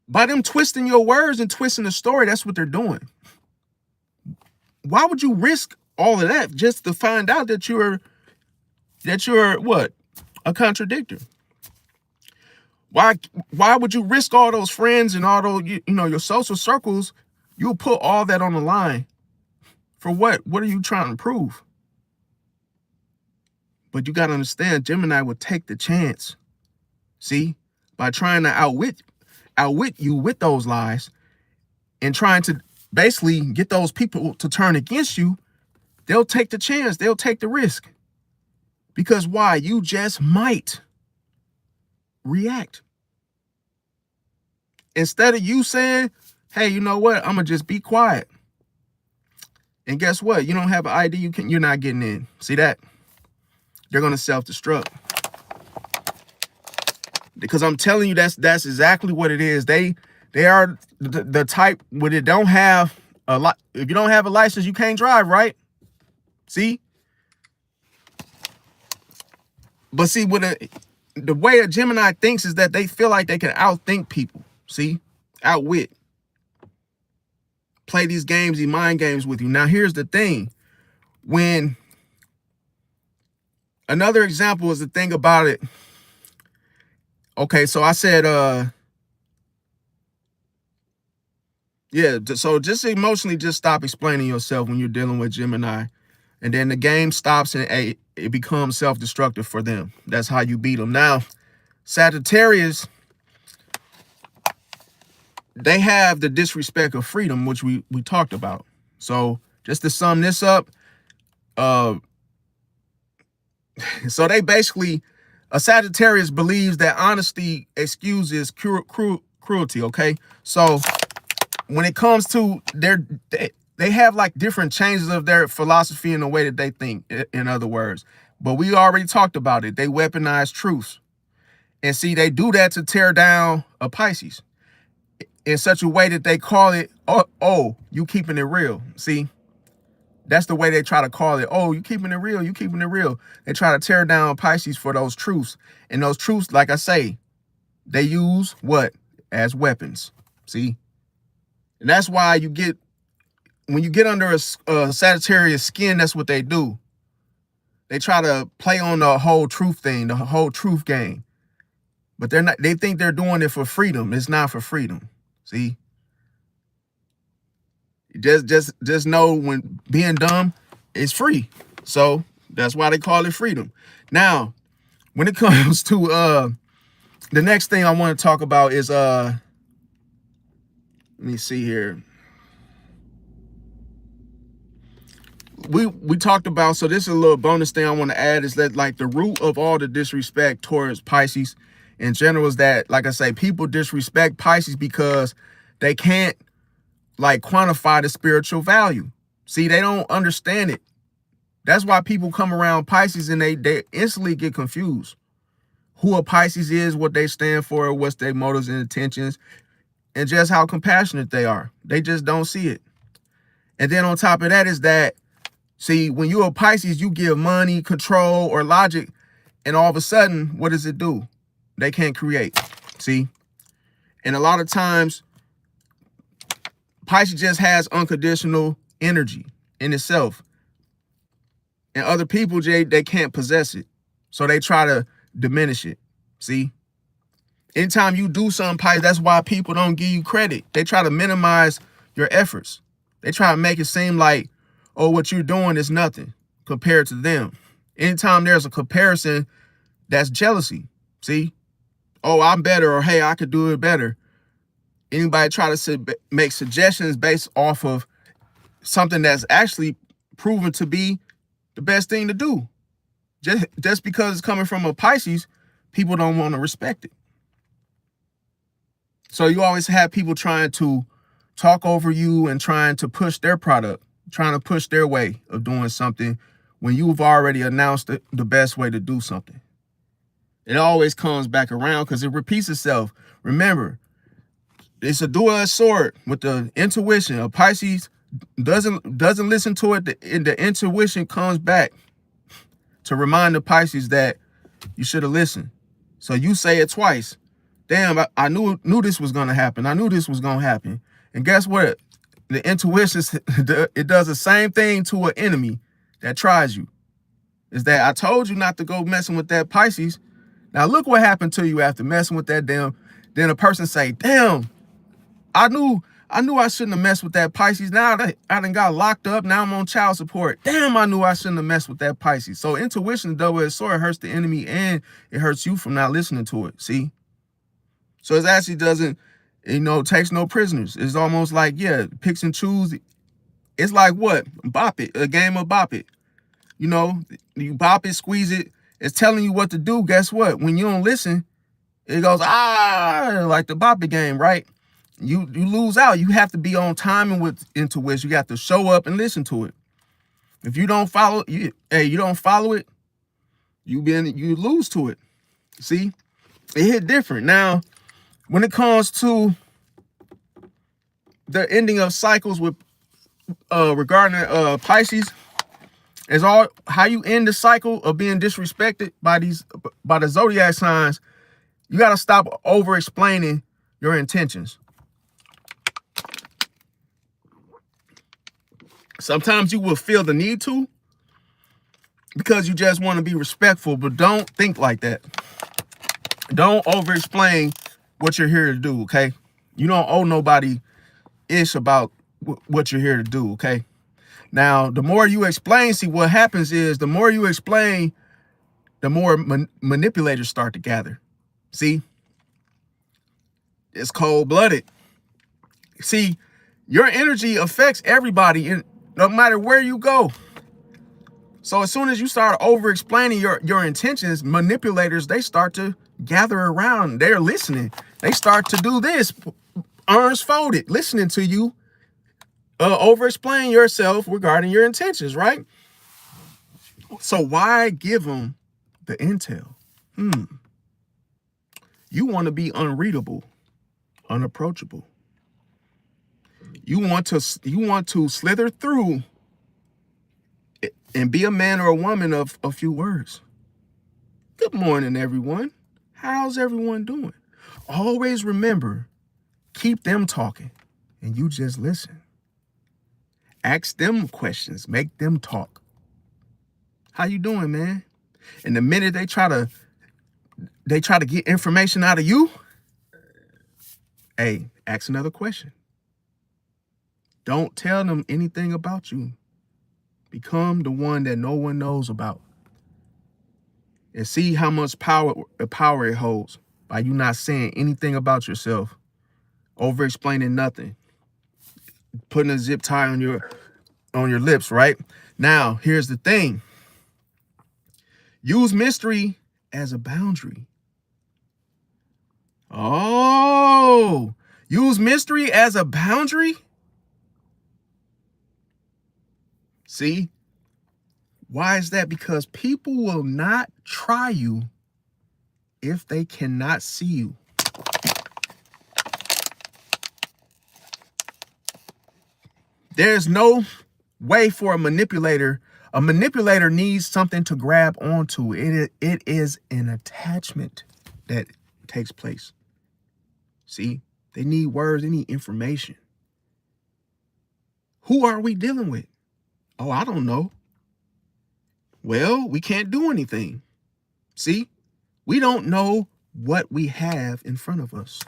By them twisting your words and twisting the story, that's what they're doing. Why would you risk all of that just to find out that you're what? A contradictor. Why would you risk all those friends and all those, your social circles? You'll put all that on the line for what? What are you trying to prove? But you got to understand, Gemini would take the chance. See, by trying to outwit you with those lies and trying to basically get those people to turn against you, they'll take the chance. They'll take the risk. Because why? You just might react. Instead of you saying, hey, you know what? I'm going to just be quiet. And guess what? You don't have an ID. You're not getting in. See that? They're going to self-destruct. Because I'm telling you, that's exactly what it is. They are the type where they don't have a lot. If you don't have a license, you can't drive, right? See? But see, the way a Gemini thinks is that they feel like they can outthink people. See? Outwit. Play these games, these mind games with you. Now, here's the thing. When another example is the thing about it. Okay, so I said, yeah, so just emotionally just stop explaining yourself when you're dealing with Gemini. And then the game stops and it becomes self-destructive for them. That's how you beat them. Now, Sagittarius, they have the disrespect of freedom, which we talked about. So just to sum this up, so they basically, a Sagittarius believes that honesty excuses cruelty, okay? So when it comes to they have like different changes of their philosophy and the way that they think, in other words. But we already talked about it. They weaponize truths. And see, they do that to tear down a Pisces in such a way that they call it, oh, you keeping it real. See, that's the way they try to call it. Oh, you keeping it real. You keeping it real. They try to tear down Pisces for those truths. And those truths, like I say, they use what? As weapons. See? And that's why when you get under a Sagittarius skin, that's what they do. They try to play on the whole truth thing, the whole truth game. But they think they're doing it for freedom. It's not for freedom. See? Just know when being dumb is free. So that's why they call it freedom. Now, when it comes to the next thing I want to talk about is let me see here. We talked about, so this is a little bonus thing I want to add, is that like the root of all the disrespect towards Pisces in general is that, like I say, people disrespect Pisces because they can't like quantify the spiritual value. See, they don't understand it. That's why people come around Pisces and they instantly get confused. Who a Pisces is, what they stand for, what's their motives and intentions, and just how compassionate they are. They just don't see it. And then on top of that is that, see, when you're a Pisces, you give money, control, or logic, and all of a sudden, what does it do? They can't create. See? And a lot of times, Pisces just has unconditional energy in itself. And other people, they can't possess it. So they try to diminish it. See? Anytime you do something, Pisces, that's why people don't give you credit. They try to minimize your efforts. They try to make it seem like, oh, what you're doing is nothing compared to them. Anytime there's a comparison, that's jealousy. See? Oh, I'm better, or hey, I could do it better. Anybody try to make suggestions based off of something that's actually proven to be the best thing to do. Just because it's coming from a Pisces, people don't want to respect it. So you always have people trying to talk over you and trying to push their product, trying to push their way of doing something when you've already announced the best way to do something. It always comes back around because it repeats itself. Remember, it's a dual-edged sword with the intuition. A Pisces doesn't listen to it, and the intuition comes back to remind the Pisces that you should have listened. So you say it twice. Damn, I knew this was going to happen. I knew this was going to happen. And guess what? The intuition, it does the same thing to an enemy that tries you. Is that I told you not to go messing with that Pisces. Now look what happened to you after messing with that damn. Then a person say, damn, I knew I shouldn't have messed with that Pisces. Now that I done got locked up, now I'm on child support. Damn, I knew I shouldn't have messed with that Pisces. So intuition, double-edged sword, hurts the enemy and it hurts you from not listening to it. See? So it actually doesn't, takes no prisoners. It's almost like, yeah, picks and choose. It's like what? Bop it, a game of bop it. You bop it, squeeze it. It's telling you what to do. Guess what? When you don't listen, it goes, like the bop it game, right? You lose out. You have to be on timing with intuition. You have to show up and listen to it. If you don't follow, you don't follow it, you lose to it. See? It hit different. Now, when it comes to the ending of cycles with regarding Pisces, is all how you end the cycle of being disrespected by the zodiac signs. You got to stop over explaining your intentions. Sometimes you will feel the need to because you just want to be respectful, but don't think like that. Don't over explain what you're here to do, okay? You don't owe nobody ish about what you're here to do, okay? Now, the more you explain, see what happens is the more you explain, the more manipulators start to gather. See? It's cold-blooded. See, your energy affects everybody, no matter where you go. So as soon as you start over-explaining your intentions, manipulators, they start to gather around. They're listening. They start to do this, arms folded, listening to you over-explain yourself regarding your intentions, right? So why give them the intel? You want to be unreadable, unapproachable. You want to slither through and be a man or a woman of a few words. Good morning, everyone. How's everyone doing? Always remember, keep them talking and you just listen. Ask them questions, make them talk. How you doing, man? And the minute they try to get information out of you, hey, ask another question. Don't tell them anything about you. Become the one that no one knows about. And see how much power it holds by you not saying anything about yourself, over explaining nothing, putting a zip tie on your lips, right? Now, here's the thing. Use mystery as a boundary. Oh, use mystery as a boundary? See? Why is that? Because people will not try you if they cannot see you. There's no way for a manipulator. A manipulator needs something to grab onto. It is an attachment that takes place. See, they need words, they need information. Who are we dealing with? Oh, I don't know. Well, we can't do anything. See, we don't know what we have in front of us.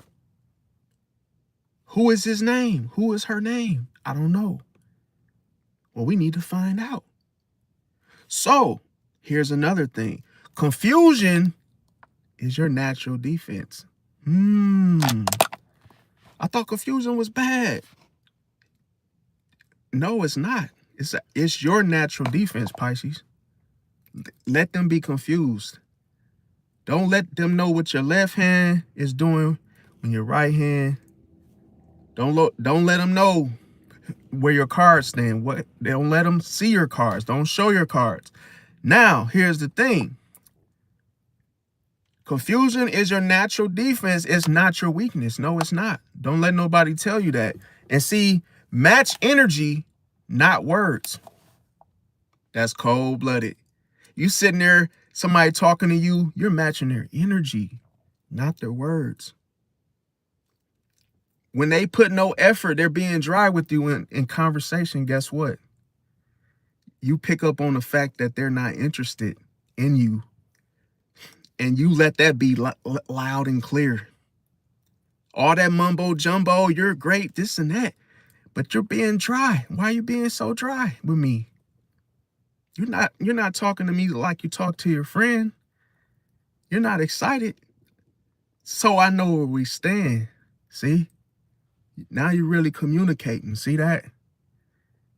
Who is his name? Who is her name? I don't know. Well, we need to find out. So here's another thing. Confusion is your natural defense. I thought confusion was bad. No, it's not. It's your natural defense, Pisces. Let them be confused. Don't let them know what your left hand is doing when your right hand. Don't let them know where your cards stand. Don't let them see your cards. Don't show your cards. Now, here's the thing. Confusion is your natural defense. It's not your weakness. No, it's not. Don't let nobody tell you that. And see, match energy, not words. That's cold-blooded. You sitting there, somebody talking to you, you're matching their energy, not their words. When they put no effort, they're being dry with you in conversation. Guess what? You pick up on the fact that they're not interested in you. And you let that be loud and clear. All that mumbo jumbo, you're great, this and that. But you're being dry. Why are you being so dry with me? You're not talking to me like you talk to your friend. You're not excited. So I know where we stand. See? Now you're really communicating. See that?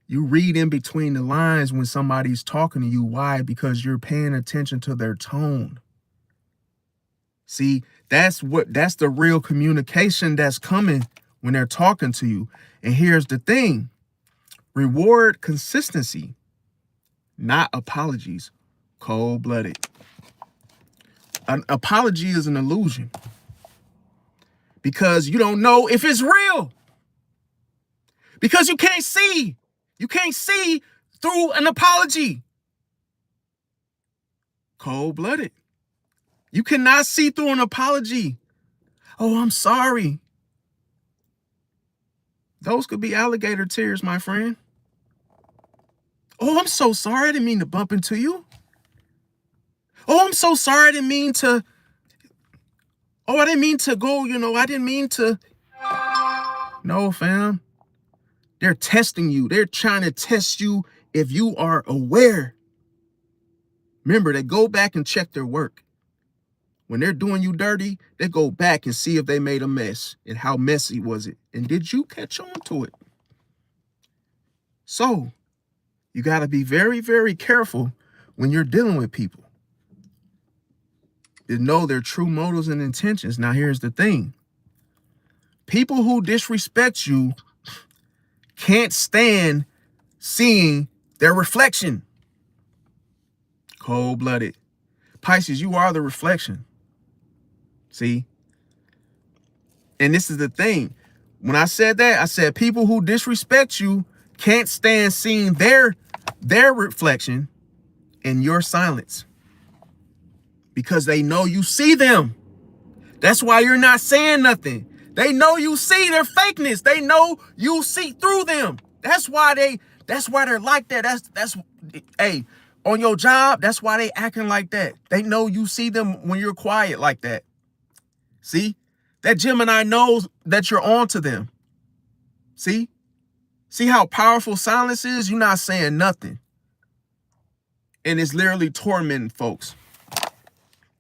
You read in between the lines when somebody's talking to you. Why? Because you're paying attention to their tone. See, that's the real communication that's coming when they're talking to you. And here's the thing. Reward consistency, not apologies. Cold-blooded. An apology is an illusion because you don't know if it's real. Because you can't see. You can't see through an apology. Cold-blooded. You cannot see through an apology. Oh, I'm sorry. Those could be alligator tears, my friend. Oh, I'm so sorry. I didn't mean to bump into you. Oh, I'm so sorry. I didn't mean to. Oh, I didn't mean to go, I didn't mean to. No, fam. They're testing you. They're trying to test you if you are aware. Remember, they go back and check their work. When they're doing you dirty, they go back and see if they made a mess and how messy was it. And did you catch on to it? So you got to be very, very careful when you're dealing with people to know their true motives and intentions. Now, here's the thing. People who disrespect you can't stand seeing their reflection. Cold-blooded. Pisces, you are the reflection. See? And this is the thing. When I said that, I said people who disrespect you can't stand seeing their reflection in your silence. Because they know you see them. That's why you're not saying nothing. They know you see their fakeness. They know you see through them. That's why they're like that. Hey, on your job, that's why they acting like that. They know you see them when you're quiet like that. See? That Gemini knows that you're on to them. See? See how powerful silence is? You're not saying nothing. And it's literally tormenting folks.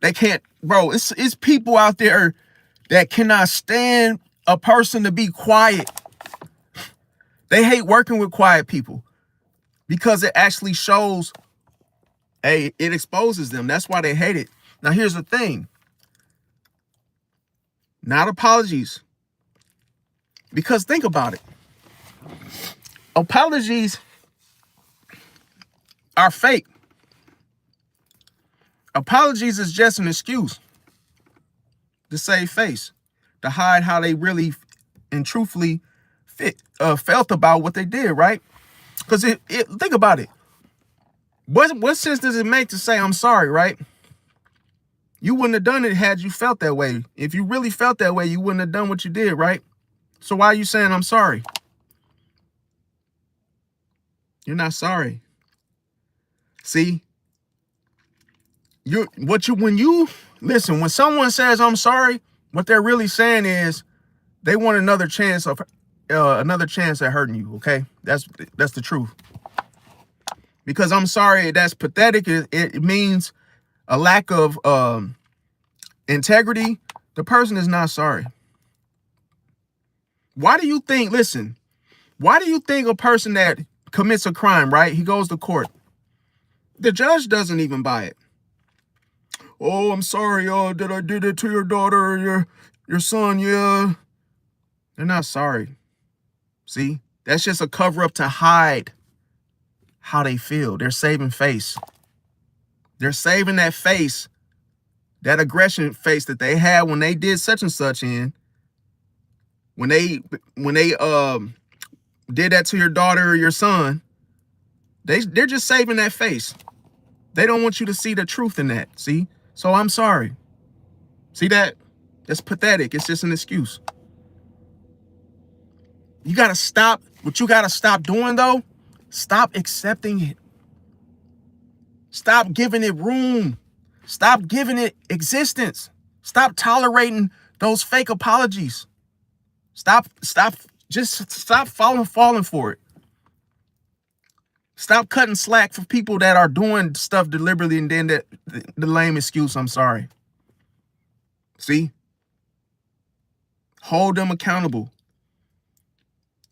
They can't, bro, it's people out there that cannot stand a person to be quiet. They hate working with quiet people because it actually shows, hey, it exposes them. That's why they hate it. Now, here's the thing. Not apologies. Because think about it. Apologies are fake. Apologies is just an excuse to save face, to hide how they really and truthfully felt about what they did, right? Because think about it. What sense does it make to say I'm sorry, right? You wouldn't have done it had you felt that way. If you really felt that way, you wouldn't have done what you did, right? So why are you saying I'm sorry? You're not sorry. See? When someone says I'm sorry, what they're really saying is they want another chance at hurting you, okay? That's the truth. Because I'm sorry, that's pathetic. It means a lack of integrity. The person is not sorry. Why do you think a person that commits a crime, right? He goes to court. The judge doesn't even buy it. Oh, I'm sorry, that I did it to your daughter or your son, yeah. They're not sorry. See? That's just a cover-up to hide how they feel. They're saving face. They're saving that face, that aggression face that they had when they did such and such when they did that to your daughter or your son. They're just saving that face. They don't want you to see the truth in that, see? So I'm sorry. See that? That's pathetic. It's just an excuse. You got to stop. What you got to stop doing, though, stop accepting it. Stop giving it room. Stop giving it existence. Stop tolerating those fake apologies. Just stop falling for it. Stop cutting slack for people that are doing stuff deliberately and then the lame excuse, I'm sorry. See? Hold them accountable.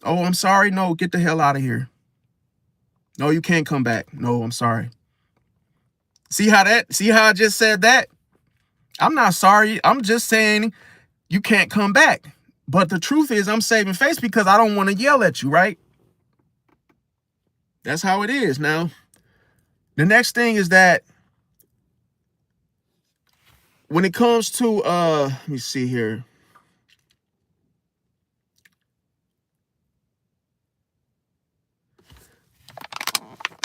Oh, I'm sorry. No, get the hell out of here. No, you can't come back. No, I'm sorry. See how I just said that? I'm not sorry. I'm just saying you can't come back. But the truth is I'm saving face because I don't want to yell at you, right? That's how it is. Now, the next thing is that when it comes to, let me see here.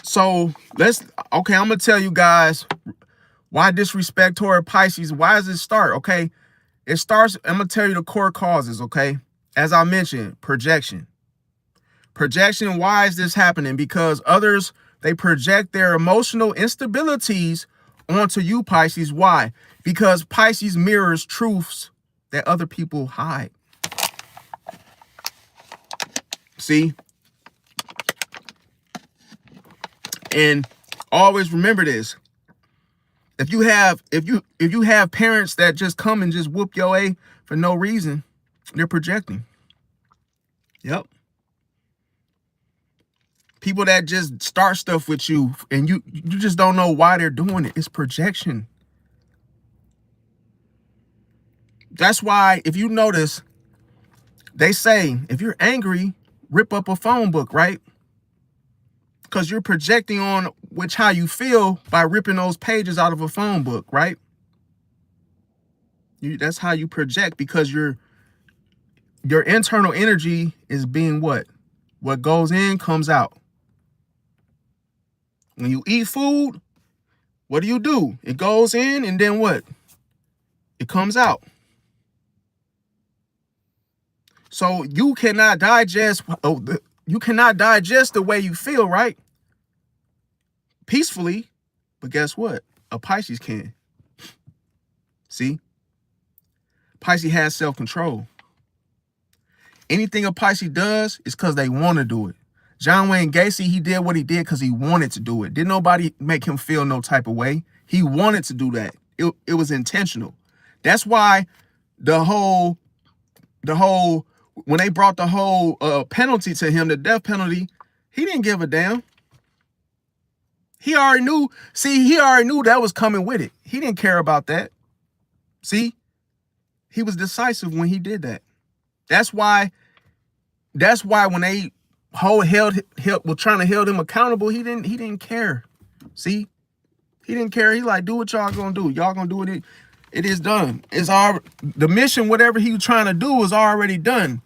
So I'm going to tell you guys why disrespect toward Pisces. Why does it start? Okay. It starts, I'm going to tell you the core causes. Okay. As I mentioned, projection. Projection. Why is this happening? Because others, they project their emotional instabilities onto you, Pisces. Why? Because Pisces mirrors truths that other people hide. See? And always remember this. If you have parents that just come and just whoop your A for no reason, they're projecting. Yep. People that just start stuff with you and you just don't know why they're doing it. It's projection. That's why if you notice, they say if you're angry, rip up a phone book, right? Because you're projecting on how you feel by ripping those pages out of a phone book, right? That's how you project, because your internal energy is being what? What goes in comes out. When you eat food, what do? It goes in and then what? It comes out. So you cannot digest the way you feel, right? Peacefully. But guess what? A Pisces can. See? Pisces has self-control. Anything a Pisces does is because they want to do it. John Wayne Gacy, he did what he did because he wanted to do it. Didn't nobody make him feel no type of way. He wanted to do that. It was intentional. That's why the whole when they brought the whole penalty to him, the death penalty, he didn't give a damn. He already knew that was coming with it. He didn't care about that. See? He was decisive when he did that. That's why when they were trying to hold him accountable, he didn't care. See? He didn't care. He like, do what y'all gonna do. Y'all gonna do it. It is done. The mission, whatever he was trying to do, was already done.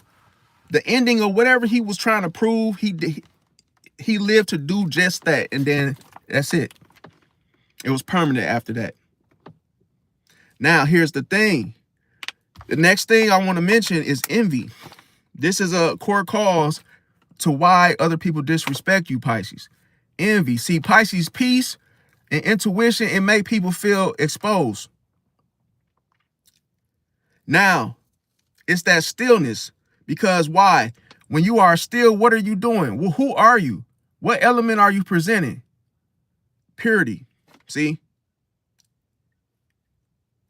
The ending of whatever he was trying to prove, he lived to do just that, and then that's it. It was permanent after that. Now, here's the thing. The next thing I want to mention is envy. This is a core cause to why other people disrespect you, Pisces. Envy. See, Pisces peace and intuition, it make people feel exposed. Now, it's that stillness. Because why? When you are still, what are you doing? Well, who are you? What element are you presenting? Purity. See?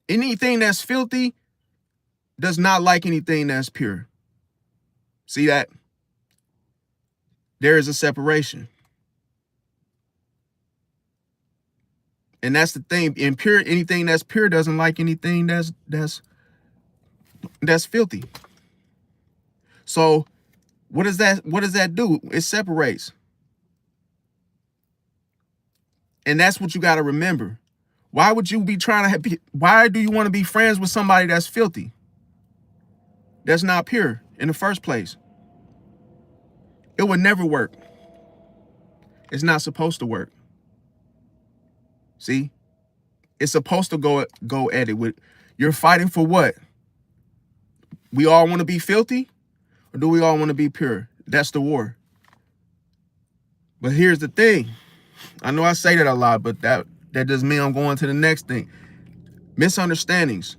Anything that's filthy does not like anything that's pure. See that? There is a separation. And that's the thing. Impure, anything that's pure doesn't like anything that's filthy. So what does that do? It separates. And that's what you got to remember. Why would you be why do you want to be friends with somebody that's filthy? That's not pure in the first place. It would never work. It's not supposed to work. See? It's supposed to go at it with, you're fighting for what? We all want to be filthy? Or do we all want to be pure? That's the war. But here's the thing. I know I say that a lot, but that doesn't mean I'm going to the next thing. Misunderstandings.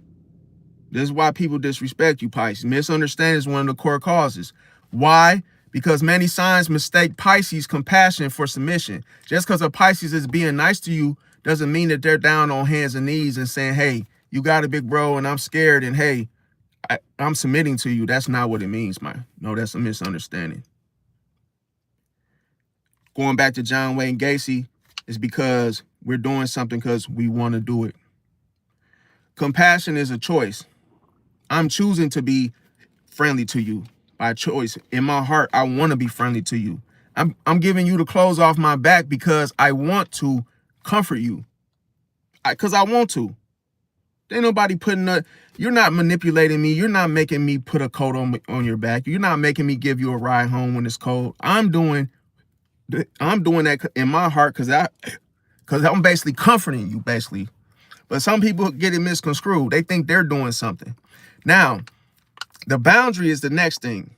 This is why people disrespect you, Pisces. Misunderstanding is one of the core causes. Why? Because many signs mistake Pisces compassion for submission. Just because a Pisces is being nice to you doesn't mean that they're down on hands and knees and saying, hey, you got it, big bro, and I'm scared, and hey, I'm submitting to you. That's not what it means, man. No, that's a misunderstanding. Going back to John Wayne Gacy is because we're doing something because we want to do it. Compassion is a choice. I'm choosing to be friendly to you by choice. In my heart, I want to be friendly to you. I'm giving you the clothes off my back because I want to comfort you. Because I want to. Ain't nobody putting you're not manipulating me. You're not making me put a coat on your back. You're not making me give you a ride home when it's cold. I'm doing that in my heart because I'm basically comforting you, basically. But some people get it misconstrued. They think they're doing something. Now, the boundary is the next thing,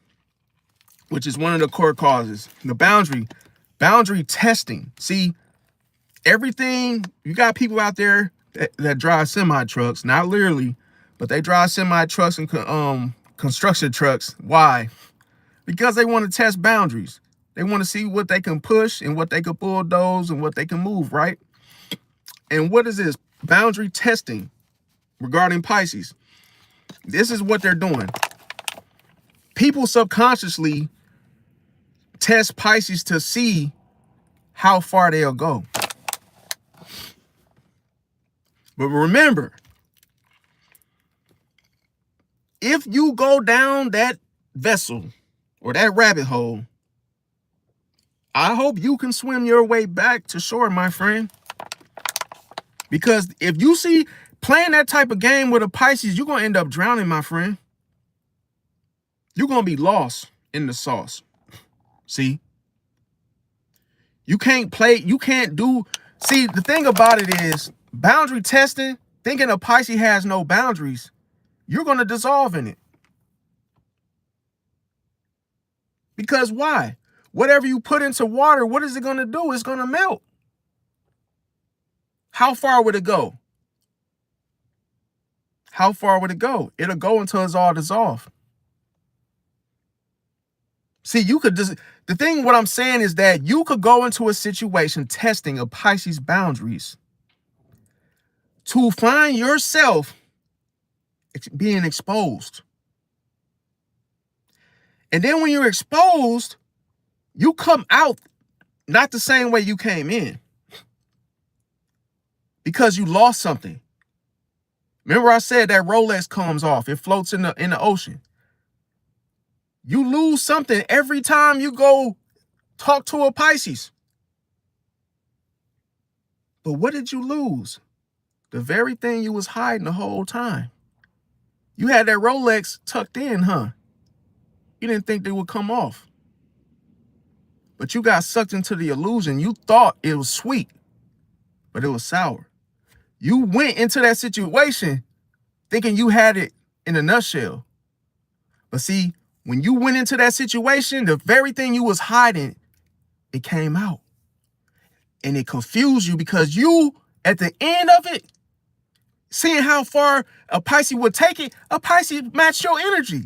which is one of the core causes. The boundary testing. See, everything, you got people out there that drive semi-trucks, not literally, but they drive semi-trucks and construction trucks. Why? Because they want to test boundaries. They want to see what they can push and what they can bulldoze and what they can move, right? And what is this? Boundary testing regarding Pisces. This is what they're doing. People subconsciously test Pisces to see how far they'll go. But remember, if you go down that vessel or that rabbit hole, I hope you can swim your way back to shore, my friend. Because if you see playing that type of game with a Pisces, you're going to end up drowning, my friend. You're going to be lost in the sauce. See? You can't play, you can't do, see, the thing about it is, boundary testing, thinking a Pisces has no boundaries, you're going to dissolve in it. Because why? Whatever you put into water, what is it going to do? It's going to melt. How far would it go? How far would it go? It'll go until it's all dissolved. See, you could just, the thing, what I'm saying is that you could go into a situation testing a Pisces boundaries to find yourself being exposed. And then when you're exposed, you come out not the same way you came in. Because you lost something. Remember I said that Rolex comes off. It floats in the ocean. You lose something every time you go talk to a Pisces. But what did you lose? The very thing you was hiding the whole time. You had that Rolex tucked in, huh? You didn't think they would come off. But you got sucked into the illusion. You thought it was sweet, but it was sour. You went into that situation thinking you had it in a nutshell. But see, when you went into that situation, the very thing you was hiding, it came out. And it confused you because you, at the end of it, seeing how far a Pisces would take it, a Pisces matched your energy.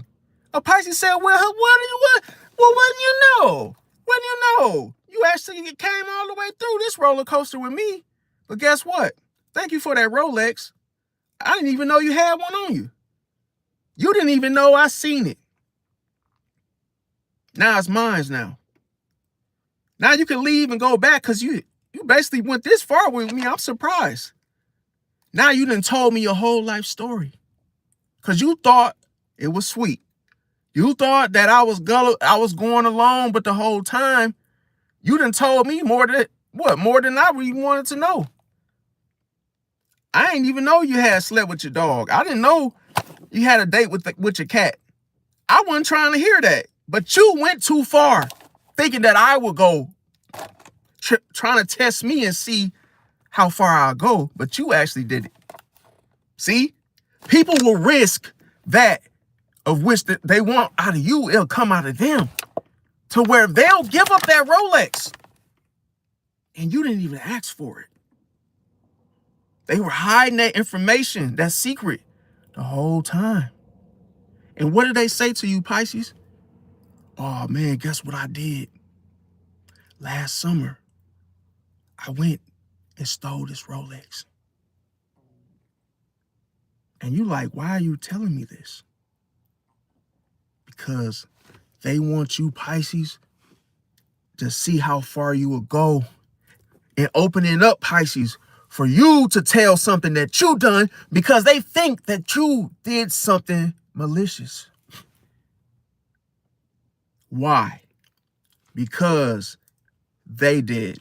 A Pisces said, well, what do you know? What do you know? You actually came all the way through this roller coaster with me. But guess what? Thank you for that Rolex. I didn't even know you had one on you. You didn't even know I seen it. Now it's mine now. Now you can leave and go back because you basically went this far with me. I'm surprised. Now you done told me your whole life story. Because you thought it was sweet. You thought that I was going along, but the whole time, you done told me more than I really wanted to know. I didn't even know you had slept with your dog. I didn't know you had a date with your cat. I wasn't trying to hear that. But you went too far, thinking that I would go trying to test me and see how far I'll go. But you actually did it. See? People will risk that of which that they want out of you, it'll come out of them. To where they'll give up that Rolex. And you didn't even ask for it. They were hiding that information, that secret, the whole time. And what did they say to you, Pisces? Oh man, guess what I did? Last summer, I went and stole this Rolex. And you like, why are you telling me this? Because they want you, Pisces, to see how far you will go and opening up, Pisces, for you to tell something that you done because they think that you did something malicious. Why? Because they did.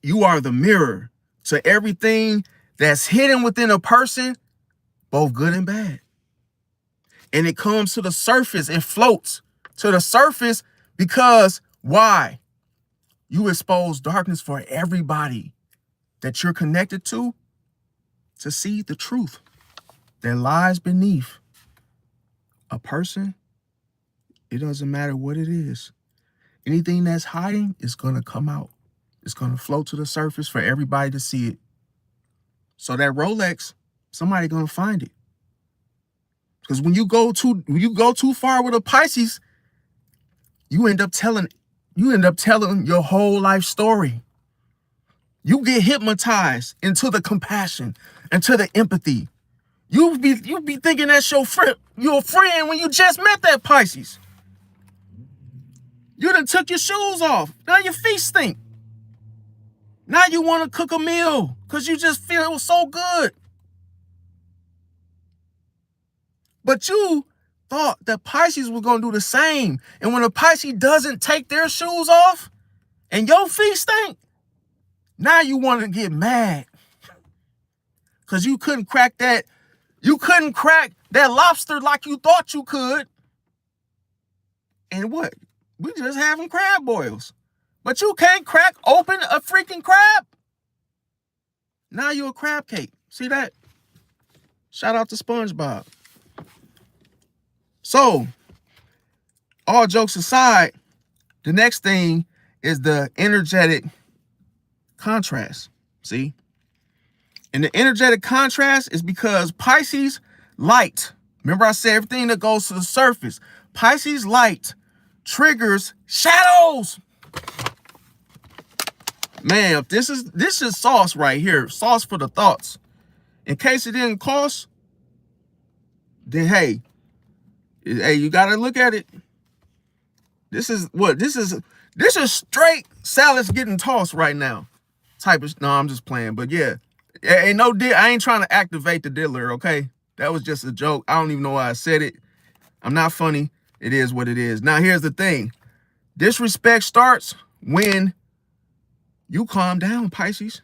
You are the mirror to everything that's hidden within a person, both good and bad. And it comes to the surface, it floats to the surface because why? You expose darkness for everybody that you're connected to see the truth that lies beneath a person. It doesn't matter what it is. Anything that's hiding is going to come out. It's going to float to the surface for everybody to see it. So that Rolex, somebody going to find it. Because when you go too far with a Pisces, you end up telling your whole life story. You get hypnotized into the compassion, into the empathy. You be thinking that's your friend when you just met that Pisces. You done took your shoes off. Now your feet stink. Now you want to cook a meal because you just feel it was so good. But you thought that Pisces was going to do the same. And when a Pisces doesn't take their shoes off and your feet stink, now you want to get mad because you couldn't crack that lobster like you thought you could. And what? We just having crab boils. But you can't crack open a freaking crab. Now you're a crab cake. See that? Shout out to SpongeBob. So, all jokes aside, the next thing is the energetic contrast. See? And the energetic contrast is because Pisces light, remember I said everything that goes to the surface, Pisces light triggers shadows. Man, this is sauce right here, sauce for the thoughts. In case it didn't cost, then hey, you gotta look at it. This is straight salads getting tossed right now. No, I'm just playing, but yeah. I ain't trying to activate the diddler, okay? That was just a joke. I don't even know why I said it. I'm not funny. It is what it is. Now, here's the thing. Disrespect starts when you calm down, Pisces.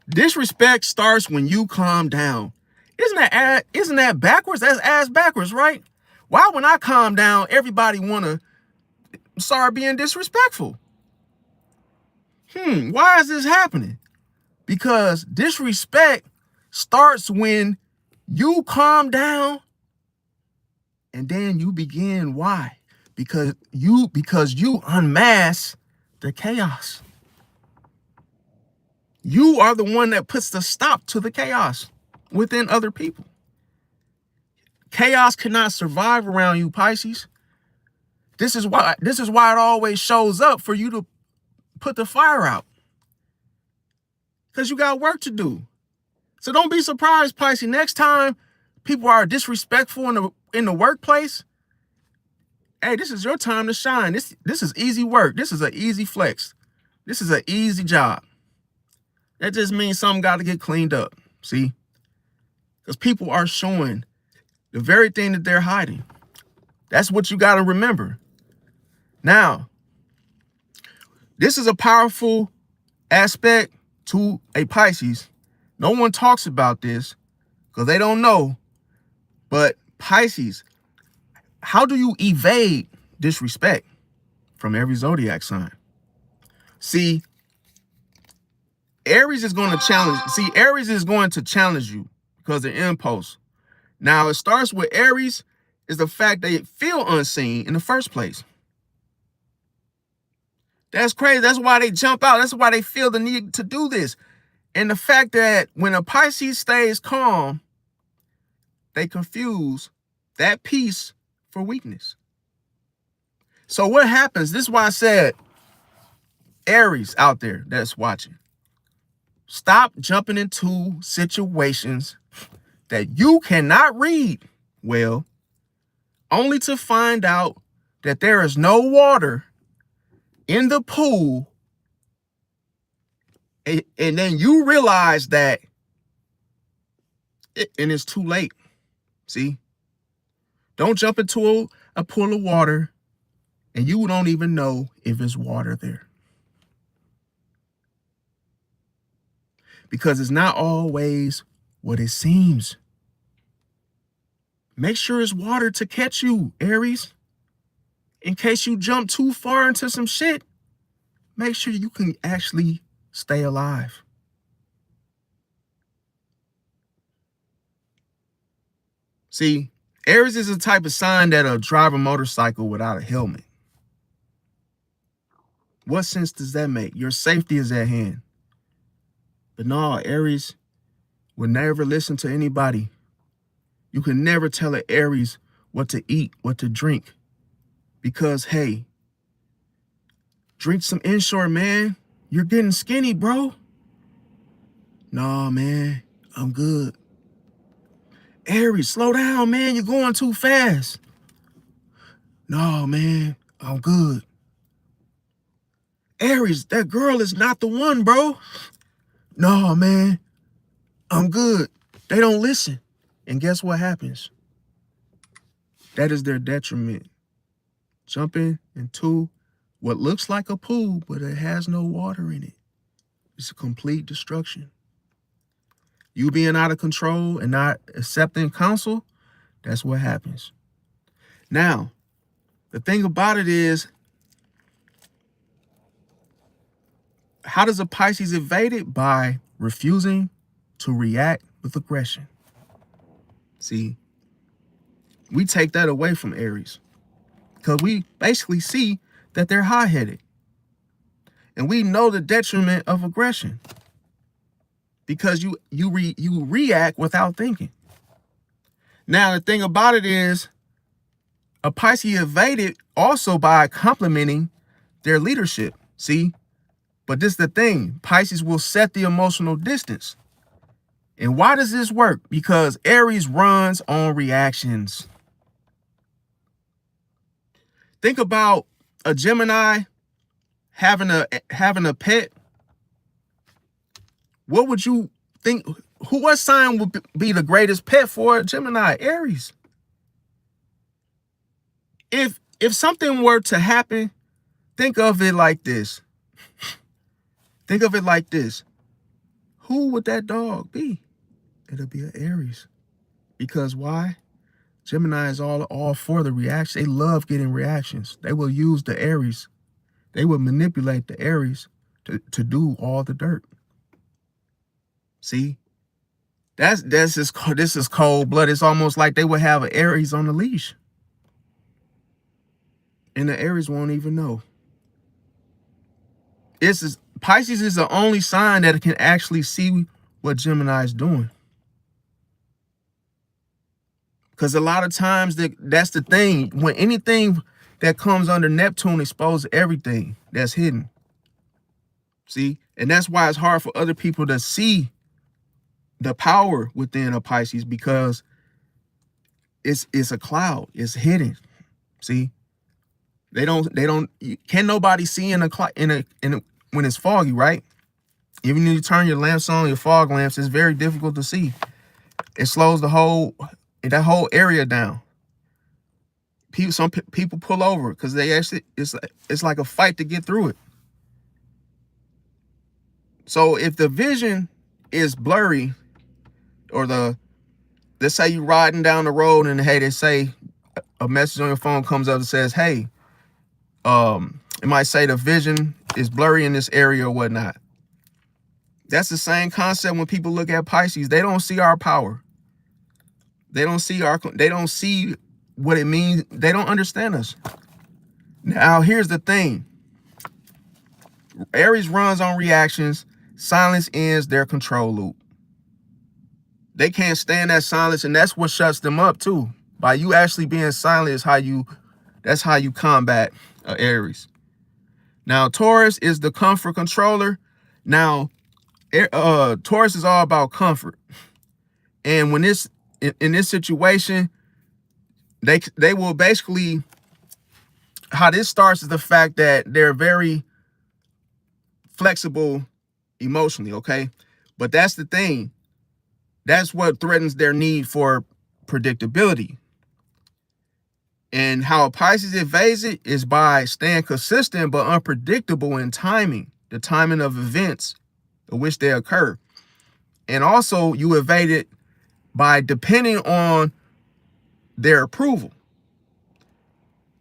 Disrespect starts when you calm down. Isn't that backwards? That's ass backwards, right? Why when I calm down, everybody want to start being disrespectful? Why is this happening? Because disrespect starts when you calm down and then you begin. Why? Because you unmask the chaos. You are the one that puts the stop to the chaos within other people. Chaos cannot survive around you, Pisces. This is why it always shows up for you to put the fire out. Because you got work to do. So don't be surprised, Pisces. Next time people are disrespectful in the workplace, hey, this is your time to shine. This is easy work. This is an easy flex. This is an easy job. That just means something got to get cleaned up. See? Because people are showing the very thing that they're hiding. That's what you got to remember. Now, this is a powerful aspect to a Pisces. No one talks about this because they don't know. But Pisces, how do you evade disrespect from every zodiac sign? See, Aries is going to challenge you because they're impulse. Now, it starts with Aries is the fact they feel unseen in the first place. That's crazy. That's why they jump out. That's why they feel the need to do this. And the fact that when a Pisces stays calm, they confuse that peace for weakness. So what happens? This is why I said, Aries out there that's watching, stop jumping into situations that you cannot read well, only to find out that there is no water in the pool, and then you realize that, and it's too late. See? Don't jump into a pool of water and you don't even know if there's water there. Because it's not always what it seems. Make sure it's water to catch you, Aries. In case you jump too far into some shit, make sure you can actually stay alive. See, Aries is the type of sign that'll drive a motorcycle without a helmet. What sense does that make? Your safety is at hand. But no, Aries will never listen to anybody. You can never tell an Aries what to eat, what to drink. Because, hey, drink some Ensure, man. You're getting skinny, bro. Nah, man, I'm good. Aries, slow down, man. You're going too fast. No, man, I'm good. Aries, that girl is not the one, bro. No, man, I'm good. They don't listen. And guess what happens? That is their detriment. Jumping into what looks like a pool, but it has no water in it. It's a complete destruction. You being out of control and not accepting counsel, that's what happens. Now, the thing about it is, how does a Pisces evade it? By refusing to react with aggression. See, we take that away from Aries because we basically see that they're high-headed. And we know the detriment of aggression because you react without thinking. Now, the thing about it is, a Pisces evaded also by complimenting their leadership. See, but this is the thing. Pisces will set the emotional distance. And why does this work? Because Aries runs on reactions. Think about a Gemini having a pet. What would you think? What sign would be the greatest pet for a Gemini? Aries. If something were to happen, think of it like this. Think of it like this. Who would that dog be? It'll be an Aries. Because why? Gemini is all for the reaction. They love getting reactions. They will use the Aries. They will manipulate the Aries to do all the dirt. See? This is cold blood. It's almost like they would have an Aries on the leash. And the Aries won't even know. Pisces is the only sign that can actually see what Gemini is doing. Because a lot of times that's the thing. When anything that comes under Neptune exposes everything that's hidden. See? And that's why it's hard for other people to see the power within a Pisces, because it's a cloud. It's hidden. See? Can nobody see in a when it's foggy, right? Even when you turn your lamps on, your fog lamps, it's very difficult to see. It slows that whole area down. Some people pull over because they actually it's like a fight to get through it. So if the vision is blurry, or let's say you're riding down the road and hey, they say a message on your phone comes up that says, hey, it might say the vision is blurry in this area or whatnot. That's the same concept when people look at Pisces. They don't see our power. They don't see what it means. They don't understand us. Now, here's the thing. Aries runs on reactions. Silence ends their control loop. They can't stand that silence, and that's what shuts them up too. By you actually being silent that's how you combat Aries. Now, Taurus is the comfort controller. Now, Taurus is all about comfort. And when in this situation, they will basically, how this starts is the fact that they're very flexible emotionally, okay? But that's the thing. That's what threatens their need for predictability. And how a Pisces evades it is by staying consistent but unpredictable in timing, the timing of events in which they occur. And also you evade it by depending on their approval.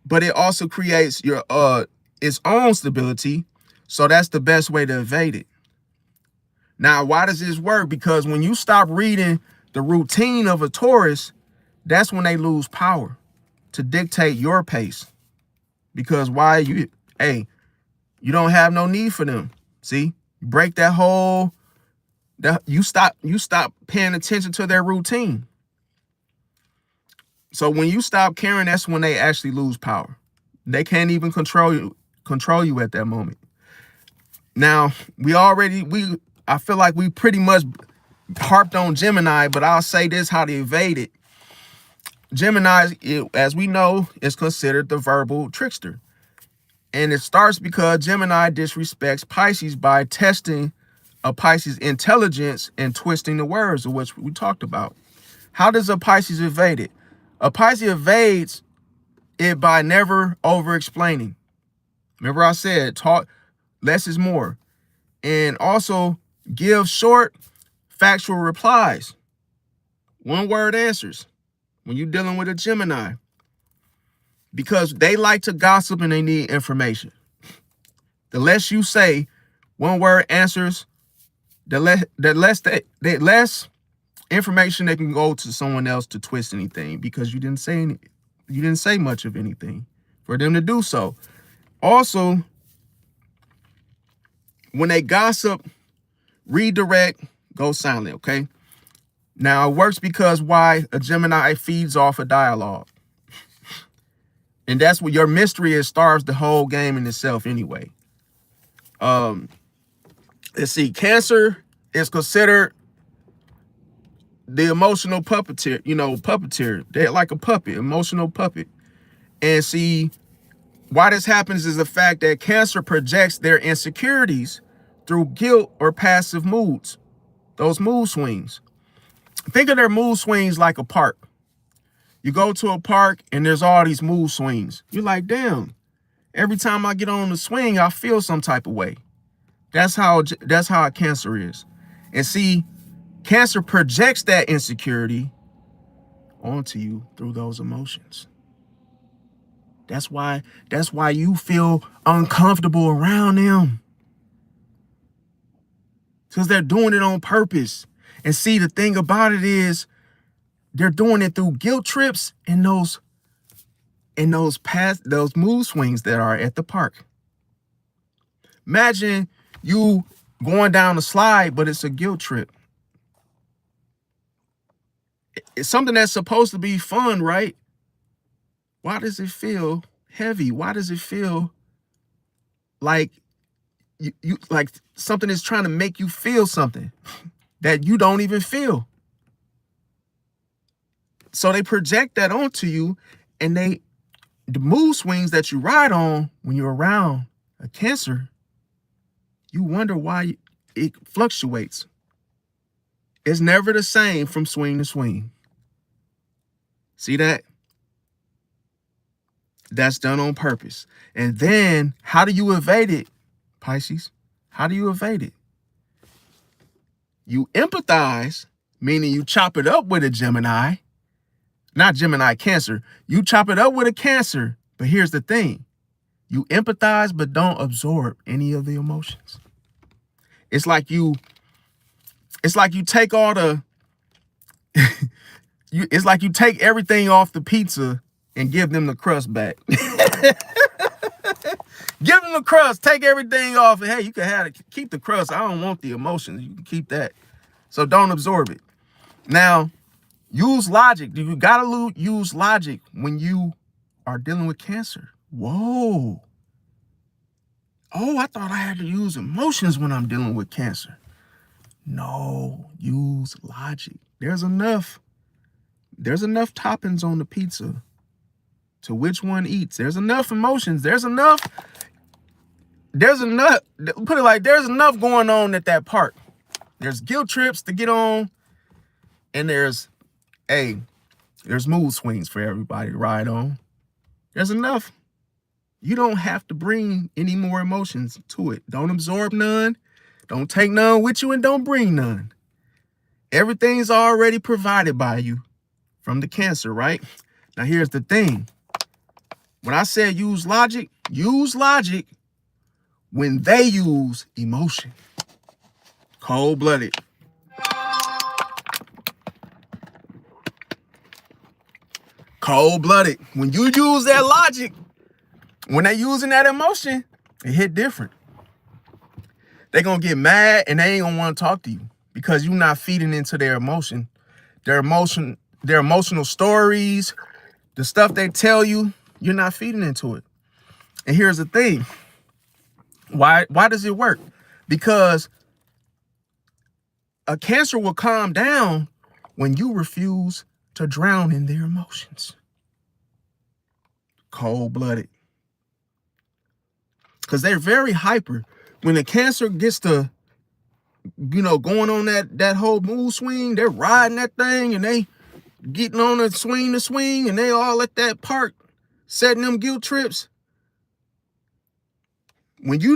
But it also creates your its own stability. So that's the best way to evade it. Now, why does this work? Because when you stop reading the routine of a Taurus, that's when they lose power to dictate your pace. Because you don't have no need for them. See, break you stop paying attention to their routine. So when you stop caring, that's when they actually lose power. They can't even control you at that moment. Now, I feel like we pretty much harped on Gemini, but I'll say this, how to evade it. Gemini, as we know, is considered the verbal trickster. And it starts because Gemini disrespects Pisces by testing a Pisces intelligence and twisting the words, of which we talked about. How does a Pisces evade it? A Pisces evades it by never over-explaining. Remember I said, talk less is more. And also give short, factual replies. One-word answers when you're dealing with a Gemini. Because they like to gossip and they need information. The less you say, one-word answers, the less information they can go to someone else to twist anything, because you didn't say much of anything for them to do so. Also, when they gossip, redirect, go silent, okay? Now, it works because why? A Gemini feeds off a dialogue. And that's what your mystery is, starves the whole game in itself anyway. Let's see, Cancer is considered the emotional puppeteer. They're like a puppet, emotional puppet. And see, why this happens is the fact that Cancer projects their insecurities through guilt or passive moods, those mood swings. Think of their mood swings like a park. You go to a park and there's all these mood swings. You're like, damn, every time I get on the swing, I feel some type of way. That's how a Cancer is. And see, Cancer projects that insecurity onto you through those emotions. That's why you feel uncomfortable around them. Because they're doing it on purpose. And see, the thing about it is, they're doing it through guilt trips and those mood swings that are at the park. Imagine you going down the slide, but it's a guilt trip. It's something that's supposed to be fun, right? Why does it feel heavy? Why does it feel like you like something is trying to make you feel something that you don't even feel? So they project that onto you, and the mood swings that you ride on when you're around a Cancer, you wonder why it fluctuates. It's never the same from swing to swing. See that? That's done on purpose. And then how do you evade it, Pisces? How do you evade it? You empathize, meaning you chop it up with a Gemini. Not Gemini, Cancer. You chop it up with a Cancer. But here's the thing. You empathize, but don't absorb any of the emotions. It's like you take all the it's like you take everything off the pizza and give them the crust back. Give them the crust, take everything off, and hey, you can have it. Keep the crust. I don't want the emotions. You can keep that. So don't absorb it. Now, use logic. You gotta use logic when you are dealing with Cancer. Whoa. Oh, I thought I had to use emotions when I'm dealing with Cancer. No, use logic. There's enough toppings on the pizza to which one eats. There's enough emotions. There's enough, put it like, there's enough going on at that park. There's guilt trips to get on, and there's mood swings for everybody to ride on. There's enough. You don't have to bring any more emotions to it. Don't absorb none. Don't take none with you, and don't bring none. Everything's already provided by you from the Cancer, right? Now, here's the thing. When I said use logic when they use emotion. Cold-blooded. Cold-blooded. When you use that logic, when they using that emotion, it hit different. They're going to get mad, and they ain't going to want to talk to you because you're not feeding into their emotion. Their emotional stories, the stuff they tell you, you're not feeding into it. And here's the thing. Why does it work? Because a Cancer will calm down when you refuse to drown in their emotions. Cold-blooded. Because they're very hyper. When a Cancer gets to, going on that whole mood swing, they're riding that thing and they getting on a swing, and they all at that park setting them guilt trips. When you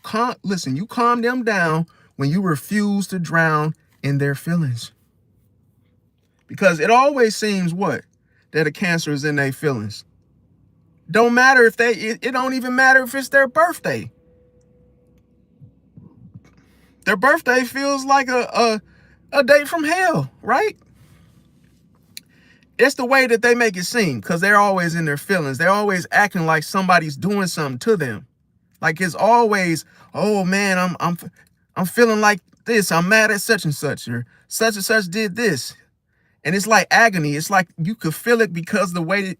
calm them down when you refuse to drown in their feelings. Because it always seems that a Cancer is in their feelings. Don't matter if it don't even matter if it's their birthday. Their birthday feels like a date from hell, right? It's the way that they make it seem, because they're always in their feelings. They're always acting like somebody's doing something to them. Like it's always, oh man, I'm feeling like this. I'm mad at such and such, or such and such did this. And it's like agony. It's like you could feel it because the way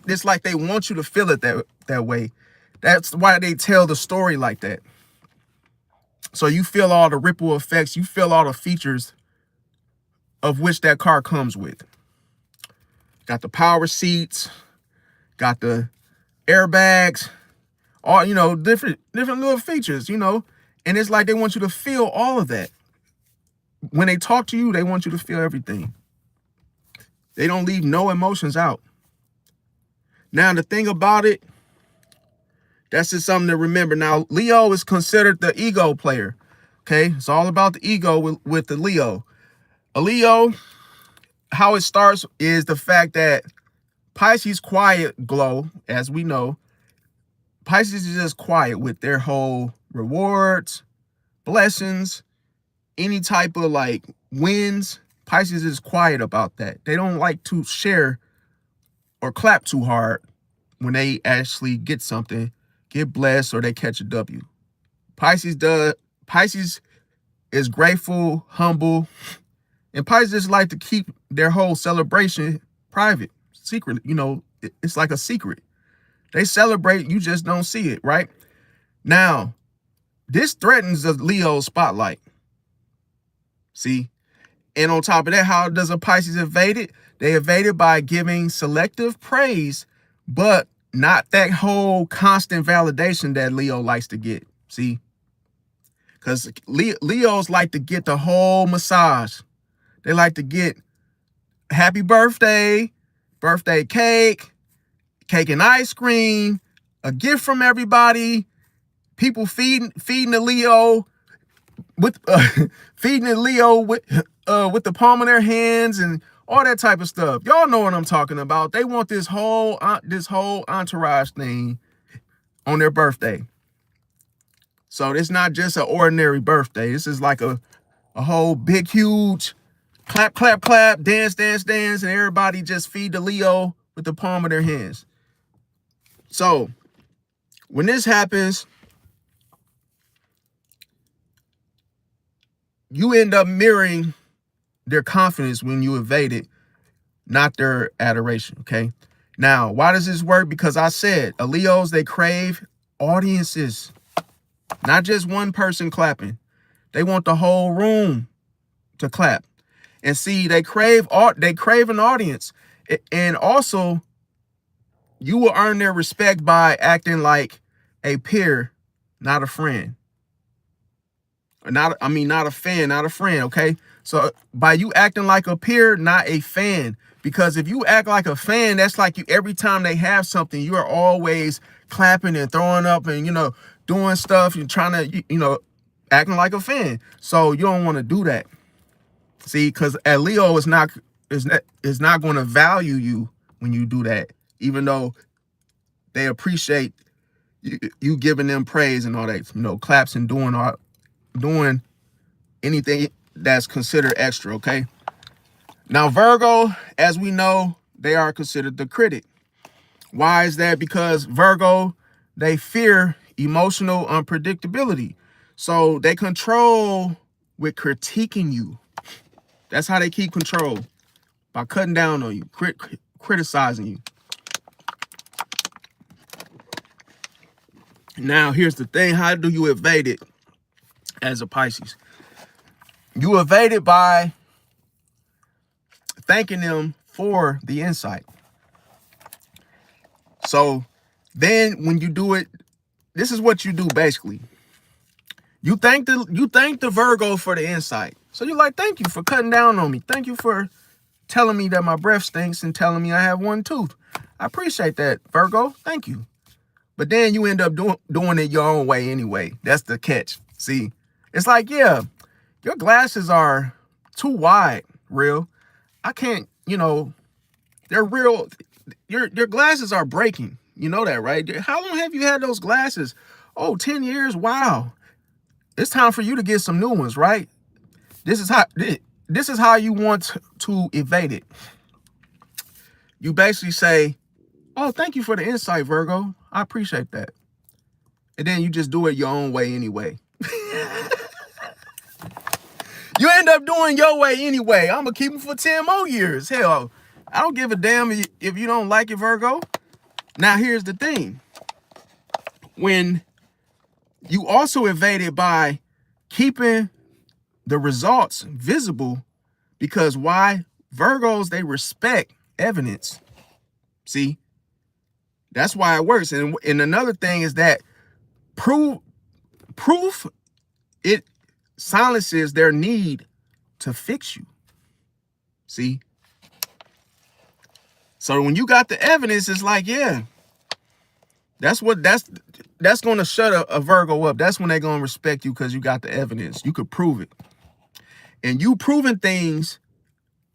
it's like they want you to feel it that way. That's why they tell the story like that. So you feel all the ripple effects. You feel all the features of which that car comes with. Got the power seats, got the airbags, all, different little features, and it's like they want you to feel all of that. When they talk to you, they want you to feel everything. They don't leave no emotions out. Now, the thing about it, that's just something to remember. Now, Leo is considered the ego player. Okay, it's all about the ego with the Leo. A Leo, how it starts is the fact that Pisces quiet glow, as we know. Pisces is just quiet with their whole rewards, blessings, any type of wins. Pisces is quiet about that. They don't like to share or clap too hard when they actually get something, get blessed, or they catch a W. Pisces is grateful, humble, and Pisces like to keep their whole celebration private, secret. It's like a secret. They celebrate, you just don't see it, right? Now, this threatens the Leo spotlight. See? And on top of that, how does a Pisces evade it? They evade it by giving selective praise, but not that whole constant validation that Leo likes to get. See? Because Leos like to get the whole massage. They like to get happy birthday cake and ice cream, a gift from everybody, people feeding the Leo with with the palm of their hands and all that type of stuff. Y'all know what I'm talking about. They want this whole entourage thing on their birthday. So it's not just an ordinary birthday. This is like a a whole big, huge clap, clap, clap, dance, dance, dance, and everybody just feed the Leo with the palm of their hands. So when this happens, you end up mirroring their confidence when you evade it, not their adoration, okay? Now, why does this work? Because I said, Leos, they crave audiences, not just one person clapping. They want the whole room to clap. And see, they crave an audience. And also, you will earn their respect by acting like a peer, not a friend. Not a fan, not a friend, okay? So by you acting like a peer, not a fan. Because if you act like a fan, that's like you every time they have something, you are always clapping and throwing up and, doing stuff and trying to, acting like a fan. So you don't want to do that. See, because a Leo is not going to value you when you do that, even though they appreciate you giving them praise and all that, claps and doing anything that's considered extra, okay? Now, Virgo, as we know, they are considered the critic. Why is that? Because Virgo, they fear emotional unpredictability. So they control with critiquing you. That's how they keep control, by cutting down on you, criticizing you. Now, here's the thing. How do you evade it as a Pisces? You evade it by thanking them for the insight. So then when you do it, this is what you do basically. You thank the Virgo for the insight. So you're like, thank you for cutting down on me. Thank you for telling me that my breath stinks and telling me I have one tooth. I appreciate that, Virgo. Thank you. But then you end up doing it your own way anyway. That's the catch. See, it's like, yeah, your glasses are too wide, real. I can't, they're real. Your glasses are breaking. You know that, right? How long have you had those glasses? Oh, 10 years. Wow. It's time for you to get some new ones, right? This is how you want to evade it. You basically say, oh, thank you for the insight, Virgo. I appreciate that. And then you just do it your own way anyway. You end up doing your way anyway. I'm going to keep them for 10 more years. Hell, I don't give a damn if you don't like it, Virgo. Now, here's the thing. When you also evade it by keeping the results visible, because why? Virgos, they respect evidence. See? That's why it works. And another thing is that proof it silences their need to fix you. See? So when you got the evidence, it's like, yeah, that's going to shut a Virgo up. That's when they're going to respect you, because you got the evidence. You could prove it. And you proving things,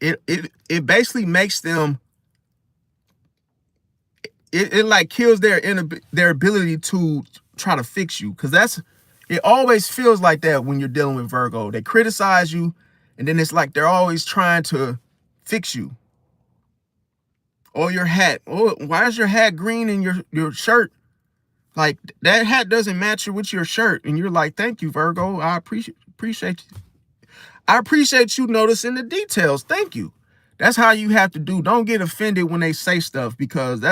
it basically makes them, it like kills their ability to try to fix you. Because it always feels like that when you're dealing with Virgo. They criticize you, and then it's like they're always trying to fix you. Or your hat. Oh, why is your hat green and your shirt? Like, that hat doesn't match with your shirt. And you're like, thank you, Virgo. I appreciate you. I appreciate you noticing the details. Thank you. That's how you have to do. Don't get offended when they say stuff, because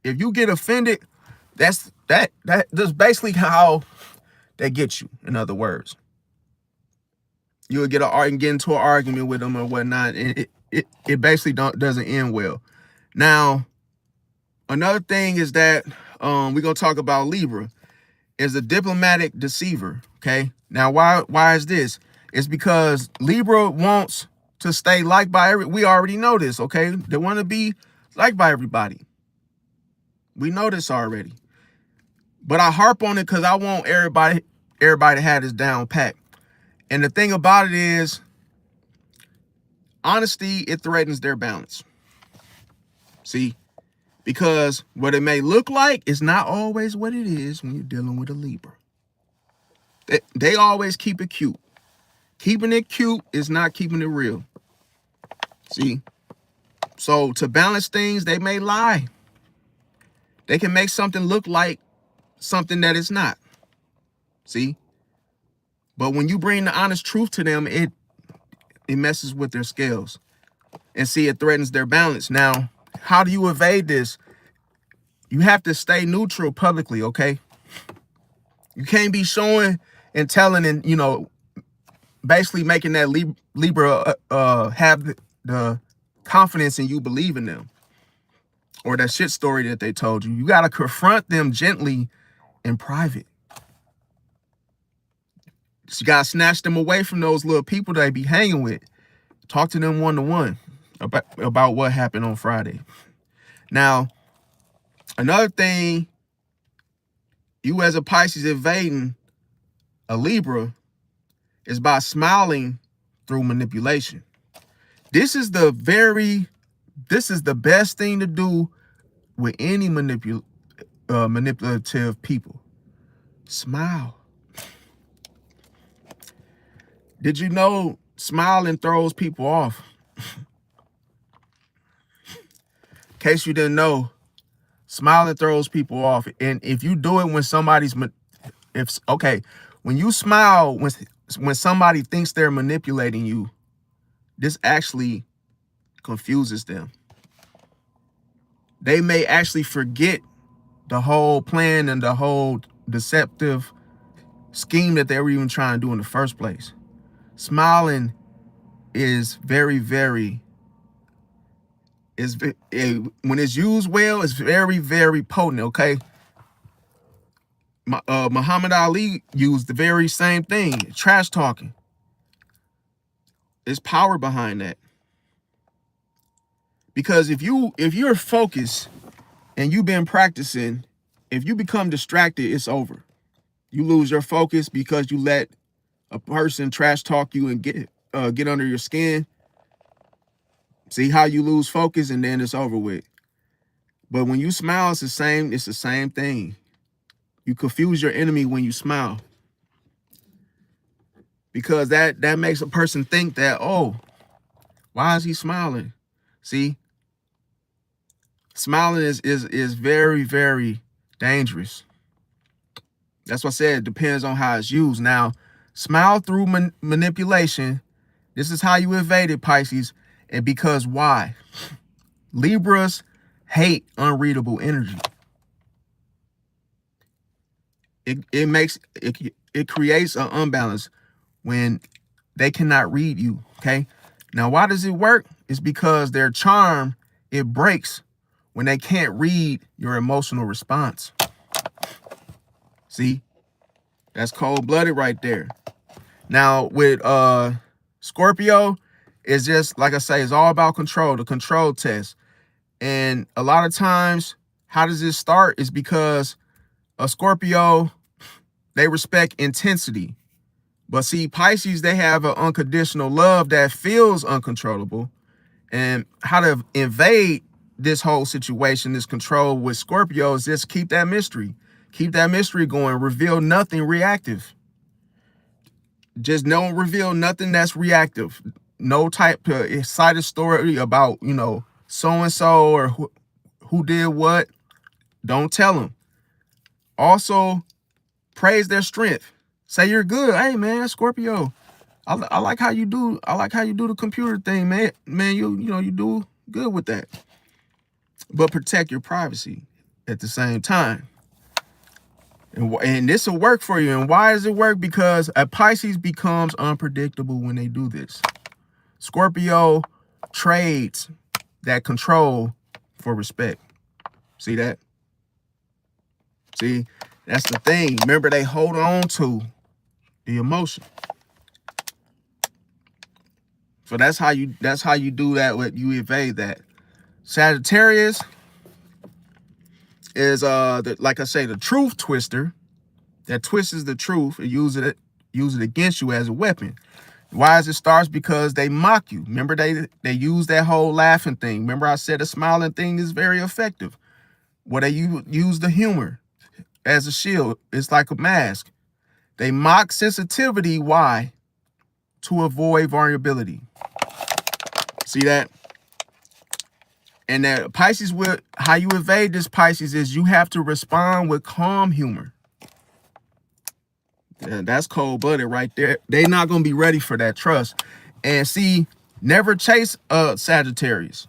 if you get offended, that's basically how they get you. In other words, you'll get into an argument with them or whatnot, and it basically doesn't end well. Now, another thing is that we're gonna talk about Libra is a diplomatic deceiver. Okay. Now, why is this? It's because Libra wants to stay liked by we already know this, okay? They want to be liked by everybody. We know this already. But I harp on it because I want everybody to have this down pat. And the thing about it is, honesty, it threatens their balance. See? Because what it may look like is not always what it is when you're dealing with a Libra. They always keep it cute. Keeping it cute is not keeping it real. See? So to balance things, they may lie. They can make something look like something that it's not. See? But when you bring the honest truth to them, it messes with their scales. And see, it threatens their balance. Now, how do you evade this? You have to stay neutral publicly, okay? You can't be showing and telling and, basically making that Libra have the confidence in you believing them or that shit story that they told you. You got to confront them gently in private. So you got to snatch them away from those little people they be hanging with. Talk to them one-to-one about what happened on Friday. Now, another thing, you as a Pisces evading a Libra is by smiling through manipulation. This is the best thing to do with any manipulative people. Smile. Did you know smiling throws people off? In case you didn't know, smiling throws people off. And if you do it when somebody's, when you smile, when somebody thinks they're manipulating you, this actually confuses them. They may actually forget the whole plan and the whole deceptive scheme that they were even trying to do in the first place. Smiling is very, very, when it's used well, it's very, very potent, okay? Muhammad Ali used the very same thing, trash talking. There's power behind that. Because if you're focused and you've been practicing, if you become distracted, it's over. You lose your focus because you let a person trash talk you and get under your skin. See how you lose focus, and then it's over with. But when you smile, it's the same thing. You confuse your enemy when you smile. Because that makes a person think that, oh, why is he smiling? See? Smiling is very, very dangerous. That's what I said. It depends on how it's used. Now, smile through manipulation. This is how you evade it, Pisces. And because why? Libras hate unreadable energy. It creates an unbalance when they cannot read you. Okay. Now, why does it work? It's because their charm, it breaks when they can't read your emotional response. See, that's cold-blooded right there. Now with Scorpio, it's just like I say, it's all about control, the control test. And a lot of times, how does this start? Is because a Scorpio, they respect intensity. But see, Pisces, they have an unconditional love that feels uncontrollable. And how to invade this whole situation, this control with Scorpio, is just keep that mystery. Keep that mystery going. Reveal nothing reactive. Just don't reveal nothing that's reactive. No type of excited story about, so-and-so or who did what. Don't tell them. Also, praise their strength. Say you're good. Hey, man, Scorpio, I like how you do. I like how you do the computer thing, man. Man, you do good with that. But protect your privacy at the same time. And this will work for you. And why does it work? Because a Pisces becomes unpredictable when they do this. Scorpio trades that control for respect. See that? See, that's the thing. Remember, they hold on to the emotion. So that's how you do that. You evade that. Sagittarius is like I say, the truth twister that twists the truth and use it against you as a weapon. Why is it starts? Because they mock you. Remember, they use that whole laughing thing. Remember, I said a smiling thing is very effective. Well, they use the humor as a shield. It's like a mask. They mock sensitivity. Why? to avoid vulnerability. See that? And that Pisces, how you evade this Pisces is you have to respond with calm humor. Yeah, that's cold-blooded right there. They're not going to be ready for that trust. And see, never chase Sagittarius.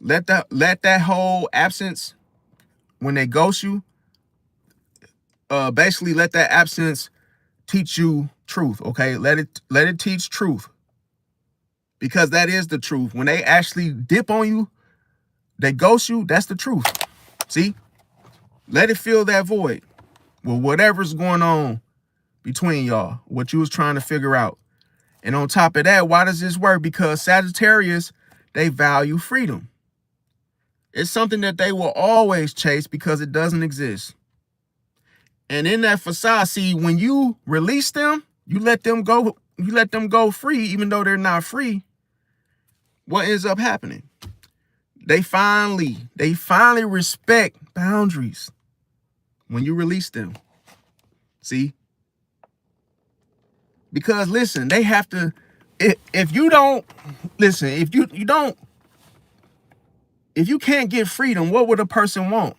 Let that whole absence, when they ghost you, basically let that absence teach you truth, okay? Let it teach truth. Because that is the truth. When they actually dip on you, they ghost you, that's the truth. See? Let it fill that void with whatever's going on between y'all, what you was trying to figure out. And on top of that, why does this work? Because Sagittarius, they value freedom. It's something that they will always chase because it doesn't exist. And in that facade, see, when you release them, you let them go free, even though they're not free. What ends up happening? They finally respect boundaries when you release them. See? Because listen, they have to, if you don't, listen, if you can't get freedom, what would a person want?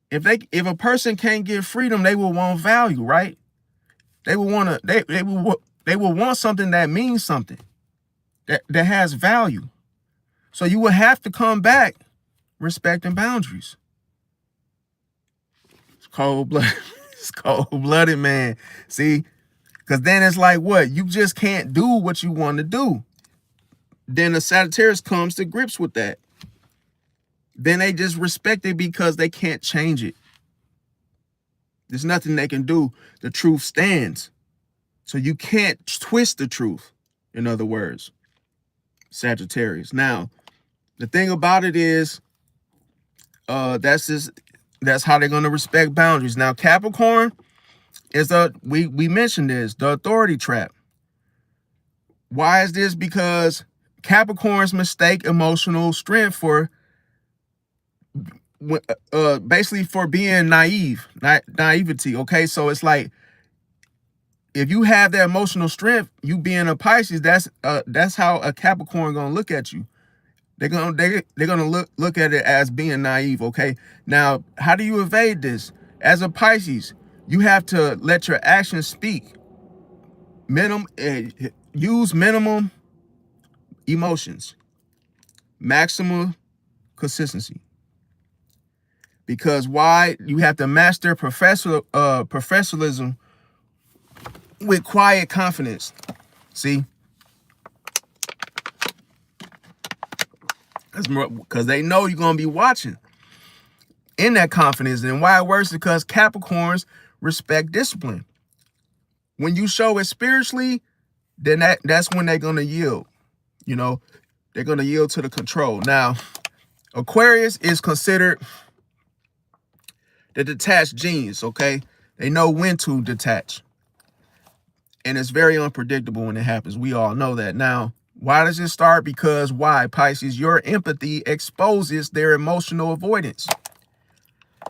If a person can't get freedom, they will want value, right? They will want to, they will want something that means something, that has value. So you will have to come back respecting boundaries. It's cold-blooded. It's cold-blooded, man. See? Because then it's like, what? You just can't do what you want to do. Then the Sagittarius comes to grips with that. Then they just respect it because they can't change it. There's nothing they can do. The truth stands. So you can't twist the truth, in other words. Sagittarius. Now, the thing about it is, that's how they're going to respect boundaries. Now, Capricorn is we mentioned this, the authority trap. Why is this? Because Capricorns mistake emotional strength for basically for being naivety. Okay, so it's like, if you have that emotional strength, you being a Pisces, that's how a Capricorn gonna look at you. They're gonna look at it as being naive. Okay, now how do you evade this? As a Pisces, you have to let your actions speak. Use minimum emotions, maximum consistency. Because why? You have to master professionalism with quiet confidence. See? Because they know you're going to be watching in that confidence. And why it works is because Capricorns respect discipline. When you show it spiritually, then that's when they're going to yield. You know, they're going to yield to the control. Now, Aquarius is considered the detached genes, okay? They know when to detach. And it's very unpredictable when it happens. We all know that. Now, why does it start? Because why? Pisces, your empathy exposes their emotional avoidance.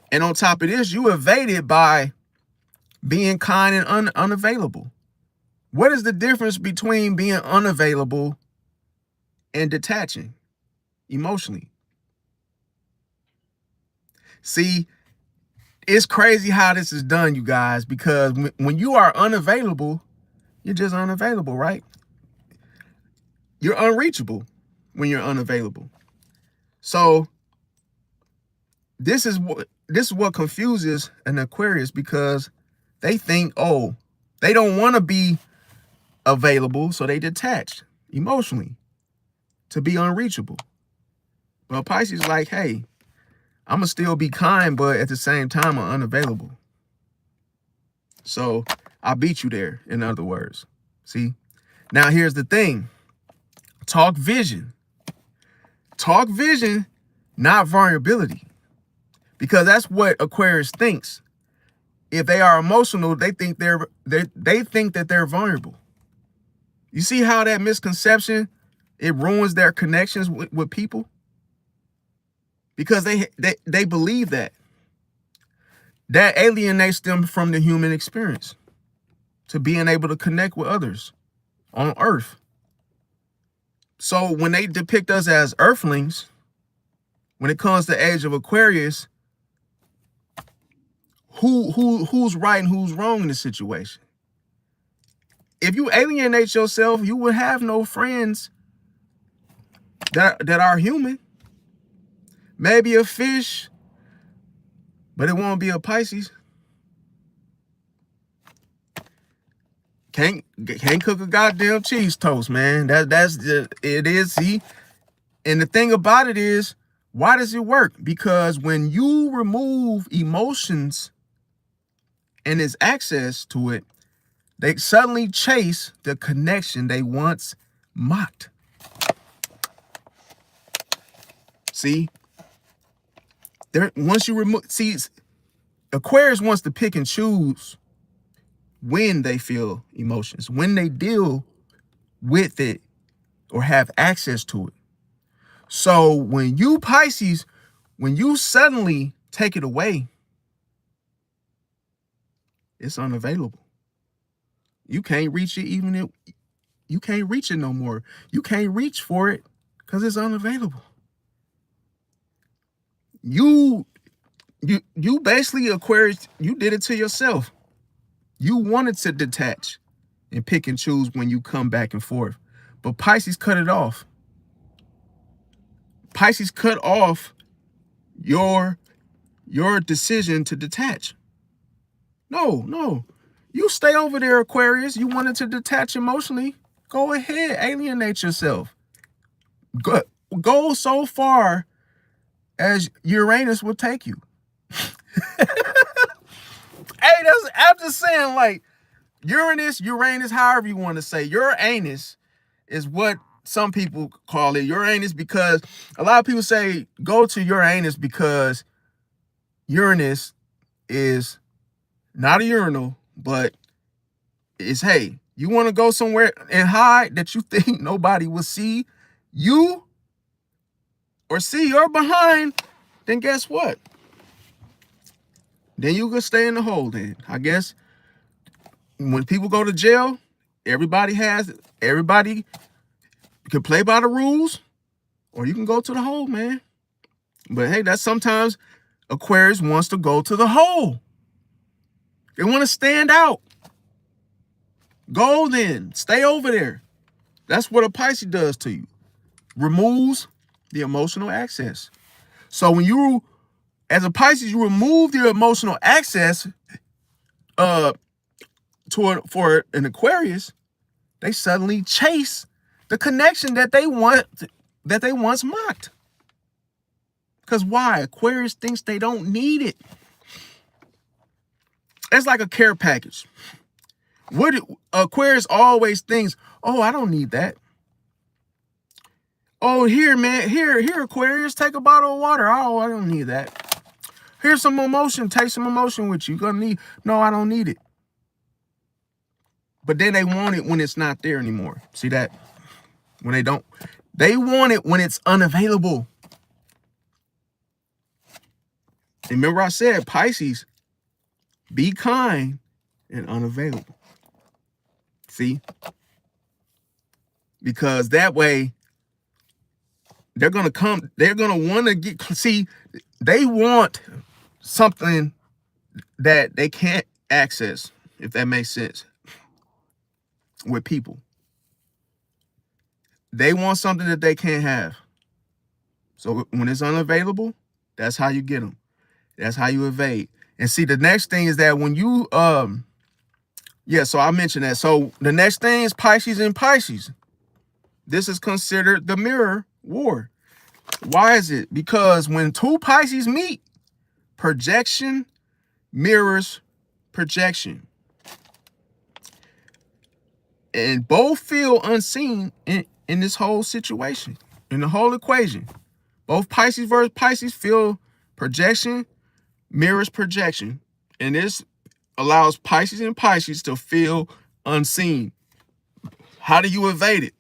And on top of this, you evade it by being kind and unavailable. What is the difference between being unavailable and detaching emotionally? See, it's crazy how this is done, you guys, because when you are unavailable, you're just unavailable, right? You're unreachable when you're unavailable. So this is what confuses an Aquarius, because they think, oh, they don't want to be available, so they detach emotionally to be unreachable. Well, Pisces is like, hey, I'm gonna still be kind, but at the same time, I'm unavailable. So I beat you there, in other words. See? Now here's the thing. Talk vision. Talk vision, not vulnerability. Because that's what Aquarius thinks. If they are emotional, they think they think that they're vulnerable. You see how that misconception, it ruins their connections with people? Because they believe that. That alienates them from the human experience. to being able to connect with others on Earth. So when they depict us as earthlings, when it comes to the age of Aquarius, who's right and who's wrong in the situation? If you alienate yourself, you would have no friends that are human. Maybe a fish, but it won't be a Pisces. Can't cook a goddamn cheese toast, man. It is. See, and the thing about it is, why does it work? Because when you remove emotions and its access to it, they suddenly chase the connection they once mocked. See, once you remove, Aquarius wants to pick and choose when they feel emotions, when they deal with it or have access to it. So when you Pisces, when you suddenly take it away, it's unavailable. You can't reach it, even if you can't reach it no more. You can't reach for it because it's unavailable. You basically, Aquarius, you did it to yourself. You wanted to detach and pick and choose when you come back and forth. But Pisces cut it off. Pisces cut off your decision to detach. No. You stay over there, Aquarius. You wanted to detach emotionally. Go ahead, alienate yourself. Go so far as Uranus will take you. Hey, I'm just saying, like, Uranus, however you want to say. Uranus is what some people call it. Uranus, because a lot of people say go to Uranus because Uranus is not a urinal, but it's, hey, you want to go somewhere and hide that you think nobody will see you or see your behind, then guess what? Then you can stay in the hole then. I guess when people go to jail, everybody can play by the rules, or you can go to the hole, man. But hey, that's sometimes Aquarius wants to go to the hole. They want to stand out. Go then. Stay over there. That's what a Pisces does to you. Removes the emotional access. So when you, as a Pisces, you remove the emotional access for an Aquarius, they suddenly chase the connection that they once mocked. Because why? Aquarius thinks they don't need it. It's like a care package. What Aquarius always thinks, oh, I don't need that. Oh, here, man, here, Aquarius, take a bottle of water. Oh, I don't need that. Here's some emotion. Take some emotion with you. You're gonna need. No, I don't need it. But then they want it when it's not there anymore. See that? When they don't, they want it when it's unavailable. And remember I said, Pisces, be kind and unavailable. See? Because that way, they're going to want to get, see, they want something that they can't access, if that makes sense, with people. They want something that they can't have. So when it's unavailable, that's how you get them. That's how you evade. And see, the next thing is that when you, so I mentioned that. So the next thing is Pisces and Pisces. This is considered the mirror war. Why is it? Because when two Pisces meet, projection mirrors projection. And both feel unseen in this whole situation, in the whole equation. Both Pisces versus Pisces feel projection mirrors projection. And this allows Pisces and Pisces to feel unseen. How do you evade it?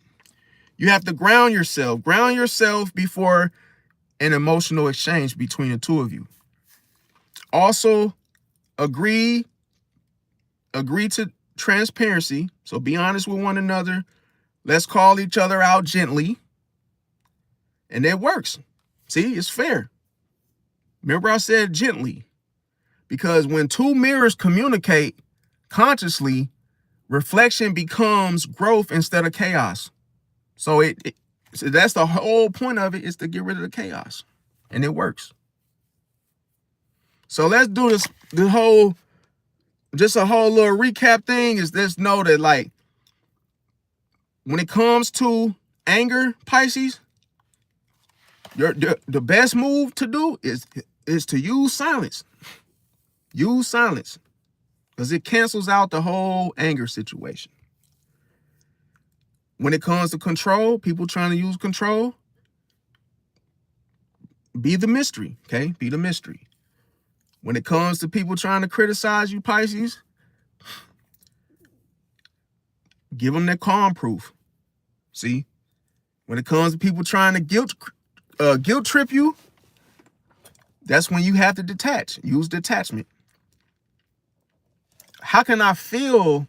You have to ground yourself. Ground yourself before an emotional exchange between the two of you. Also, agree to transparency. So be honest with one another. Let's call each other out gently. And it works. See, it's fair. Remember I said gently. Because when two mirrors communicate consciously, reflection becomes growth instead of chaos. So so that's the whole point of it, is to get rid of the chaos. And it works. So let's do this, just a whole little recap thing. Is this: know that, like, when it comes to anger, Pisces, the best move to do is to use silence. Use silence, because it cancels out the whole anger situation. When it comes to control, people trying to use control, be the mystery, okay? Be the mystery. When it comes to people trying to criticize you, Pisces, give them their calm proof. See? When it comes to people trying to guilt trip you, that's when you have to detach. Use detachment. How can I feel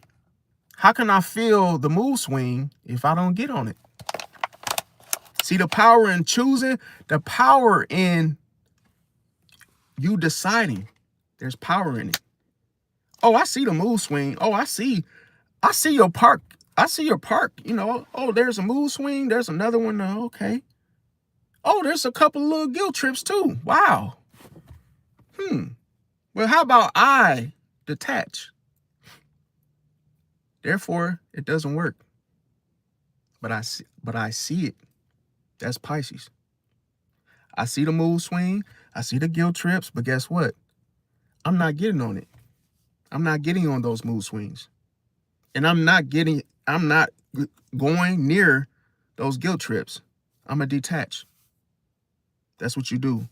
the mood swing if I don't get on it? See, the power in choosing, the power in you deciding. There's power in it. Oh, I see the mood swing. Oh, I see your park. I see your park. You know, oh, there's a mood swing. There's another one. Okay. Oh, there's a couple little guilt trips too. Wow. Well, how about I detach? Therefore, it doesn't work. But I see it. That's Pisces. I see the mood swing. I see the guilt trips. But guess what? I'm not getting on it. I'm not getting on those mood swings. And I'm not going near those guilt trips. I'm going to detach. That's what you do.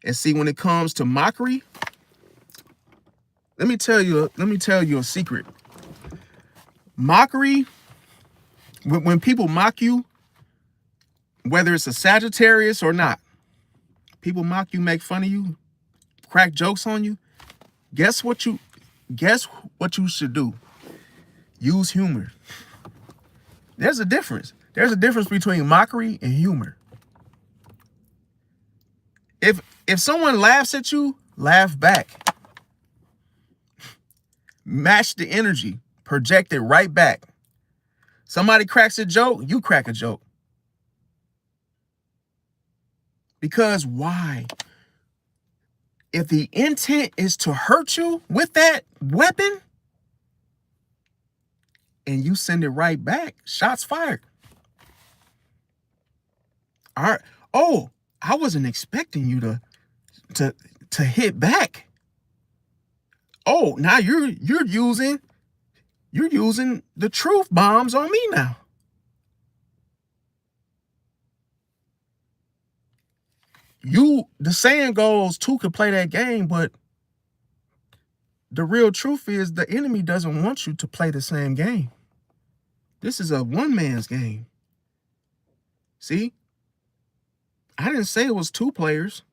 And see, when it comes to mockery, let me tell you a secret. Mockery, when people mock you, whether it's a Sagittarius or not, people mock you, make fun of you, crack jokes on you. Guess what you should do? Use humor. There's a difference. There's a difference between mockery and humor. If someone laughs at you, laugh back. Match the energy. Project it right back. Somebody cracks a joke, you crack a joke. Because why? If the intent is to hurt you with that weapon, and you send it right back, shots fired. All right. Oh, I wasn't expecting you to hit back. Oh, now you're using the truth bombs on me now. The saying goes, two could play that game, but the real truth is the enemy doesn't want you to play the same game. This is a one man's game. See? I didn't say it was two players.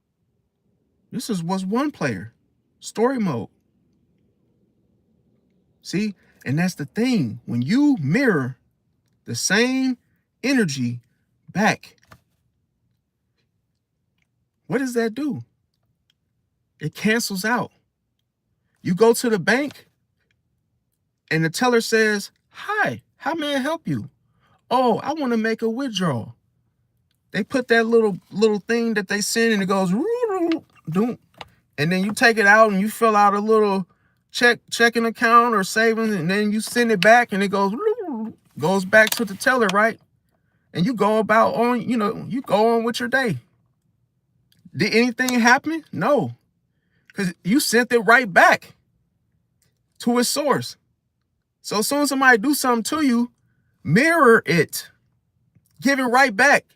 This was one player. Story mode. See? And that's the thing. When you mirror the same energy back, what does that do? It cancels out. You go to the bank and the teller says, "Hi, how may I help you?" "Oh, I want to make a withdrawal." They put that little thing that they send and it goes, and then you take it out and you fill out a little checking account or savings, and then you send it back and it goes back to the teller, right? And you go you go on with your day. Did anything happen? No. Because you sent it right back to its source. So as soon as somebody do something to you, mirror it. Give it right back.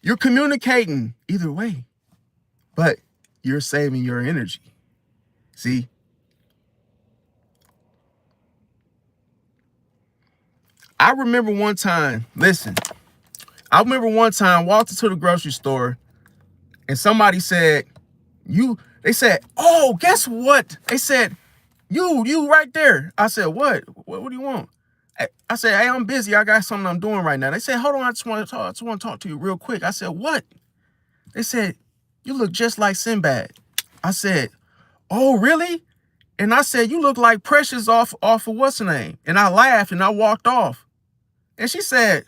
You're communicating either way, but you're saving your energy. See? I remember one time, walked into the grocery store and somebody said, they said, "Oh, guess what?" They said, You right there. I said, what? What do you want? I said, hey, I'm busy. I got something I'm doing right now. They said, hold on, I just want to talk to you real quick. I said, what? They said, you look just like Sinbad. I said, oh, really? And I said, you look like Precious off of what's her name? And I laughed and I walked off. And she said,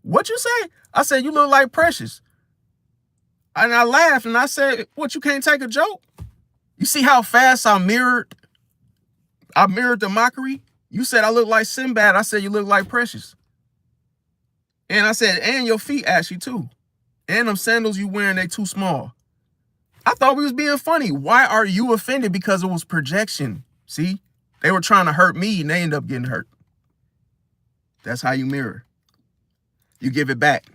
what you say? I said, you look like Precious. And I laughed and I said, what, you can't take a joke? You see how fast I mirrored the mockery? You said I look like Sinbad. I said, you look like Precious. And I said, and your feet ashy too. And them sandals you wearing, they too small. I thought we was being funny. Why are you offended? Because it was projection. See, they were trying to hurt me and they ended up getting hurt. That's how you mirror. You give it back.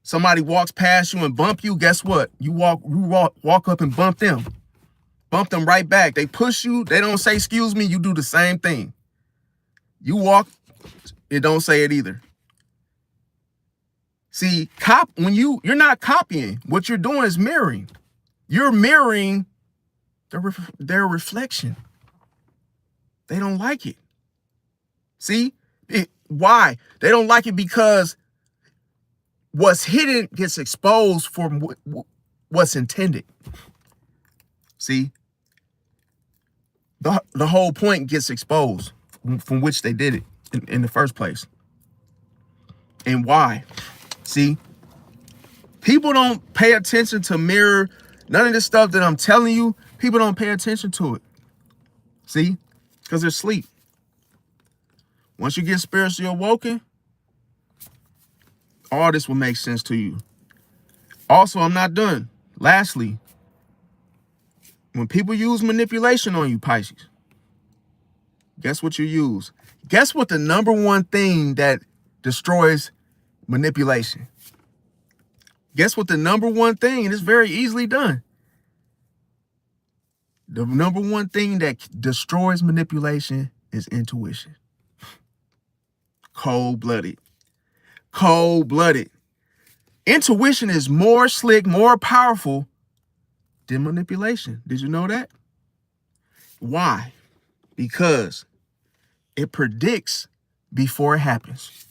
Somebody walks past you and bump you. Guess what? You walk up and bump them. Bump them right back. They push you. They don't say, excuse me. You do the same thing. You walk. It don't say it either. See, when you're not copying. What you're doing is mirroring. You're mirroring their reflection. They don't like it. See? Why? They don't like it because what's hidden gets exposed from what's intended. See? The whole point gets exposed from which they did it in the first place. And why? See? People don't pay attention to mirror. None of this stuff that I'm telling you, people don't pay attention to it. See? Because they're asleep. Once you get spiritually awoken, all this will make sense to you. Also, I'm not done. Lastly, when people use manipulation on you, Pisces, guess what you use? Guess what the number one thing that destroys manipulation? Guess what the number one thing, and it's very easily done. The number one thing that destroys manipulation is intuition. Cold-blooded. Cold-blooded. Intuition is more slick, more powerful than manipulation. Did you know that? Why? Because it predicts before it happens.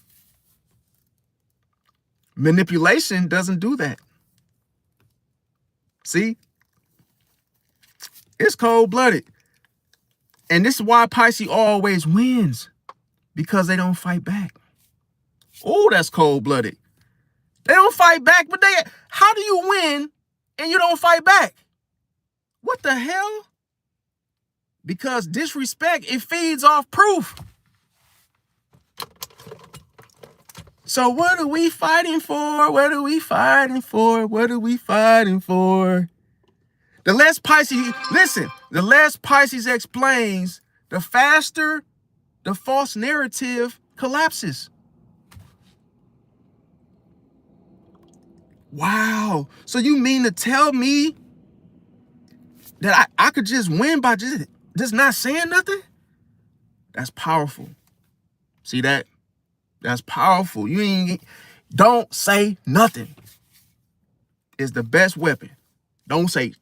Manipulation doesn't do that. See? It's cold-blooded. And this is why Pisces always wins. Because they don't fight back. Oh, that's cold-blooded. They don't fight back, but how do you win and you don't fight back? What the hell? Because disrespect, it feeds off proof. So what are we fighting for? What are we fighting for? What are we fighting for? The less Pisces, listen, the less Pisces explains, the faster the false narrative collapses. Wow. So you mean to tell me that I could just win by just not saying nothing? That's powerful. See that? That's powerful. Don't say nothing. It's the best weapon. Don't say.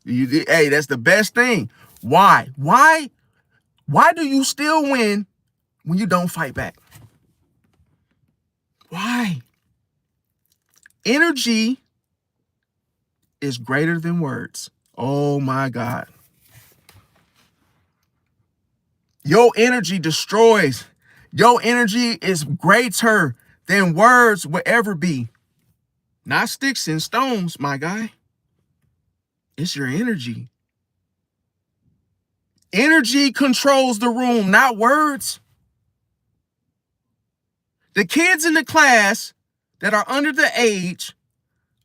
Hey, that's the best thing. Why? Why do you still win when you don't fight back? Why? Energy is greater than words. Oh my God. Your energy destroys. Your energy is greater than words will ever be. Not sticks and stones, my guy. It's your energy. Energy controls the room, not words. The kids in the class that are under the age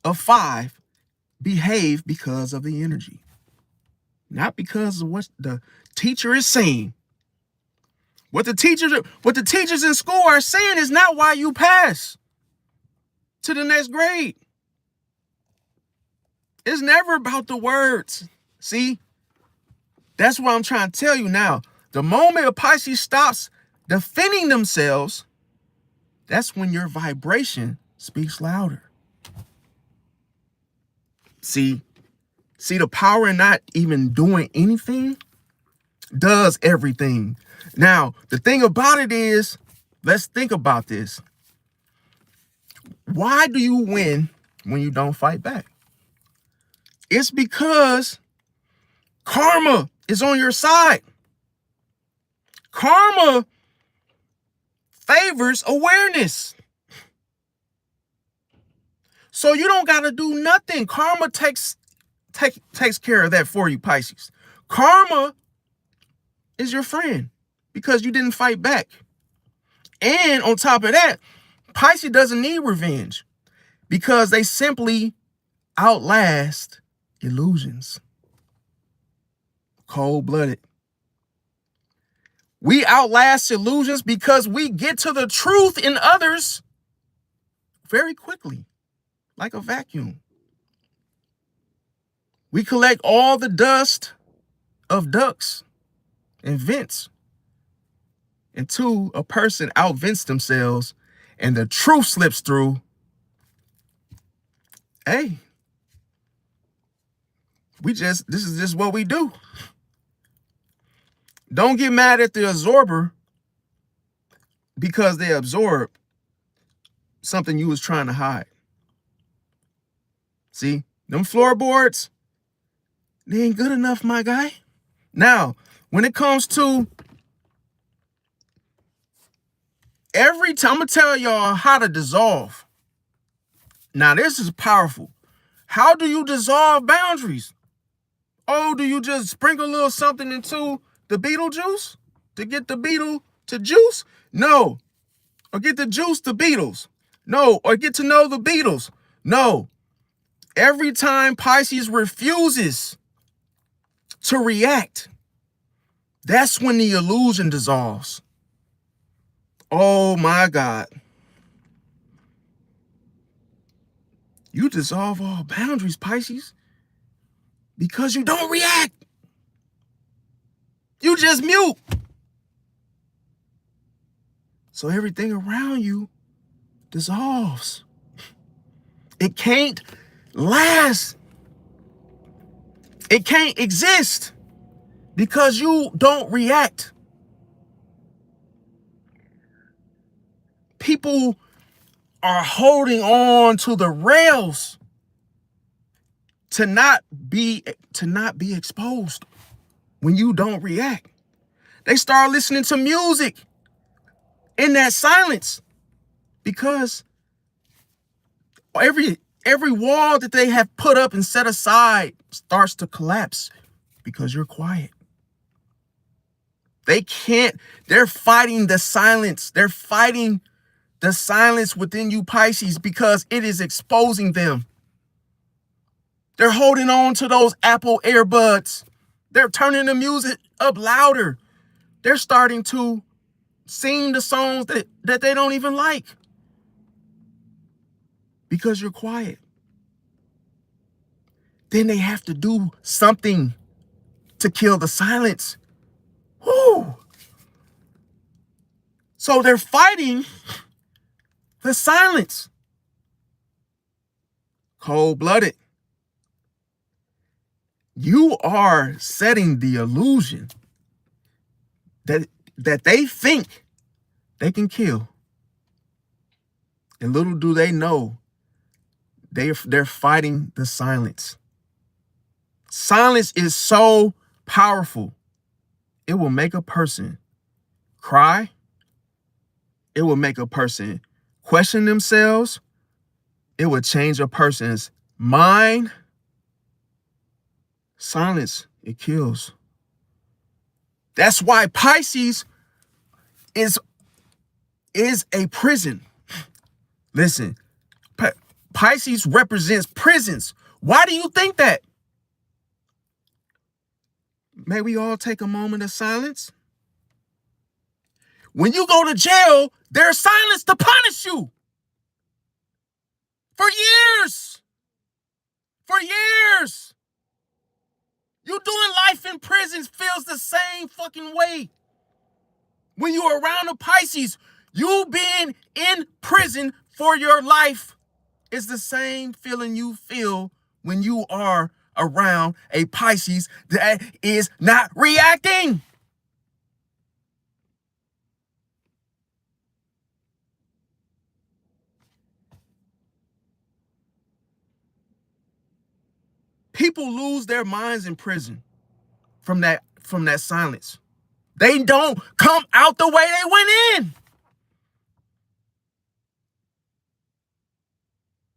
of 5 behave because of the energy, not because of what the teacher is saying. What the teachers in school are saying is not why you pass to the next grade. It's never about the words. See? That's what I'm trying to tell you now. The moment a Pisces stops defending themselves, that's when your vibration speaks louder. See? See, the power in not even doing anything does everything. Now, the thing about it is, let's think about this. Why do you win when you don't fight back? It's because karma is on your side. Karma favors awareness. So you don't got to do nothing. Karma takes care of that for you, Pisces. Karma is your friend because you didn't fight back. And on top of that, Pisces doesn't need revenge because they simply outlast illusions. Cold-blooded. We outlast illusions because we get to the truth in others very quickly, like a vacuum. We collect all the dust of ducks and vents until a person outvents themselves and the truth slips through. Hey, this is just what we do. Don't get mad at the absorber because they absorb something you was trying to hide. See, them floorboards, they ain't good enough, my guy. Now, when it comes to every time, I'm gonna tell y'all how to dissolve. Now, this is powerful. How do you dissolve boundaries? Oh, do you just sprinkle a little something into the beetle juice to get the beetle to juice? No. Or get the juice to beetles? No. Or get to know the beetles? No. Every time Pisces refuses to react, that's when the illusion dissolves. Oh my God. You dissolve all boundaries, Pisces, because you don't react. You just mute. So everything around you dissolves. It can't last. It can't exist because you don't react. People are holding on to the rails to not be exposed when you don't react. They start listening to music in that silence because every wall that they have put up and set aside starts to collapse because you're quiet. They're fighting the silence. They're fighting the silence within you, Pisces, because it is exposing them. They're holding on to those Apple earbuds. They're turning the music up louder. They're starting to sing the songs that they don't even like because you're quiet. Then they have to do something to kill the silence. Whoo! So they're fighting the silence. Cold-blooded. You are setting the illusion that they think they can kill. And little do they know, they're fighting the silence. Silence is so powerful. It will make a person cry. It will make a person question themselves. It will change a person's mind. Silence, it kills. That's why Pisces is a prison. Listen, Pisces represents prisons. Why do you think that? May we all take a moment of silence? When you go to jail, there's silence to punish you. For years. For years. You doing life in prisons feels the same fucking way. When you're around a Pisces, you being in prison for your life is the same feeling you feel when you are around a Pisces that is not reacting. People lose their minds in prison from that silence. They don't come out the way they went in.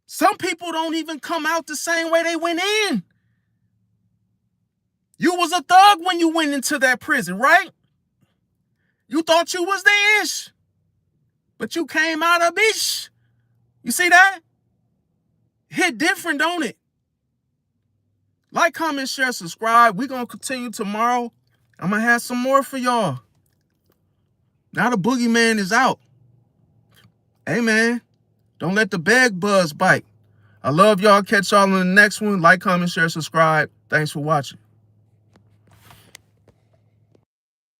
Some people don't even come out the same way they went in. You was a thug when you went into that prison, right? You thought you was the ish, but you came out a bitch. You see that? Hit different, don't it? Like, comment, share, subscribe. We're going to continue tomorrow. I'm going to have some more for y'all. Now the boogeyman is out. Hey, man, don't let the bed buzz bite. I love y'all. Catch y'all in the next one. Like, comment, share, subscribe. Thanks for watching.